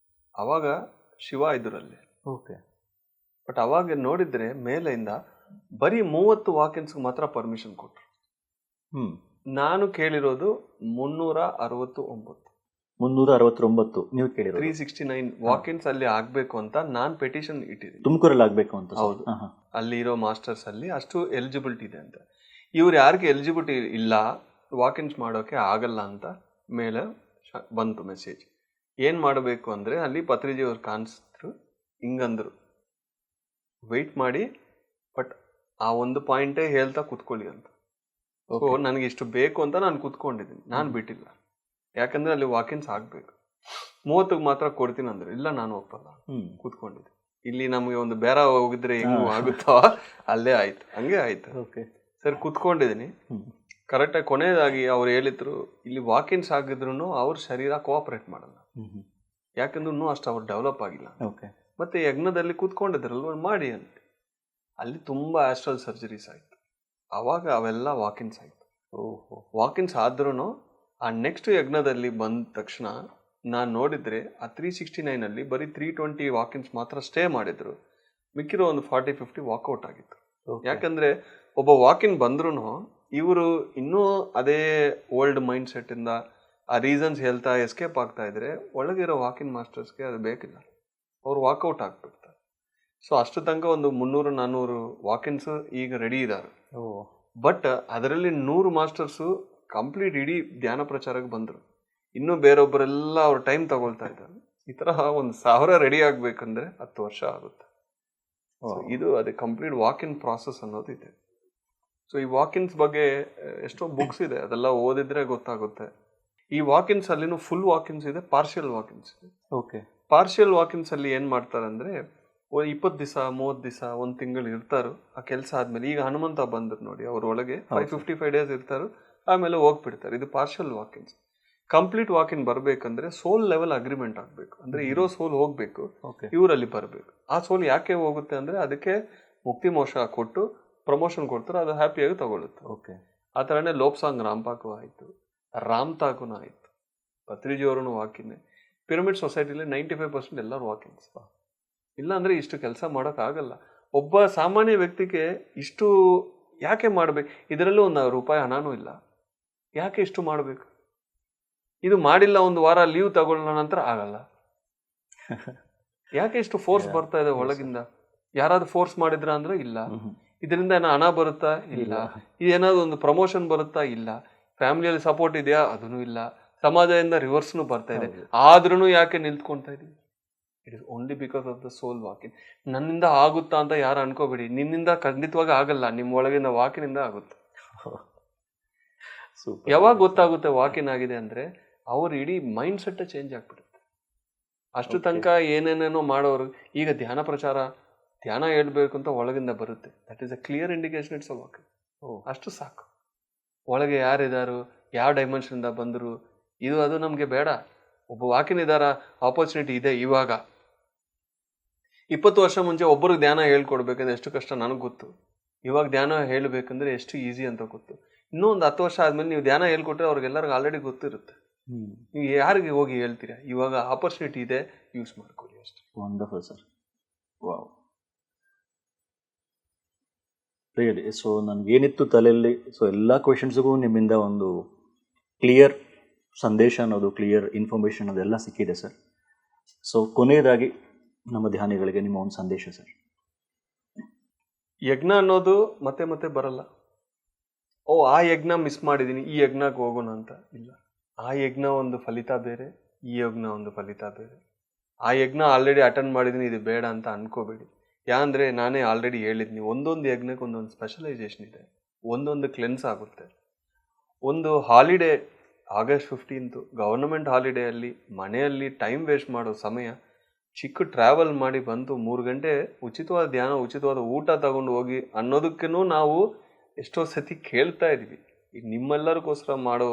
ಆವಾಗ ಶಿವ ಇದ್ರಲ್ಲಿ. ಬಟ್ ಅವಾಗ ನೋಡಿದ್ರೆ ಮೇಲೆಯಿಂದ ಬರೀ 30 ವಾಕಿನ್ಸ್ಗೆ ಮಾತ್ರ ಪರ್ಮಿಷನ್ ಕೊಟ್ಟರು. ನಾನು ಕೇಳಿರೋದು 369 ನೀವು ಕೇಳಿರೋದು 369 ವಾಕಿನ್ಸ್ ಅಲ್ಲಿ ಆಗ್ಬೇಕು ಅಂತ ನಾನು ಪೆಟಿಷನ್ ಇಟ್ಟಿದ್ದೀನಿ. ತುಮಕೂರಲ್ಲಿ ಆಗ್ಬೇಕು ಅಂತ? ಹೌದು. ಅಲ್ಲಿರೋ ಮಾಸ್ಟರ್ಸ್ ಅಲ್ಲಿ ಅಷ್ಟು ಎಲಿಜಿಬಿಲಿಟಿ ಇದೆ ಅಂತ. ಇವ್ರು ಯಾರಿಗೆ ಎಲಿಜಿಬಿಲಿಟಿ ಇಲ್ಲ, ವಾಕಿನ್ಸ್ ಮಾಡೋಕೆ ಆಗಲ್ಲ ಅಂತ ಮೇಲೆ ಬಂತು ಮೆಸೇಜ್. ಏನ್ ಮಾಡಬೇಕು ಅಂದ್ರೆ ಅಲ್ಲಿ ಪತ್ರಿಜಿ ಅವ್ರು ಕಾಣಿಸಿದ್ರು, ಹಿಂಗಂದ್ರು ವೆಯ್ಟ್ ಮಾಡಿ, ಬಟ್ ಆ ಒಂದು ಪಾಯಿಂಟೇ ಹೇಳ್ತಾ ಕುತ್ಕೊಳ್ಳಿ ಅಂತ. ಸೊ ನನಗೆ ಇಷ್ಟು ಬೇಕು ಅಂತ ನಾನು ಕುತ್ಕೊಂಡಿದ್ದೀನಿ, ನಾನು ಬಿಟ್ಟಿಲ್ಲ. ಯಾಕಂದ್ರೆ ಅಲ್ಲಿ ವಾಕಿನ್ಸ್ ಆಗ್ಬೇಕು. 30ಗೆ ಮಾತ್ರ ಕೊಡ್ತೀನಿ ಅಂದ್ರೆ ಇಲ್ಲ, ನಾನು ಒಪ್ಪಲ್ಲ, ಕುತ್ಕೊಂಡಿದ್ದೆ. ಇಲ್ಲಿ ನಮಗೆ ಒಂದು ಬೇರ ಹೋಗಿದ್ರೆ ಹೆಂಗ್ ಆಗುತ್ತೋ ಅಲ್ಲೇ ಆಯ್ತು, ಹಂಗೆ ಆಯ್ತು. ಸರ್ ಕುತ್ಕೊಂಡಿದ್ದೀನಿ. ಕರೆಕ್ಟಾಗಿ ಕೊನೆಯದಾಗಿ ಅವ್ರು ಹೇಳಿದ್ರು, ಇಲ್ಲಿ ವಾಕಿನ್ಸ್ ಆಗಿದ್ರು ಅವ್ರ ಶರೀರ ಕೋಆಪರೇಟ್ ಮಾಡಲ್ಲ, ಯಾಕಂದ್ರೆ ಇನ್ನೂ ಅಷ್ಟು ಅವ್ರು ಡೆವಲಪ್ ಆಗಿಲ್ಲ. ಮತ್ತು ಯಜ್ಞದಲ್ಲಿ ಕೂತ್ಕೊಂಡಿದ್ರಲ್ವ ಮಾಡಿ ಅಂತ. ಅಲ್ಲಿ ತುಂಬ ಆಸ್ಟ್ರಲ್ ಸರ್ಜರೀಸ್ ಆಯಿತು. ಆವಾಗ ಅವೆಲ್ಲ ವಾಕಿನ್ಸ್ ಆಯಿತು. ವಾಕಿನ್ಸ್ ಆದ್ರೂ ಆ ನೆಕ್ಸ್ಟ್ ಯಜ್ಞದಲ್ಲಿ ಬಂದ ತಕ್ಷಣ ನಾನು ನೋಡಿದರೆ ಆ 369 ಬರೀ 320 ವಾಕಿನ್ಸ್ ಮಾತ್ರ ಸ್ಟೇ ಮಾಡಿದ್ರು. ಮಿಕ್ಕಿರೋ ಒಂದು 40-50 ವಾಕೌಟ್ ಆಗಿತ್ತು. ಯಾಕಂದರೆ ಒಬ್ಬ ವಾಕಿನ್ ಬಂದ್ರೂ ಇವರು ಇನ್ನೂ ಅದೇ ಓಲ್ಡ್ ಮೈಂಡ್ ಸೆಟ್ಟಿಂದ ಆ ರೀಸನ್ಸ್ ಹೇಳ್ತಾ ಎಸ್ಕೇಪ್ ಆಗ್ತಾ ಇದ್ರೆ ಒಳಗಿರೋ ವಾಕಿನ್ ಮಾಸ್ಟರ್ಸ್ಗೆ ಅದು ಬೇಕಿಲ್ಲ, ಅವ್ರು ವಾಕೌಟ್ ಆಗ್ಬಿಡ್ತಾರೆ. ಸೊ ಅಷ್ಟು ತನಕ ಒಂದು 300-400 ವಾಕಿನ್ಸ್ ಈಗ ರೆಡಿ ಇದ್ದಾರೆ. ಬಟ್ ಅದರಲ್ಲಿ 100 ಮಾಸ್ಟರ್ಸು ಕಂಪ್ಲೀಟ್ ಇಡೀ ಧ್ಯಾನ ಪ್ರಚಾರಕ್ಕೆ ಬಂದರು. ಇನ್ನೂ ಬೇರೊಬ್ಬರೆಲ್ಲ ಅವ್ರ ಟೈಮ್ ತಗೊಳ್ತಾ ಇದ್ದಾರೆ. ಈ ಥರ 1000 ರೆಡಿ ಆಗಬೇಕಂದ್ರೆ 10 ವರ್ಷ ಆಗುತ್ತೆ. ಇದು ಅದೇ ಕಂಪ್ಲೀಟ್ ವಾಕಿನ್ ಪ್ರಾಸೆಸ್ ಅನ್ನೋದು ಇದೆ. ಸೊ ಈ ವಾಕಿನ್ಸ್ ಬಗ್ಗೆ ಎಷ್ಟೋ ಬುಕ್ಸ್ ಇದೆ, ಅದೆಲ್ಲ ಓದಿದ್ರೆ ಗೊತ್ತಾಗುತ್ತೆ. ಈ ವಾಕಿನ್ಸ್ ಅಲ್ಲಿನೂ ಫುಲ್ ವಾಕಿನ್ಸ್ ಇದೆ, ಪಾರ್ಷಿಯಲ್ ವಾಕಿನ್ಸ್ ಇದೆ. ಪಾರ್ಷಿಯಲ್ ವಾಕಿನ್ಸ್ ಅಲ್ಲಿ ಏನ್ ಮಾಡ್ತಾರೆ ಅಂದ್ರೆ 20 ದಿವಸ 30 ದಿವಸ 1 ತಿಂಗಳು ಇರ್ತಾರೋ ಆ ಕೆಲಸ ಆದ್ಮೇಲೆ. ಈಗ ಹನುಮಂತ ಬಂದ್ರು ನೋಡಿ, ಅವ್ರ ಒಳಗೆ 55 ಡೇಸ್ ಇರ್ತಾರೋ, ಆಮೇಲೆ ಹೋಗ್ಬಿಡ್ತಾರೆ. ಇದು ಪಾರ್ಷಿಯಲ್ ವಾಕಿನ್ಸ್. ಕಂಪ್ಲೀಟ್ ವಾಕಿನ್ ಬರ್ಬೇಕಂದ್ರೆ ಸೋಲ್ ಲೆವೆಲ್ ಅಗ್ರಿಮೆಂಟ್ ಆಗ್ಬೇಕು. ಅಂದ್ರೆ ಇರೋ ಸೋಲ್ ಹೋಗ್ಬೇಕು, ಇವರಲ್ಲಿ ಬರ್ಬೇಕು. ಆ ಸೋಲ್ ಯಾಕೆ ಹೋಗುತ್ತೆ ಅಂದ್ರೆ ಅದಕ್ಕೆ ಮುಕ್ತಿ ಮೋಕ್ಷ ಕೊಟ್ಟು ಪ್ರಮೋಷನ್ ಕೊಡ್ತಾರೆ, ಅದು ಹ್ಯಾಪಿಯಾಗಿ ತಗೊಳುತ್ತೆ. ಆ ಥರನೇ ಲೋಪ್ಸಾಂಗ್ ರಾಮ್ಪಾಕು ಆಯಿತು, ರಾಮ್ ತಾಕುನ ಆಯಿತು, ಪತ್ರಿಜಿಯವರೂ ವಾಕಿನ್ನೇ. ಪಿರಮಿಡ್ ಸೊಸೈಟಿಲಿ 95% ಎಲ್ಲರೂ ವಾಕಿನ್ಸ್. ಇಲ್ಲ ಅಂದರೆ ಇಷ್ಟು ಕೆಲಸ ಮಾಡೋಕ್ಕಾಗಲ್ಲ. ಒಬ್ಬ ಸಾಮಾನ್ಯ ವ್ಯಕ್ತಿಗೆ ಇಷ್ಟು ಯಾಕೆ ಮಾಡಬೇಕು? ಇದರಲ್ಲೂ ₹1 ಹಣನೂ ಇಲ್ಲ, ಯಾಕೆ ಇಷ್ಟು ಮಾಡಬೇಕು? ಇದು ಮಾಡಿಲ್ಲ, 1 ವಾರ ಲೀವ್ ತಗೊಳ್ಳೋ ನಂತರ ಆಗಲ್ಲ. ಯಾಕೆ ಇಷ್ಟು ಫೋರ್ಸ್ ಬರ್ತಾ ಇದೆ ಒಳಗಿಂದ? ಯಾರಾದ್ರೂ ಫೋರ್ಸ್ ಮಾಡಿದ್ರ ಅಂದ್ರೆ ಇಲ್ಲ. ಇದರಿಂದ ಏನೋ ಹಣ ಬರುತ್ತಾ? ಇಲ್ಲ. ಇದೇನಾದ್ರು ಒಂದು ಪ್ರಮೋಷನ್ ಬರುತ್ತಾ? ಇಲ್ಲ. ಫ್ಯಾಮಿಲಿಯಲ್ಲಿ ಸಪೋರ್ಟ್ ಇದೆಯಾ? ಅದೂ ಇಲ್ಲ. ಸಮಾಜದಿಂದ ರಿವರ್ಸ್ನು ಬರ್ತಾ ಇದೆ. ಆದ್ರೂ ಯಾಕೆ ನಿಂತ್ಕೊಳ್ತಾ ಇದೀವಿ? It is only because of the soul walk in. ನನ್ನಿಂದ ಆಗುತ್ತಾ ಅಂತ ಯಾರು ಅನ್ಕೋಬೇಡಿ. ನಿನ್ನಿಂದ ಖಂಡಿತವಾಗಿ ಆಗಲ್ಲ, ನಿಮ್ಮ ಒಳಗಿಂದ ವಾಕಿನಿಂದ ಆಗುತ್ತೆ. ಯಾವಾಗ ಗೊತ್ತಾಗುತ್ತೆ ವಾಕಿನ್ ಆಗಿದೆ ಅಂದ್ರೆ ಅವ್ರ ಇಡೀ ಮೈಂಡ್ ಸೆಟ್ ಚೇಂಜ್ ಆಗ್ಬಿಡುತ್ತೆ. ಅಷ್ಟು ತನಕ ಏನೇನೇನೋ ಮಾಡೋರು ಈಗ ಧ್ಯಾನ ಪ್ರಚಾರ, ಧ್ಯಾನ ಹೇಳ್ಬೇಕು ಅಂತ ಒಳಗಿಂದ ಬರುತ್ತೆ. That is a clear indication it's a walk-in. ಅಷ್ಟು ಸಾಕು. ಒಳಗೆ ಯಾರಿದಾರು, ಯಾವ ಡೈಮೆನ್ಷನ್ ಇಂದ ಬಂದರು, ಇದು ಅದು ನಮ್ಗೆ ಬೇಡ. ಒಬ್ಬ ವಾಕಿನ್ ಇದಾರ, ಆಪರ್ಚುನಿಟಿ ಇದೆ. ಇವಾಗ 20 ವರ್ಷ ಮುಂಚೆ ಒಬ್ಬರಿಗೆ ಧ್ಯಾನ ಹೇಳ್ಕೊಡ್ಬೇಕಂದ್ರೆ ಎಷ್ಟು ಕಷ್ಟ ನನಗೆ ಗೊತ್ತು. ಇವಾಗ ಧ್ಯಾನ ಹೇಳ್ಬೇಕಂದ್ರೆ ಎಷ್ಟು ಈಸಿ ಅಂತ ಗೊತ್ತು. ಇನ್ನೂ ಒಂದು 10 ವರ್ಷ ಆದ್ಮೇಲೆ ನೀವು ಧ್ಯಾನ ಹೇಳ್ಕೊಟ್ರೆ ಅವ್ರಿಗೆಲ್ಲರಿಗೂ ಆಲ್ರೆಡಿ ಗೊತ್ತಿರುತ್ತೆ. ನೀವು ಯಾರಿಗೆ ಹೋಗಿ ಹೇಳ್ತೀರಾ? ಇವಾಗ ಆಪರ್ಚುನಿಟಿ ಇದೆ, ಯೂಸ್ ಮಾಡ್ಕೊಳ್ಳಿ ಅಷ್ಟೇ. Wonderful sir, wow, really. So ನನಗೇನಿತ್ತು ತಲೆಯಲ್ಲಿ, ಸೊ ಎಲ್ಲ ಕ್ವೆಶನ್ಸ್ಗೂ ನಿಮ್ಮಿಂದ ಒಂದು ಕ್ಲಿಯರ್ ಸಂದೇಶ ಅನ್ನೋದು, ಕ್ಲಿಯರ್ ಇನ್ಫಾರ್ಮೇಷನ್ ಅದೆಲ್ಲ ಸಿಕ್ಕಿದೆ ಸರ್. ಸೊ ಕೊನೆಯದಾಗಿ ನಮ್ಮ ಧ್ಯಾನಿಗಳಿಗೆ ನಿಮ್ಮ ಒಂದು ಸಂದೇಶ ಸರ್. ಯಜ್ಞ ಅನ್ನೋದು ಮತ್ತೆ ಮತ್ತೆ ಬರಲ್ಲ. ಆ ಯಜ್ಞ ಮಿಸ್ ಮಾಡಿದ್ದೀನಿ, ಈ ಯಜ್ಞಕ್ಕೆ ಹೋಗೋಣ ಅಂತ ಇಲ್ಲ. ಆ ಯಜ್ಞ ಒಂದು ಫಲಿತ ಬೇರೆ, ಈ ಯಜ್ಞ ಒಂದು ಫಲಿತ ಬೇರೆ. ಆ ಯಜ್ಞ ಆಲ್ರೆಡಿ ಅಟೆಂಡ್ ಮಾಡಿದ್ದೀನಿ, ಇದು ಬೇಡ ಅಂತ ಅನ್ಕೋಬೇಡಿ. ಯಾಕಂದರೆ ನಾನೇ ಆಲ್ರೆಡಿ ಹೇಳಿದ್ನಿ, ಒಂದೊಂದು ಯಜ್ಞಕ್ಕೆ ಒಂದೊಂದು ಸ್ಪೆಷಲೈಸೇಷನ್ ಇದೆ, ಒಂದೊಂದು ಕ್ಲೆನ್ಸ್ ಆಗುತ್ತೆ. ಒಂದು ಹಾಲಿಡೇ August 15th ಗವರ್ನಮೆಂಟ್ ಹಾಲಿಡೇಯಲ್ಲಿ ಮನೆಯಲ್ಲಿ ಟೈಮ್ ವೇಸ್ಟ್ ಮಾಡೋ ಸಮಯ, ಚಿಕ್ಕ ಟ್ರಾವೆಲ್ ಮಾಡಿ ಬಂದು 3 ಗಂಟೆ ಉಚಿತವಾದ ಧ್ಯಾನ, ಉಚಿತವಾದ ಊಟ ತಗೊಂಡು ಹೋಗಿ ಅನ್ನೋದಕ್ಕೂ ನಾವು ಎಷ್ಟೋ ಸತಿ ಕೇಳ್ತಾ ಇದ್ವಿ. ಈಗ ನಿಮ್ಮೆಲ್ಲರಿಗೋಸ್ಕರ ಮಾಡೋ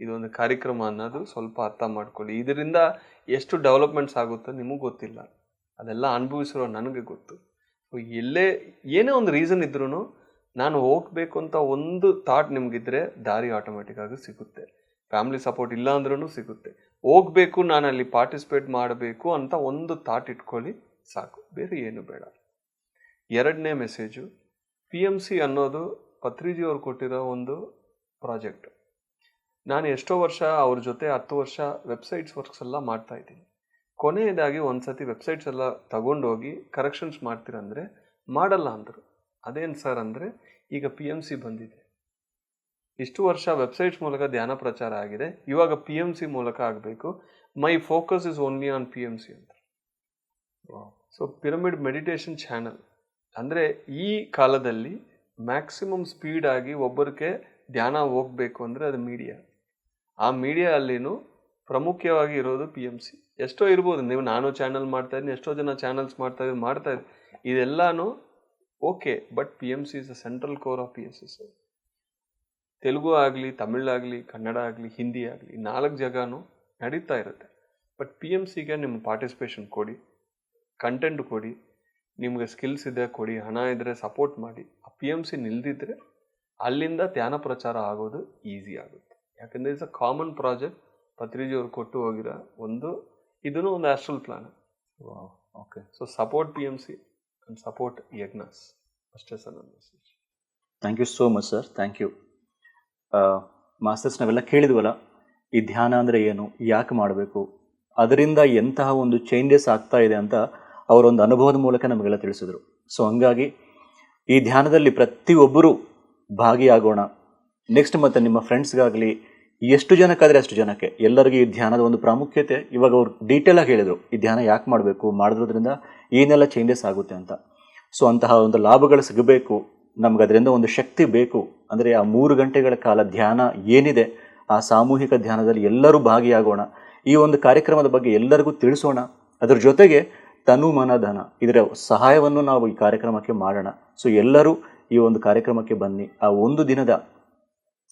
ಇದೊಂದು ಕಾರ್ಯಕ್ರಮ ಅನ್ನೋದು ಸ್ವಲ್ಪ ಅರ್ಥ ಮಾಡ್ಕೊಳ್ಳಿ. ಇದರಿಂದ ಎಷ್ಟು ಡೆವಲಪ್ಮೆಂಟ್ಸ್ ಆಗುತ್ತೋ ನಿಮಗೆ ಗೊತ್ತಿಲ್ಲ, ಅದೆಲ್ಲ ಅನುಭವಿಸಿರೋ ನನಗೆ ಗೊತ್ತು. ಏನೇ ಒಂದು ರೀಸನ್ ಇದ್ರೂ ನಾನು ಹೋಗ್ಬೇಕು ಅಂತ ಒಂದು ಥಾಟ್ ನಿಮಗಿದ್ರೆ ದಾರಿ ಆಟೋಮೆಟಿಕ್ ಆಗಿ ಸಿಗುತ್ತೆ. ಫ್ಯಾಮಿಲಿ ಸಪೋರ್ಟ್ ಇಲ್ಲ ಅಂದ್ರೂ ಸಿಗುತ್ತೆ. ಹೋಗ್ಬೇಕು, ನಾನು ಅಲ್ಲಿ ಪಾರ್ಟಿಸಿಪೇಟ್ ಮಾಡಬೇಕು ಅಂತ ಒಂದು ಥಾಟ್ ಇಟ್ಕೊಳ್ಳಿ ಸಾಕು, ಬೇರೆ ಏನು ಬೇಡ. 2ನೇ ಮೆಸೇಜು, PMC ಅನ್ನೋದು ಪತ್ರಿಜಿಯವ್ರು ಕೊಟ್ಟಿರೋ ಒಂದು ಪ್ರಾಜೆಕ್ಟ್. ನಾನು ಎಷ್ಟೋ ವರ್ಷ ಅವ್ರ ಜೊತೆ 10 ವರ್ಷ ವೆಬ್ಸೈಟ್ಸ್ ವರ್ಕ್ಸ್ ಎಲ್ಲ ಮಾಡ್ತಾ ಇದ್ದೀನಿ. ಕೊನೆಯದಾಗಿ ಒಂದ್ಸತಿ ವೆಬ್ಸೈಟ್ಸ್ ಎಲ್ಲ ತಗೊಂಡೋಗಿ ಕರೆಕ್ಷನ್ಸ್ ಮಾಡ್ತೀರಂದರೆ ಮಾಡಲ್ಲ ಅಂದರು. ಅದೇನು ಸರ್ ಅಂದರೆ, ಈಗ PMC ಬಂದಿದೆ, ಇಷ್ಟು ವರ್ಷ ವೆಬ್ಸೈಟ್ಸ್ ಮೂಲಕ ಧ್ಯಾನ ಪ್ರಚಾರ ಆಗಿದೆ, ಇವಾಗ PMC ಮೂಲಕ ಆಗಬೇಕು. My focus is only on PMC ಅಂತ. ಸೊ ಪಿರಮಿಡ್ ಮೆಡಿಟೇಷನ್ ಚಾನಲ್ ಅಂದರೆ ಈ ಕಾಲದಲ್ಲಿ ಮ್ಯಾಕ್ಸಿಮಮ್ ಸ್ಪೀಡಾಗಿ ಒಬ್ಬರಿಗೆ ಧ್ಯಾನ ಹೋಗಬೇಕು ಅಂದರೆ ಅದು ಮೀಡಿಯಾ. ಆ ಮೀಡಿಯಾ ಅಲ್ಲಿನೂ ಪ್ರಮುಖವಾಗಿ ಇರೋದು PMC. ಎಷ್ಟೋ ಇರ್ಬೋದು, ನೀವು ನಾನು ಚಾನಲ್ ಮಾಡ್ತಾಯಿದ್ದೀನಿ, ಎಷ್ಟೋ ಜನ ಚಾನಲ್ಸ್ ಮಾಡ್ತಾಯಿದ್ದೀನಿ, ಇದೆಲ್ಲನೂ okay. But PMC is a central core of PSS. Telugu ಆಗಲಿ, ತಮಿಳಾಗಲಿ, ಕನ್ನಡ ಆಗಲಿ, ಹಿಂದಿ ಆಗಲಿ, 4 ಜಾಗನೂ ನಡೀತಾ ಇರುತ್ತೆ. ಬಟ್ PMCಗೆ ನಿಮ್ಮ ಪಾರ್ಟಿಸಿಪೇಷನ್ ಕೊಡಿ. ಕಂಟೆಂಟ್ ಕೊಡಿ, ನಿಮಗೆ ಸ್ಕಿಲ್ಸ್ ಇದೆ ಕೊಡಿ, ಹಣ ಇದ್ದರೆ ಸಪೋರ್ಟ್ ಮಾಡಿ. ಆ PMC ನಿಲ್ದಿದ್ರೆ ಅಲ್ಲಿಂದ ಧ್ಯಾನ ಪ್ರಚಾರ ಆಗೋದು ಈಸಿ ಆಗುತ್ತೆ. ಯಾಕಂದರೆ it's a common project. Patriji ಅವ್ರು ಕೊಟ್ಟು ಹೋಗಿರೋ ಇದೂ ಒಂದು astral plan. Okay. So support PMC and support yagnas, ಅಷ್ಟೇ ಸರ್ ನನ್ನ message. Thank you so much sir, thank you. Masters, ನಾವೆಲ್ಲ ಕೇಳಿದ್ವಲ್ಲ ಈ ಧ್ಯಾನ ಅಂದರೆ ಏನು, ಯಾಕೆ ಮಾಡಬೇಕು, ಅದರಿಂದ ಎಂತಹ ಒಂದು ಚೇಂಜಸ್ ಆಗ್ತಾ ಇದೆ ಅಂತ ಅವರೊಂದು ಅನುಭವದ ಮೂಲಕ ನಮಗೆಲ್ಲ ತಿಳಿಸಿದ್ರು. ಸೊ ಹಂಗಾಗಿ ಈ ಧ್ಯಾನದಲ್ಲಿ ಪ್ರತಿಯೊಬ್ಬರೂ ಭಾಗಿಯಾಗೋಣ. ನೆಕ್ಸ್ಟ್ ಮತ್ತು ನಿಮ್ಮ ಫ್ರೆಂಡ್ಸ್ಗಾಗಲಿ ಎಷ್ಟು ಜನಕ್ಕಾದರೆ ಅಷ್ಟು ಜನಕ್ಕೆ ಎಲ್ಲರಿಗೂ ಈ ಧ್ಯಾನದ ಒಂದು ಪ್ರಾಮುಖ್ಯತೆ ಇವಾಗ ಅವ್ರು ಡೀಟೇಲಾಗಿ ಹೇಳಿದರು. ಈ ಧ್ಯಾನ ಯಾಕೆ ಮಾಡಬೇಕು, ಮಾಡೋದ್ರಿಂದ ಏನೆಲ್ಲ ಚೇಂಜಸ್ ಆಗುತ್ತೆ ಅಂತ. ಸೊ ಅಂತಹ ಒಂದು ಲಾಭಗಳು ಸಿಗಬೇಕು, ನಮ್ಗೆ ಅದರಿಂದ ಒಂದು ಶಕ್ತಿ ಬೇಕು. ಅಂದರೆ ಆ 3 ಗಂಟೆಗಳ ಕಾಲ ಧ್ಯಾನ ಏನಿದೆ, ಆ ಸಾಮೂಹಿಕ ಧ್ಯಾನದಲ್ಲಿ ಎಲ್ಲರೂ ಭಾಗಿಯಾಗೋಣ. ಈ ಒಂದು ಕಾರ್ಯಕ್ರಮದ ಬಗ್ಗೆ ಎಲ್ಲರಿಗೂ ತಿಳಿಸೋಣ. ಅದರ ಜೊತೆಗೆ ತನು ಮನ ಧನ ಇದರ ಸಹಾಯವನ್ನು ನಾವು ಈ ಕಾರ್ಯಕ್ರಮಕ್ಕೆ ಮಾಡೋಣ. ಸೊ ಎಲ್ಲರೂ ಈ ಒಂದು ಕಾರ್ಯಕ್ರಮಕ್ಕೆ ಬನ್ನಿ. ಆ ಒಂದು ದಿನದ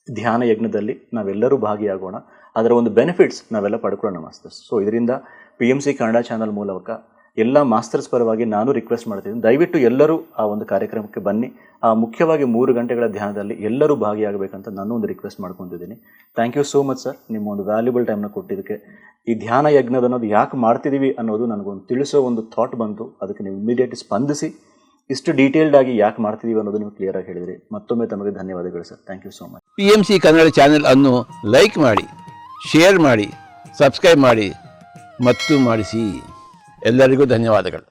ಧ್ಯಾನ ಯಜ್ಞದಲ್ಲಿ ನಾವೆಲ್ಲರೂ ಭಾಗಿಯಾಗೋಣ. ಅದರ ಒಂದು ಬೆನಿಫಿಟ್ಸ್ ನಾವೆಲ್ಲ ಪಡ್ಕೊಳ್ಳೋಣ ಮಾಸ್ಟರ್ಸ್. ಸೊ ಇದರಿಂದ PMC ಕನ್ನಡ ಚಾನಲ್ ಮೂಲಕ ಎಲ್ಲ ಮಾಸ್ಟರ್ಸ್ ಪರವಾಗಿ ನಾನು ರಿಕ್ವೆಸ್ಟ್ ಮಾಡ್ತಿದ್ದೀನಿ, ದಯವಿಟ್ಟು ಎಲ್ಲರೂ ಆ ಒಂದು ಕಾರ್ಯಕ್ರಮಕ್ಕೆ ಬನ್ನಿ. ಆ ಮುಖ್ಯವಾಗಿ 3 ಗಂಟೆಗಳ ಧ್ಯಾನದಲ್ಲಿ ಎಲ್ಲರೂ ಭಾಗಿಯಾಗಬೇಕಂತ ನಾನು ಒಂದು ರಿಕ್ವೆಸ್ಟ್ ಮಾಡ್ಕೊತಿದ್ದೀನಿ. Thank you so much sir, ನಿಮ್ಮ ಒಂದು ವ್ಯಾಲ್ಯೂಬಲ್ ಟೈಮ್ನ ಕೊಟ್ಟಿದ್ದಕ್ಕೆ. ಈ ಧ್ಯಾನ ಯಜ್ಞದ ಅನ್ನೋದು ಯಾಕೆ ಮಾಡ್ತಿದ್ದೀವಿ ಅನ್ನೋದು ನನಗೊಂದು ತಿಳಿಸೋ ಒಂದು ಥಾಟ್ ಬಂತು. ಅದಕ್ಕೆ ನೀವು ಇಮಿಡಿಯೇಟ್ ಸ್ಪಂದಿಸಿ ಇಷ್ಟು ಡೀಟೇಲ್ಡ್ ಆಗಿ ಯಾಕೆ ಮಾಡ್ತಿದ್ದೀವಿ ಅನ್ನೋದು ನೀವು ಕ್ಲಿಯರ್ ಆಗಿ ಹೇಳಿದ್ರಿ. ಮತ್ತೊಮ್ಮೆ ತಮಗೆ ಧನ್ಯವಾದಗಳು sir. Thank you so much. PMC Kannada channel ಅನ್ನು ಲೈಕ್ ಮಾಡಿ, ಶೇರ್ ಮಾಡಿ, ಸಬ್ಸ್ಕ್ರೈಬ್ ಮಾಡಿ ಮತ್ತು ಮಾಡಿಸಿ. ಎಲ್ಲರಿಗೂ ಧನ್ಯವಾದಗಳು.